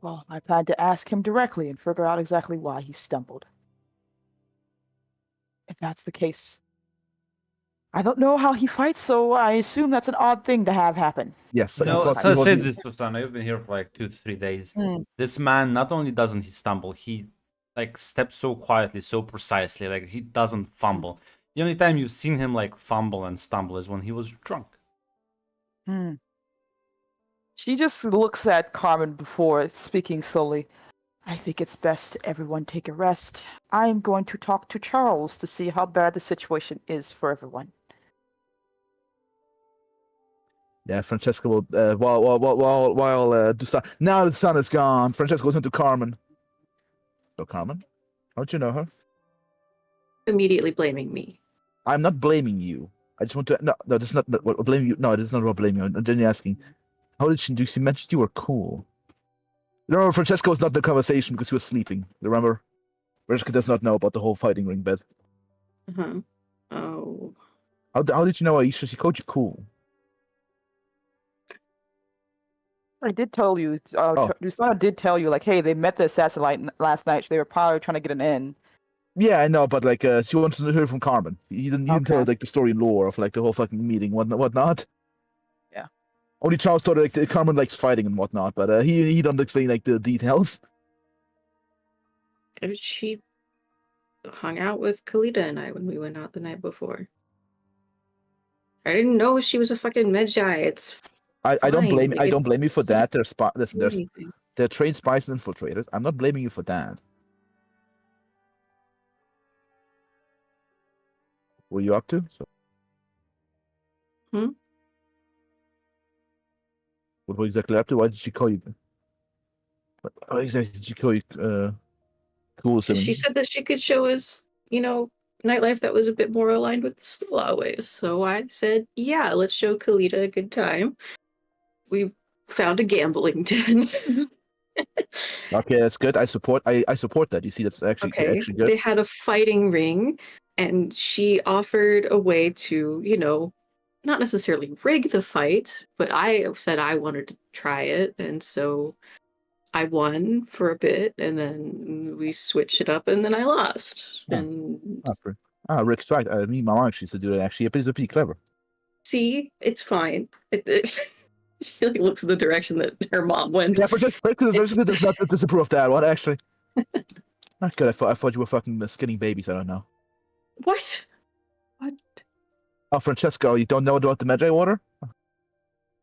Well, I plan to ask him directly and figure out exactly why he stumbled. If that's the case, I don't know how he fights, so I assume that's an odd thing to have happen. Yes, No, fought- so he say fought- this, Susana. You've been here for like 2 to 3 days. Mm. This man not only doesn't he stumble, he like steps so quietly, so precisely. Like he doesn't fumble. The only time you've seen him like fumble and stumble is when he was drunk. Hmm. She just looks at Carmen before speaking slowly. I think it's best everyone take a rest. I am going to talk to Charles to see how bad the situation is for everyone. Yeah, Francesca will. Now the sun is gone. Francesca goes into Carmen. So Carmen, how'd you know her? Immediately blaming me. I'm not blaming you. I just want to. No, this is not what blaming you. No, it is not about blaming you. I'm generally asking, how did she do? She mentioned you were cool. No, Francesca was not in the conversation because she was sleeping. Remember? Francesca does not know about the whole fighting ring bit. Uh-huh. Oh. How did you know Aisha? She called you cool. I did tell you, Oh. Dusana did tell you, like, hey, they met the assassin last night. So they were probably trying to get an in. Yeah, I know, but like, she wanted to hear from Carmen. He didn't tell her Okay. like the story and lore of like the whole fucking meeting, whatnot. Yeah. Only Charles told her like Carmen likes fighting and whatnot, but he don't explain like the details. She hung out with Kalita and I when we went out the night before. I didn't know she was a fucking Medjay. It's I don't fine. blame Like, I don't blame you for that. Listen, there's anything. they're trained spies and infiltrators. I'm not blaming you for that. What were you up to? Hmm? What were you exactly up to? Why did she call you? Why exactly did she call you cool? She said that she could show us, nightlife that was a bit more aligned with the Slaw ways. So I said, yeah, let's show Kalita a good time. We found a gambling den. Okay, that's good. I support that. You see, that's actually Okay, actually good. they had a fighting ring, and she offered a way to, not necessarily rig the fight, but I said I wanted to try it, and so I won for a bit, and then we switched it up, and then I lost. Oh. And Rick's right. Me, my mom used to do it. Actually, it's pretty clever. see, it's fine. She like looks in the direction that her mom went. Yeah, Rick does not disapprove of that one. Actually, not good. I thought you were fucking skinning babies. I don't know. What? Oh, Francesco, you don't know about the Medjay order?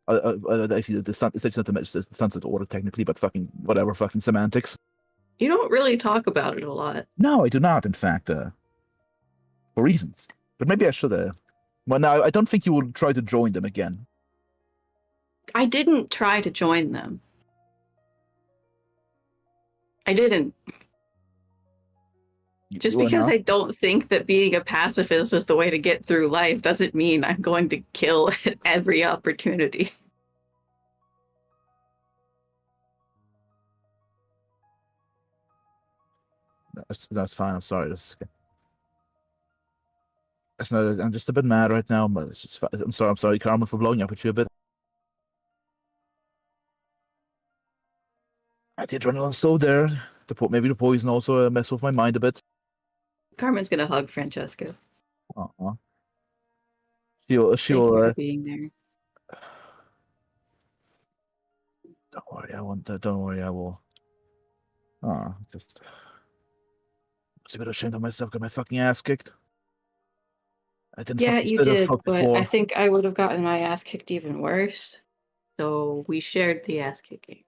Actually, it's not the sunset order technically, but fucking whatever, fucking semantics. You don't really talk about it a lot. No, I do not. In fact, for reasons. But maybe I should. Well, now I don't think you will try to join them again. I didn't try to join them. I didn't. Just because I don't think that being a pacifist is the way to get through life doesn't mean I'm going to kill at every opportunity. That's fine. I'm sorry. I'm just a bit mad right now, but it's just. I'm sorry, Carmen, for blowing up at you a bit. I did run on stove there. Maybe the poison also messed with my mind a bit. Carmen's gonna hug Francesca. Uh-huh. Thank you She'll. for being there. Don't worry, Don't worry, I will. Just. I was a bit ashamed of myself. Got my fucking ass kicked. I didn't. Yeah, fucking you spit a did, fuck but before. I think I would have gotten my ass kicked even worse. So we shared the ass kicking.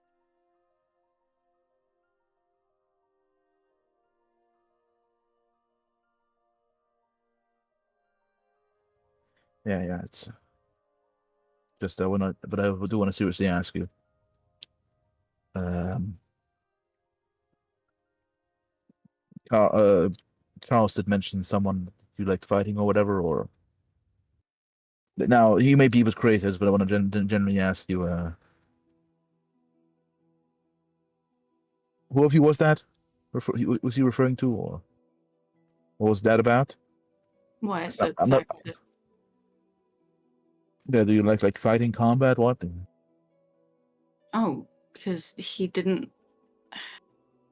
Yeah. It's just I wanna, but I do want to seriously ask you. Charles did mention someone you liked fighting or whatever, or now he may be with creators, but I want to generally ask you. Who of you was that? Was he referring to, or what was that about? What? I'm not. Yeah, do you like fighting combat? What? Oh, because he didn't.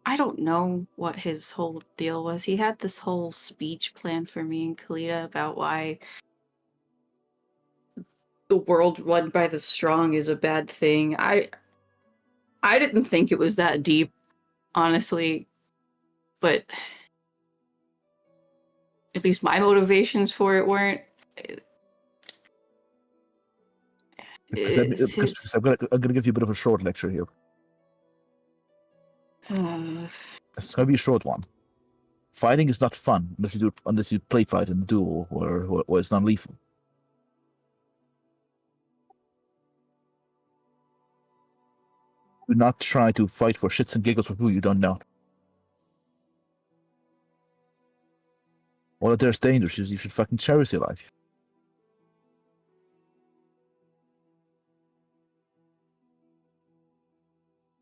I don't know what his whole deal was. He had this whole speech planned for me and Kalita about why the world run by the strong is a bad thing. I didn't think it was that deep, honestly, but at least my motivations for it weren't. Because I'm gonna give you a bit of a short lecture here. It's gonna be a short one. Fighting is not fun unless you play fight in a duel or it's non-lethal. Do not try to fight for shits and giggles with people you don't know. All that there's dangers, you should fucking cherish your life.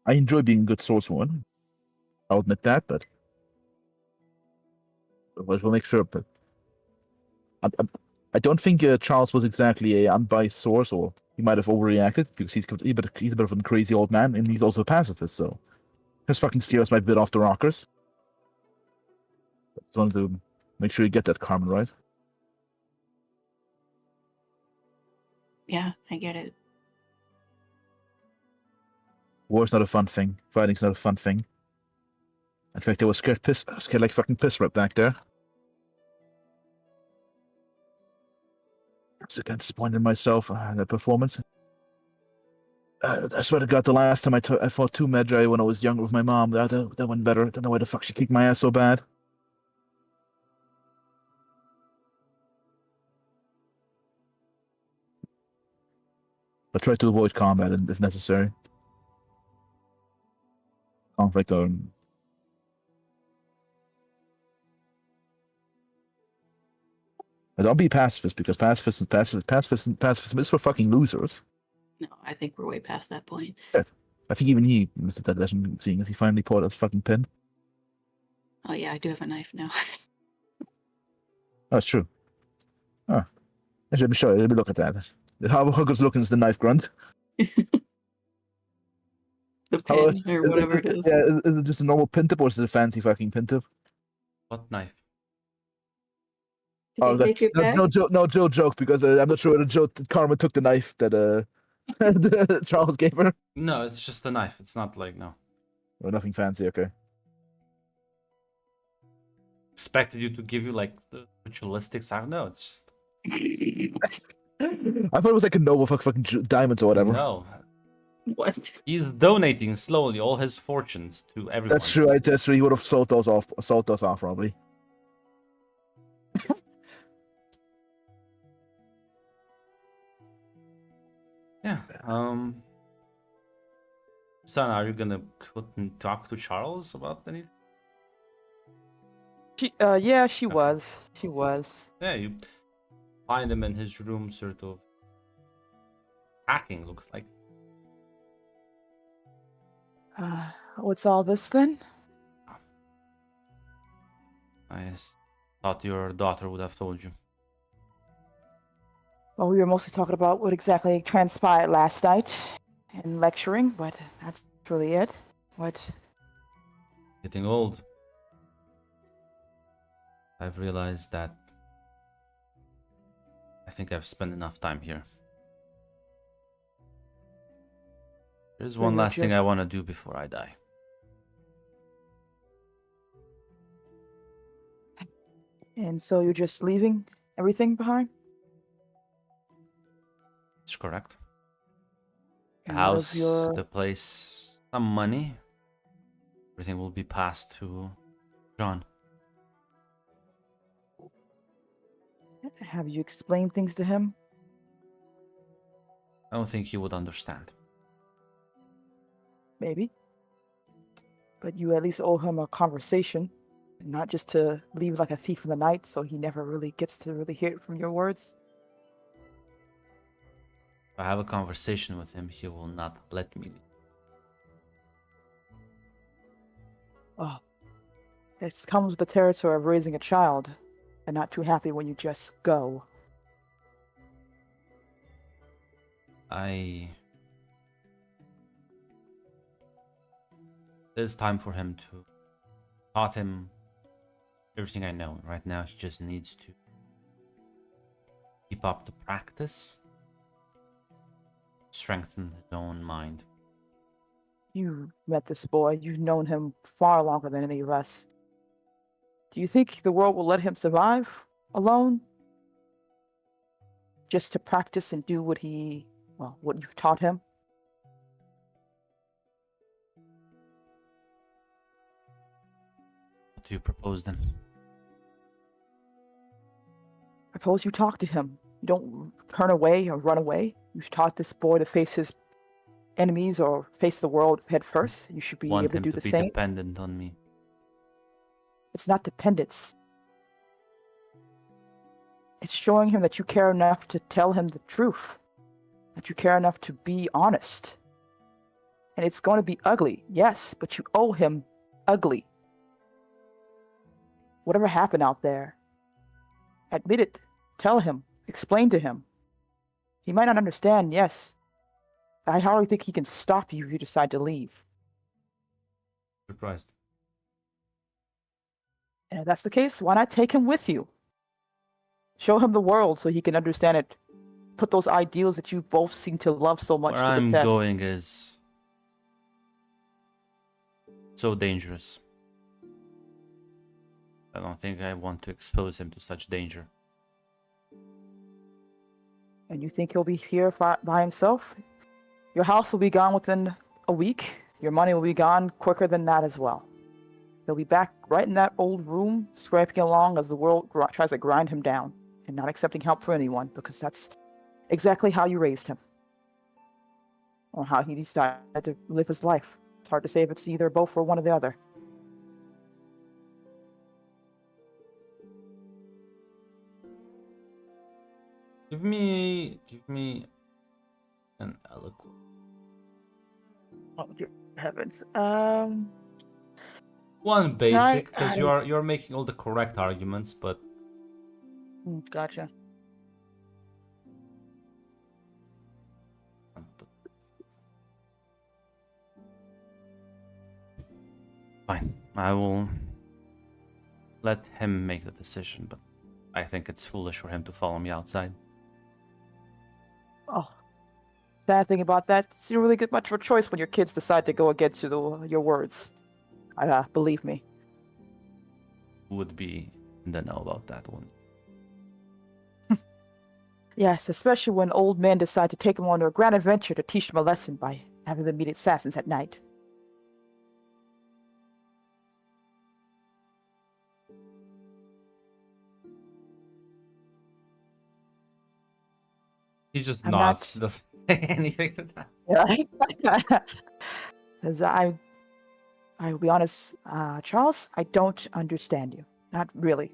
I enjoy being a good swordswoman. I'll admit that, but we'll make sure. But I don't think Charles was exactly a unbiased source, or he might have overreacted because he's a bit of a crazy old man, and he's also a pacifist, so his fucking skills might be a bit off the rockers. Just wanted to make sure you get that, Carmen, right? Yeah, I get it. War's not a fun thing. Fighting's not a fun thing. In fact, I was scared like fucking piss right back there. I was again disappointed in myself in that performance. I swear to God, the last time I fought 2 Magi when I was younger with my mom, that went better. I don't know why the fuck she kicked my ass so bad. I try to avoid combat if necessary. Conflict or... But don't be pacifist, because pacifism is for fucking losers. No, I think we're way past that point. I think even he missed that lesson, seeing as he finally pulled out his fucking pin. Oh yeah, I do have a knife now. Oh, that's true. Oh. Let me show you. Let me look at that. How good's looking is the knife grunt. The pin, or whatever it is. Yeah, is it just a normal pin tip or is it a fancy fucking pin tip? What knife? Did they take it back? No joke, because I'm not sure whether Carmen took the knife that Charles gave her. No, it's just a knife. It's not like, no. Oh, nothing fancy, okay. Expected you to give you like the ritualistic side. No, it's just... I thought it was like a noble fucking diamonds or whatever. No. What? He's donating slowly all his fortunes to everyone. That's true. That's true. He would have sold those off probably. Yeah. Son, are you gonna talk to Charles about anything? Yeah, she was. She was. Yeah, you find him in his room, sort of hacking, looks like. What's all this then? I thought your daughter would have told you. Well, we were mostly talking about what exactly transpired last night and lecturing, but that's really it. What? Getting old. I've realized that I think I've spent enough time here. There's one last thing I want to do before I die. And so you're just leaving everything behind? That's correct. The And what of house, your- the place, some money. Everything will be passed to John. Have you explained things to him? I don't think he would understand. Maybe. But you at least owe him a conversation, not just to leave like a thief in the night so he never really gets to really hear it from your words. If I have a conversation with him, he will not let me leave. Oh. It comes with the territory of raising a child, and not too happy when you just go. There's time for him to taught him everything I know. Right now, he just needs to keep up the practice. strengthen his own mind. You met this boy. You've known him far longer than any of us. Do you think the world will let him survive alone? Just to practice and do what you've taught him? What do you propose then? Suppose you talk to him. You don't turn away or run away. You've taught this boy to face his enemies or face the world head first. You should be Want able to him do to the be same. dependent on me. It's not dependence. It's showing him that you care enough to tell him the truth. That you care enough to be honest. And it's going to be ugly, yes, but you owe him ugly. Whatever happened out there, admit it. Tell him. Explain to him. He might not understand, yes. I hardly think he can stop you if you decide to leave. Surprised. And if that's the case, why not take him with you? Show him the world so he can understand it. Put those ideals that you both seem to love so much Where to the I'm test. going is so dangerous. I don't think I want to expose him to such danger. And you think he'll be here by himself? Your house will be gone within a week. Your money will be gone quicker than that as well. He'll be back right in that old room, scraping along as the world tries to grind him down and not accepting help from anyone, because that's exactly how you raised him. Or how he decided to live his life. It's hard to say if it's either both or one or the other. Give me an eloquent. Oh, dear heavens. One Can basic, because I- you're making all the correct arguments, but Gotcha. fine. I will let him make the decision, but I think it's foolish for him to follow me outside. Oh, sad thing about that, is you don't really get much of a choice when your kids decide to go against your words. Believe me. Who would be in the know about that one? Yes, especially when old men decide to take them on a grand adventure to teach them a lesson by having them meet assassins at night. He just I'm nods. not- Doesn't say anything to that. Yeah. As I will be honest, Charles, I don't understand you. Not really.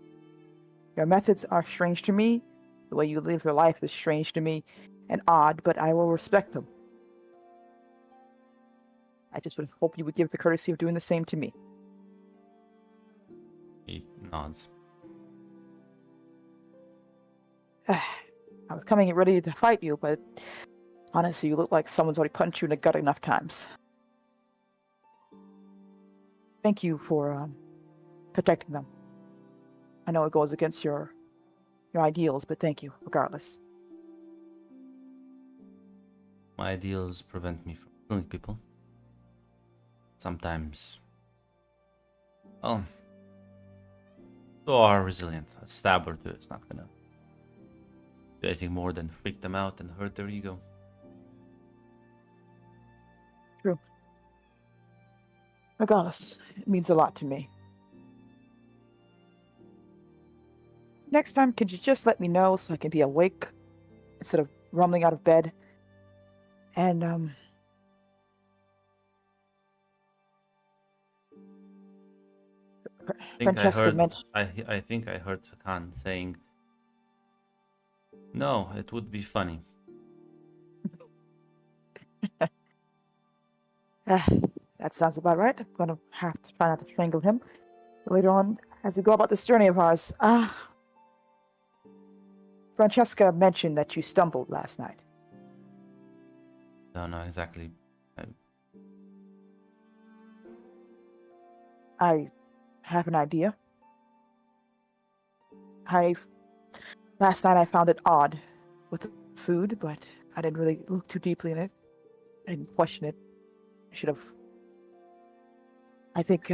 Your methods are strange to me. The way you live your life is strange to me and odd, but I will respect them. I just would hope you would give the courtesy of doing the same to me. He nods. I was coming ready to fight you, but honestly, you look like someone's already punched you in the gut enough times. Thank you for protecting them. I know it goes against your ideals, but thank you, regardless. My ideals prevent me from killing people. Sometimes, well, you are resilient. A stab or two is not gonna do anything more than freak them out and hurt their ego. True. Regardless, it means a lot to me. Next time, could you just let me know so I can be awake instead of rumbling out of bed? And, Francesca mentioned... I think I heard Khan saying, "No, it would be funny." That sounds about right. I'm gonna have to try not to strangle him later on as we go about this journey of ours. Francesca mentioned that you stumbled last night. Don't know exactly. I have an idea. Last night I found it odd with the food, but I didn't really look too deeply in it. I didn't question it. I should have. I think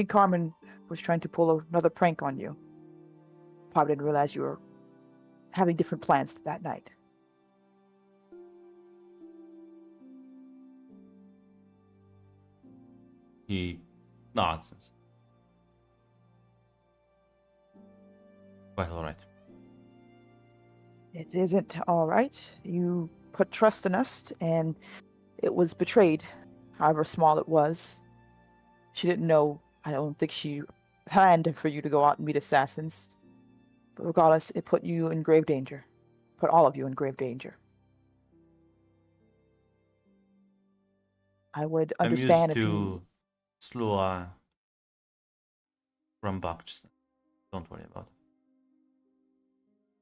Carmen was trying to pull another prank on you. Probably didn't realize you were having different plans that night. He nods. And says, quite all right. It isn't all right. You put trust in us, and it was betrayed, however small it was. She didn't know. I don't think she planned for you to go out and meet assassins. But regardless, it put you in grave danger. Put all of you in grave danger. I would I'm used understand if you. to slow rambunctiousness. Don't worry about it.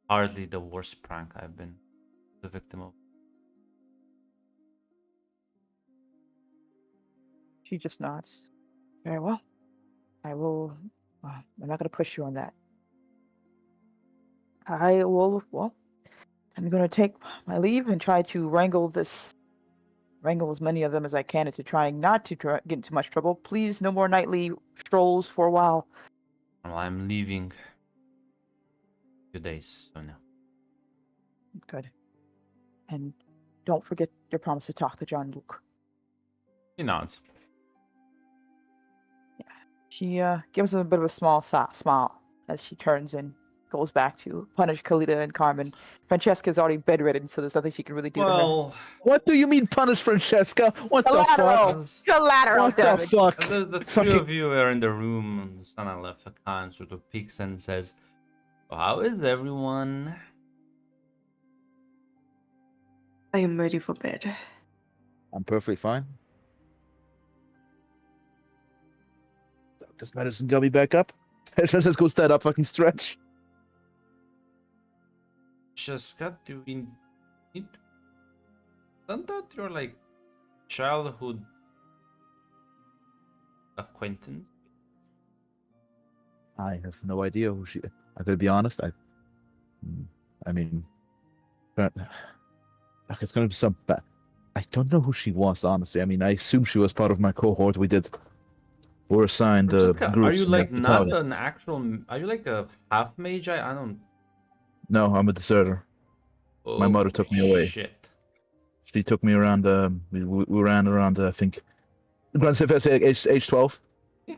Hardly the worst prank I've been the victim of. She just nods. Very well. I will. I'm not going to push you on that. I will. Well, I'm going to take my leave and try to wrangle as many of them as I can into trying not to get into much trouble. Please, no more nightly strolls for a while. Well, I'm leaving. Few days, so now. Good. And don't forget your promise to talk to John Luke. He nods. She gives him a bit of a small smile as she turns and goes back to punish Kalita and Carmen. Francesca's already bedridden, so there's nothing she can really do to her. Well, What do you mean punish Francesca? What the fuck? Collateral What the damage. fuck? the three of you are in the room, and Sana Lefakan sort of peeks and says, "How is everyone?" I am ready for bed. I'm perfectly fine. Doctor's medicine got me back up. Let's go stand up, fucking stretch. Jessica, do we need? Isn't that your like childhood acquaintance? I have no idea who she. I gotta be honest. I mean, but it's gonna be some. I don't know who she was, honestly. I mean, I assume she was part of my cohort. We're assigned Jessica, groups. are you in like the not battalion. an actual? Are you like a half mage? I don't. No, I'm a deserter. My Oh, mother took me away. Shit. She took me around. We ran around. I think. Grand Theft Auto, like age 12. Yeah.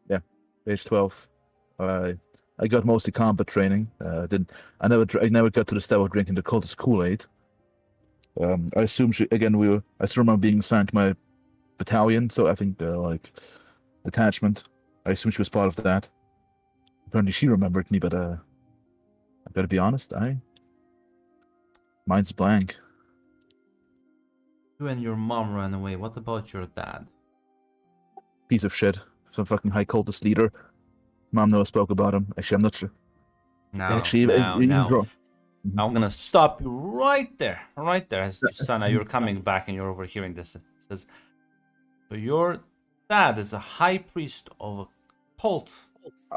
Yeah, age 12. I got mostly combat training. I never got to the step of drinking the cultist Kool-Aid. I assume I still remember being assigned to my battalion, so I think like detachment. I assume she was part of that. Apparently she remembered me, but I gotta be honest, mine's blank. You and your mom ran away. What about your dad? Piece of shit. Some fucking high cultist leader. Mom never spoke about him. Actually, I'm not sure. Now, now. Mhm. I'm gonna stop you right there. As Sana, you're coming back and you're overhearing this. It says, so your dad is a high priest of a cult,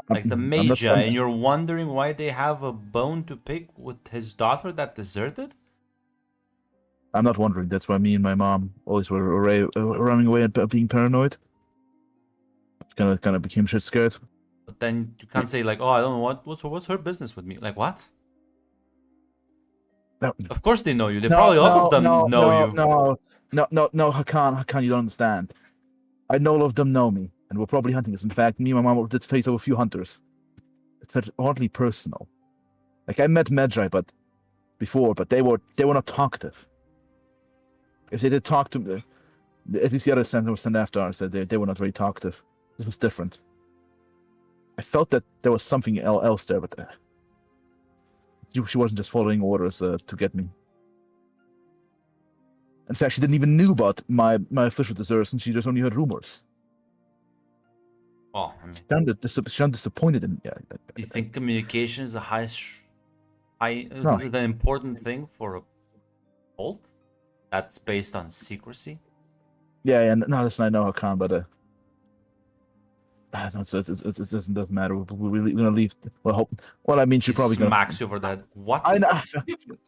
like the I'm not- Magi, and you're wondering why they have a bone to pick with his daughter that deserted? I'm not wondering. That's why me and my mom always were running away and being paranoid. Kind of became shit scared. But then you can't say like, oh, I don't know what's her business with me. Like what? No, Of course they know you. They probably all of them know you. No, Hakan, you don't understand. I know all of them know me, and we're probably hunting us. In fact, me and my mom did face over a few hunters. It felt oddly personal. Like I met Magi, but they were not talkative. If they did talk to me, at least the other center was sent after us. They were not very talkative. This was different. I felt that there was something else there, but she wasn't just following orders to get me. In fact, she didn't even knew about my official desertion. She just only heard rumors. Oh, I mean, She sounded disappointed in me. you think communication is No. the important thing for a cult that's based on secrecy? Yeah, no, listen, I know Hakan, but No, it doesn't matter. We're gonna leave. Well, I mean, She she's probably gonna. smacks you over the head. What? I know.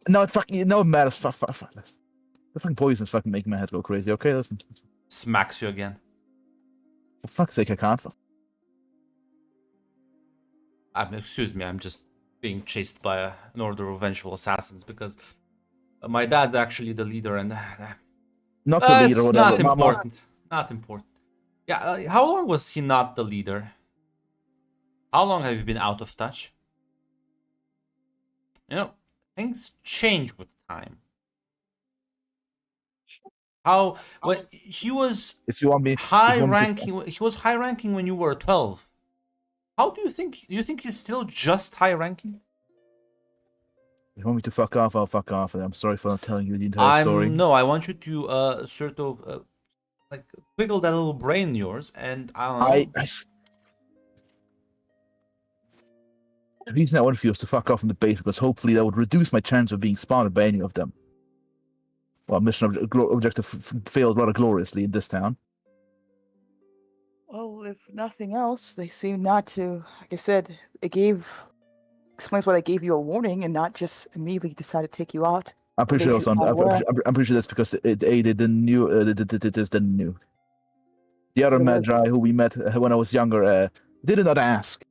No, it matters. Fuck this. The fucking poison's fucking making my head go crazy. Okay, listen. Smacks you again. For fuck's sake, I can't. Excuse me, I'm just being chased by an order of vengeful assassins because my dad's actually the leader, and Not the leader, it's whatever. not important. Not important. Yeah, how long was he not the leader? How long have you been out of touch? You know, things change with time. When he was If you want me, high ranking, he was high ranking when you were 12. How do you think? Do you think he's still just high ranking? If you want me to fuck off, I'll fuck off. And I'm sorry for not telling you the entire story. No, I want you to sort of like wiggle that little brain in yours, and I don't know. The reason I want you to fuck off from the base because hopefully that would reduce my chance of being spotted by any of them. Well, mission objective failed rather gloriously in this town. Well, if nothing else, they seem not to. Like I said, explains why they gave you a warning and not just immediately decide to take you out. I'm pretty sure I'm pretty sure that's because they didn't knew. Didn't knew. The other Magi who we met when I was younger did not ask.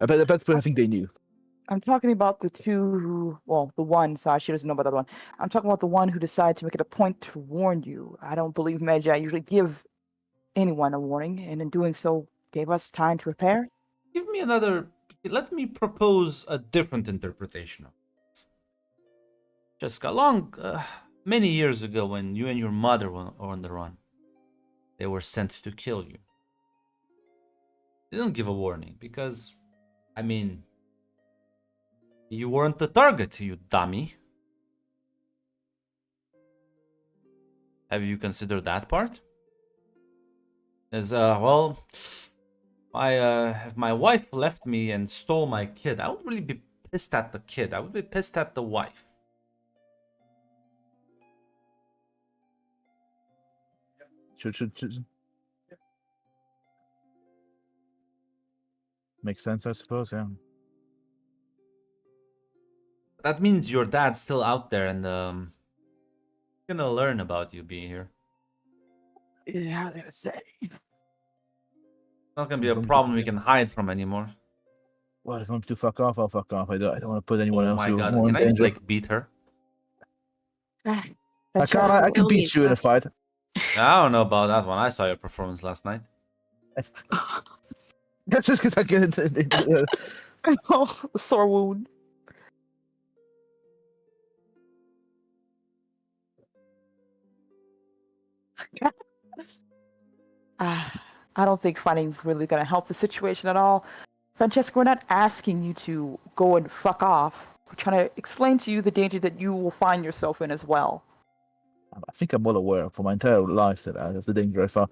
I think they knew. I'm talking about the two who, well, the one, sorry, she doesn't know about the other one. I'm talking about the one who decided to make it a point to warn you. I don't believe Magi usually give anyone a warning, and in doing so, gave us time to prepare. Let me propose a different interpretation of this. Jessica, many years ago when you and your mother were on the run, they were sent to kill you. They didn't give a warning because, I mean, you weren't the target, you dummy. Have you considered that part? As well, if my wife left me and stole my kid, I would really be pissed at the kid. I would be pissed at the wife. Should. Makes sense, I suppose. Yeah. That means your dad's still out there and gonna learn about you being here. Yeah, I was gonna say. It's not gonna be a problem we can hide from anymore. Well, if I'm to fuck off, I'll fuck off. I don't want to put anyone else Oh my god, more in can I danger. like beat her? I can beat you in a fight. I don't know about that one. I saw your performance last night. That's just because I get into Oh, a sore wound. I don't think fighting's really gonna help the situation at all. Francesca, we're not asking you to go and fuck off. We're trying to explain to you the danger that you will find yourself in as well. I think I'm well aware for my entire life that that's the danger I fought.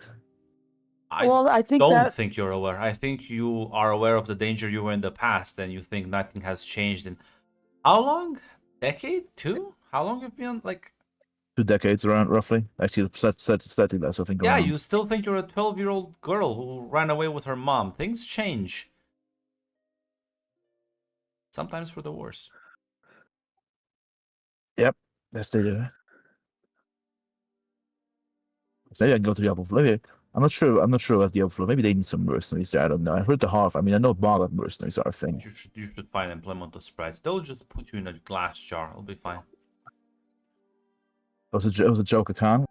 I think don't think you're aware. I think you are aware of the danger you were in the past, and you think nothing has changed in how long? Decade? 2? How long have you been like 2 decades around, roughly. Actually, slightly less, I think. Yeah, around. you still think you're a 12-year-old girl who ran away with her mom. Things change. Sometimes for the worse. Yep, that's the. Maybe I can go to the upper floor. Maybe I'm not sure about the upper floor. Maybe they need some mercenaries there. I don't know. I heard the half. I mean, I know Bard mercenaries are a thing. You should find employment of sprites. They'll just put you in a glass jar. It'll be fine. It was a joke, Khan.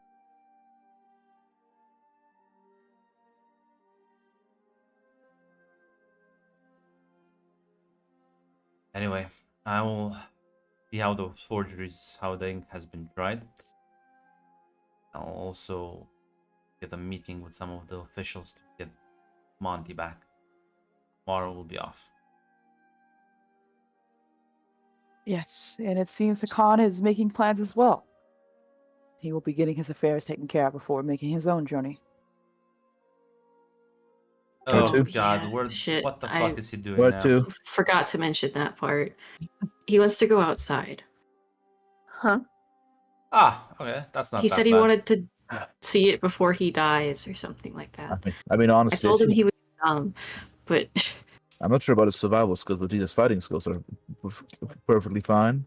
Anyway, I will see how the forgeries, how the ink has been dried. I'll also get a meeting with some of the officials to get Monty back. Tomorrow will be off. Yes, and it seems Khan is making plans as well. He will be getting his affairs taken care of before making his own journey. Oh god, yeah, shit. What the fuck is he doing Where now? to? Forgot to mention that part. He wants to go outside. Huh? Ah, okay, that's not He that said he bad. wanted to see it before he dies or something like that. I mean, honestly, I told him he would But I'm not sure about his survival skills, but his fighting skills are perfectly fine.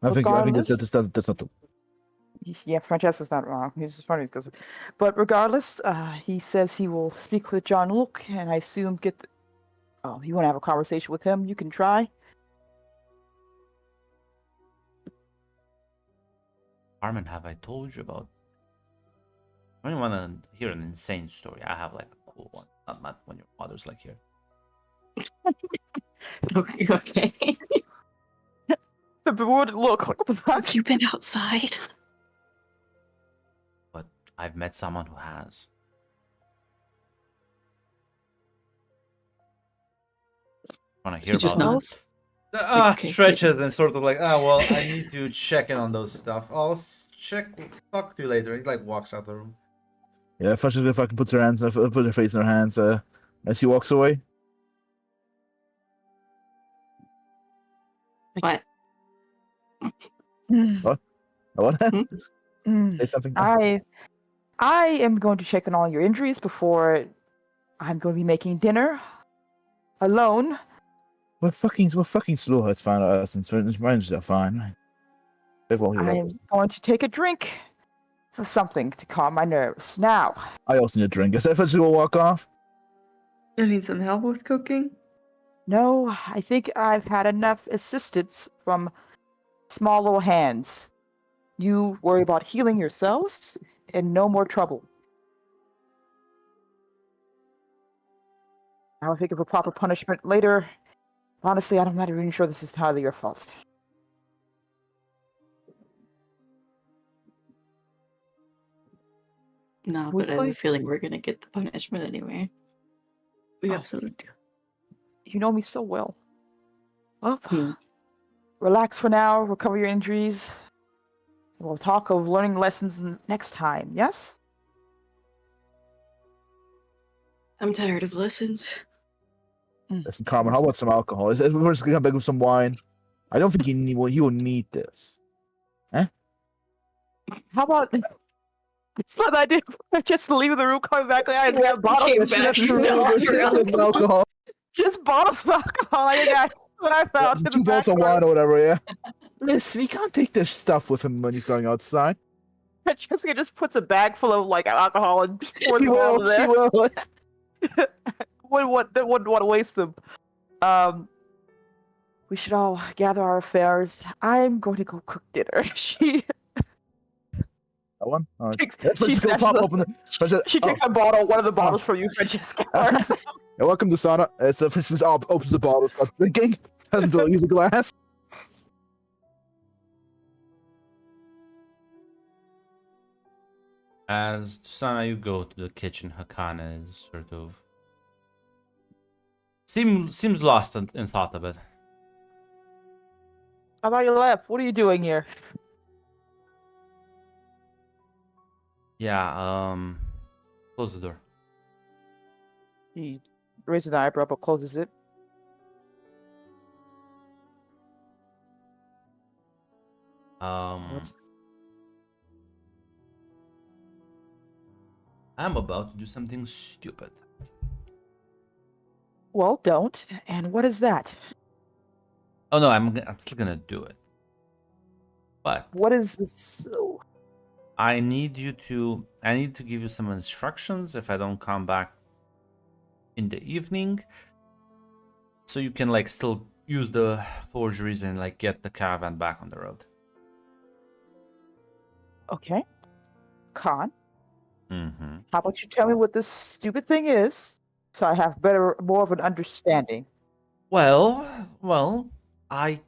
I think Regardless, that's not the yeah, Francesca's not wrong. He's funny because, but regardless, he says he will speak with John Luke, and I assume get. Oh, you want to have a conversation with him? You can try. Armin, have I told you about? I don't want to hear an insane story. I have like a cool one. Not when your mother's like here. okay. The bewildered look. Like, what the fuck? Have you been outside? But I've met someone who has. Want to hear He just about nods. Okay. stretches and sort of like, well, I need to check in on those stuff. I'll check. Talk to you later. He like walks out the room. Yeah, Francesca fucking puts her hands, put her face in her hands, as he walks away. What? What? Mm. Say something. I am going to check on all your injuries before I'm going to be making dinner alone. We're fucking slow. It's fine. Since mine are fine. They've all healed up. I'm going to take a drink of something to calm my nerves. Now, I also need a drink. Guess I eventually will walk off. You need some help with cooking? no, I think I've had enough assistance from small little hands. You worry about healing yourselves and no more trouble. I'll think of a proper punishment later. Honestly, I'm not even sure this is entirely your fault. No, We but I have a please- feeling we're gonna get the punishment anyway. We Oh. absolutely do. You know me so well. Well, Hmm. relax for now, recover your injuries. We'll talk of learning lessons next time, yes? I'm tired of lessons. Listen, Carmen, how about some alcohol? We're just gonna come back with some wine. I don't think he will need this. How about it's not an idea. Just leaving the room, coming back. I She have bottles. came of back shit. to offer alcohol. Just bottles of alcohol. I think that's what I found. in the 2 bottles of back wine or whatever. Yeah. Listen, he can't take this stuff with him when he's going outside. Jessica just puts a bag full of like alcohol and pours He them out will. of there. He will. Wouldn't want to waste them. We should all gather our affairs. I'm going to go cook dinner. That one. All right. Takes- Let's she just go snatches pop a- open the. She takes a bottle, one of the bottles from you, Francesca. first. Yeah, welcome to sauna. It's Francis opens the bottle, starts drinking. Doesn't use a glass. As Sana, you go to the kitchen, Hakana is sort of seems lost in thought of it. I thought you left. What are you doing here? Yeah, close the door. He raises an eyebrow but closes it. What's- I'm about to do something stupid. Well, don't. And what is that? Oh no, I'm still gonna do it. But What is this? I need to give you some instructions if I don't come back in the evening, so you can like still use the forgeries and like get the caravan back on the road. Okay. Khan, Mm-hmm. how about you tell me what this stupid thing is, so I have more of an understanding. Well, I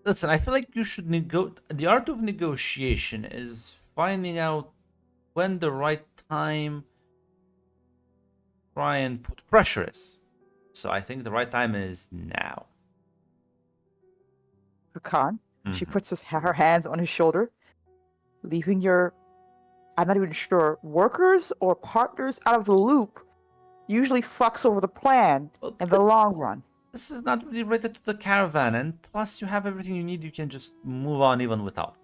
listen. I feel like you should The art of negotiation is finding out when the right time try and put pressure is. So I think the right time is now. Khan, she Mhm. puts her hands on his shoulder, leaving your, I'm not even sure, workers or partners out of the loop usually fucks over the plan Well, in the long run. This is not really related to the caravan, and plus you have everything you need. You can just move on even without.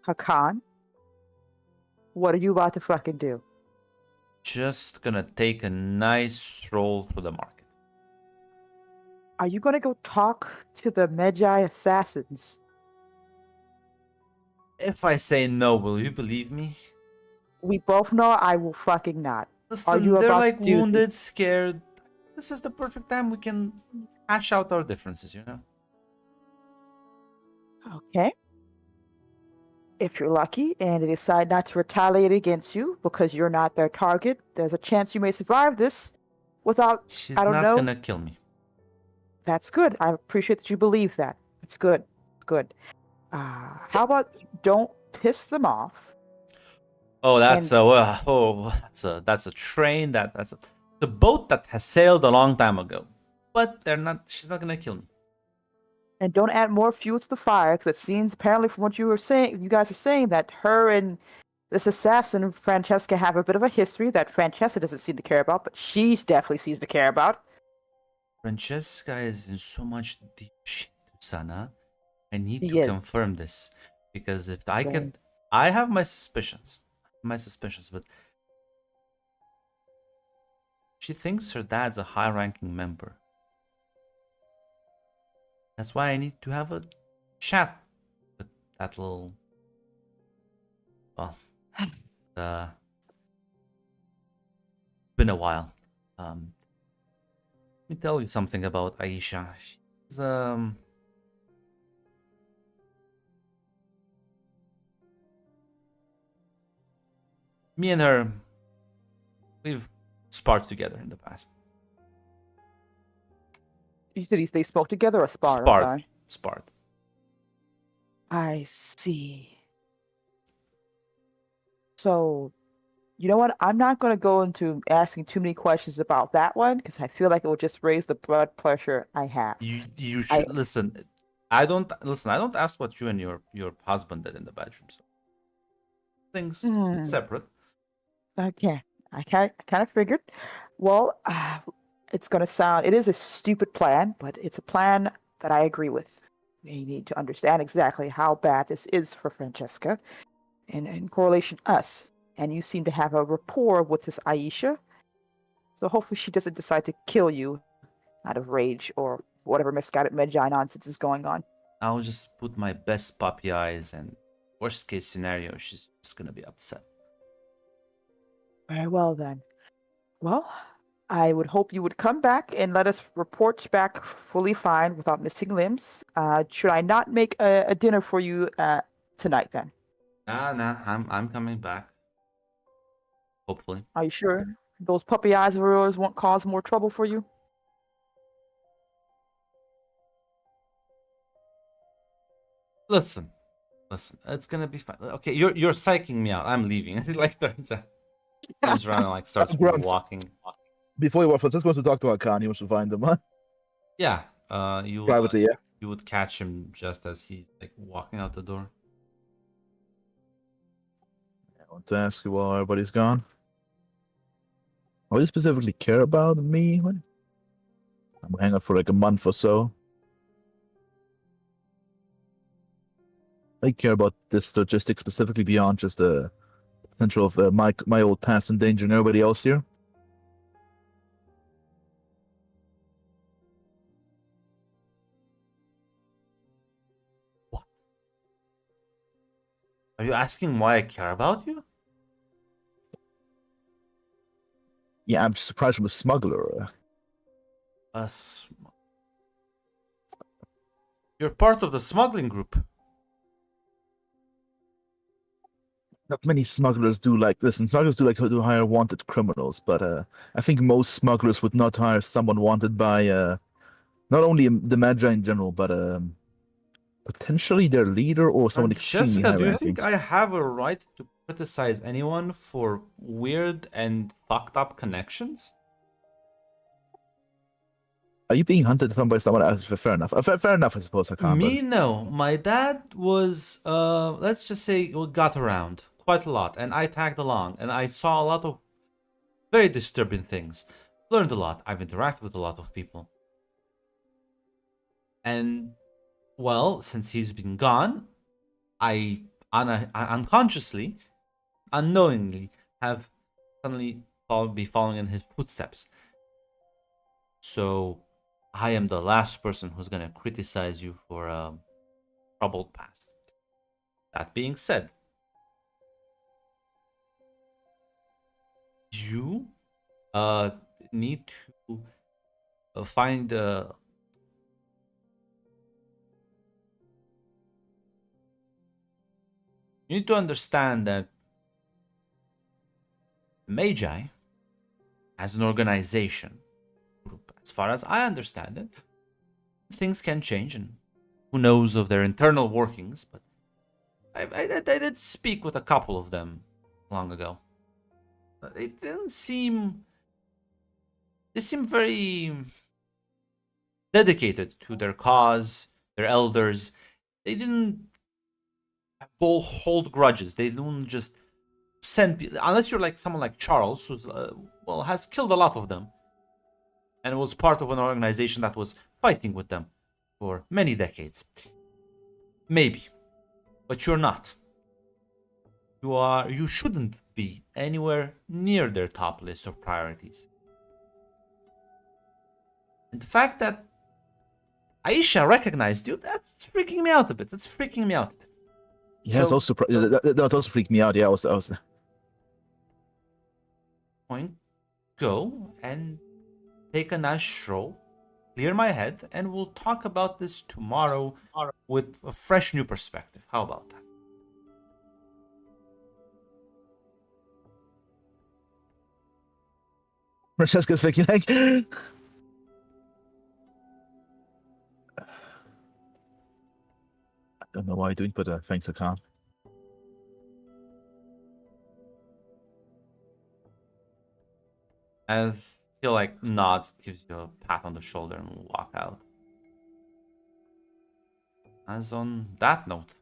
Hakan, what are you about to fucking do? just gonna take a nice stroll through the market. Are you gonna go talk to the Magi assassins? If I say no, will you believe me? We both know I will fucking not. Are Listen, you they're about like to do this? wounded, scared. This is the perfect time we can hash out our differences, you know? Okay. If you're lucky and they decide not to retaliate against you because you're not their target, there's a chance you may survive this without, She's I don't not know. gonna kill me. That's good. I appreciate that you believe that. It's good. It's good. How about you don't piss them off? Oh, that's And that's a train that's the boat that has sailed a long time ago. But they're not. She's not gonna kill me. and don't add more fuel to the fire, because it seems apparently from what you were saying, you guys are saying that her and this assassin Francesca have a bit of a history that Francesca doesn't seem to care about, but she definitely seems to care about. Francesca is in so much deep shit, Sana. I need She to is. confirm this because if I Right. can, I have my suspicions. But she thinks her dad's a high-ranking member. That's why I need to have a chat with that little. Well, been a while. Let me tell you something about Aisha. She's me and her, we've sparred together in the past. You said they spoke together or sparred? I'm Sparred. sorry. Sparred. I see. So, you know what? I'm not going to go into asking too many questions about that one because I feel like it will just raise the blood pressure I have. You should listen. I don't ask what you and your husband did in the bedroom. So things it's separate. Okay, I kind of figured. Well, it's going to sound, it is a stupid plan, but it's a plan that I agree with. We need to understand exactly how bad this is for Francesca and in correlation to us. And you seem to have a rapport with this Aisha. So hopefully she doesn't decide to kill you out of rage or whatever misguided Magi nonsense is going on. I'll just put my best puppy eyes, and worst case scenario, she's just gonna be upset. Very well then. Well, I would hope you would come back and let us report back fully fine without missing limbs. Should I not make a dinner for you tonight then? Nah, I'm coming back. Hopefully. Are you sure? Those puppy eyes of yours won't cause more trouble for you? Listen, it's gonna be fine. Okay, you're psyching me out. I'm leaving. Like turns around and like starts Grunt. walking. Before you walk, just wants to talk to Akan. He wants to find him, huh? Yeah. You Privately, yeah. you would catch him just as he's like walking out the door. I want to ask you while everybody's gone. What do you specifically care about me? I'm gonna hang out for like a month or so. I care about this logistics specifically beyond just the potential of my old past endangering everybody else here. What? Are you asking why I care about you? Yeah, I'm just surprised from a smuggler. You're part of the smuggling group. Not many smugglers do like this, and smugglers do like to hire wanted criminals, but I think most smugglers would not hire someone wanted by not only the Magi in general, but potentially their leader or someone extremely Francesca, high do you ranking. think I have a right to criticize anyone for weird and fucked up connections? Are you being hunted from by someone else? Fair enough. Fair enough, I suppose. I can't. Me, no. My dad was, let's just say, got around quite a lot, and I tagged along, and I saw a lot of very disturbing things. Learned a lot. I've interacted with a lot of people. And, well, since he's been gone, I unconsciously, unknowingly, have suddenly be following in his footsteps. So I am the last person who's gonna criticize you for a troubled past. That being said, you need to find you need to understand that Magi as an organization, as far as I understand it, things can change, and who knows of their internal workings, but I did speak with a couple of them long ago. They didn't seem... They seem very dedicated to their cause, their elders. They didn't hold grudges. They don't just send people, unless you're like someone like Charles, who's has killed a lot of them, and was part of an organization that was fighting with them for many decades. Maybe, but you're not. You shouldn't be anywhere near their top list of priorities. And the fact that Aisha recognized you, that's freaking me out a bit. Yeah, it's also that also freaked me out. Yeah, I was Point, go and take a nice stroll, clear my head, and we'll talk about this tomorrow with a fresh new perspective. How about that? Francesca's thinking like, I don't know why I'm doing, but thanks, I can't. As he like nods, gives you a pat on the shoulder, and will walk out. As on that note,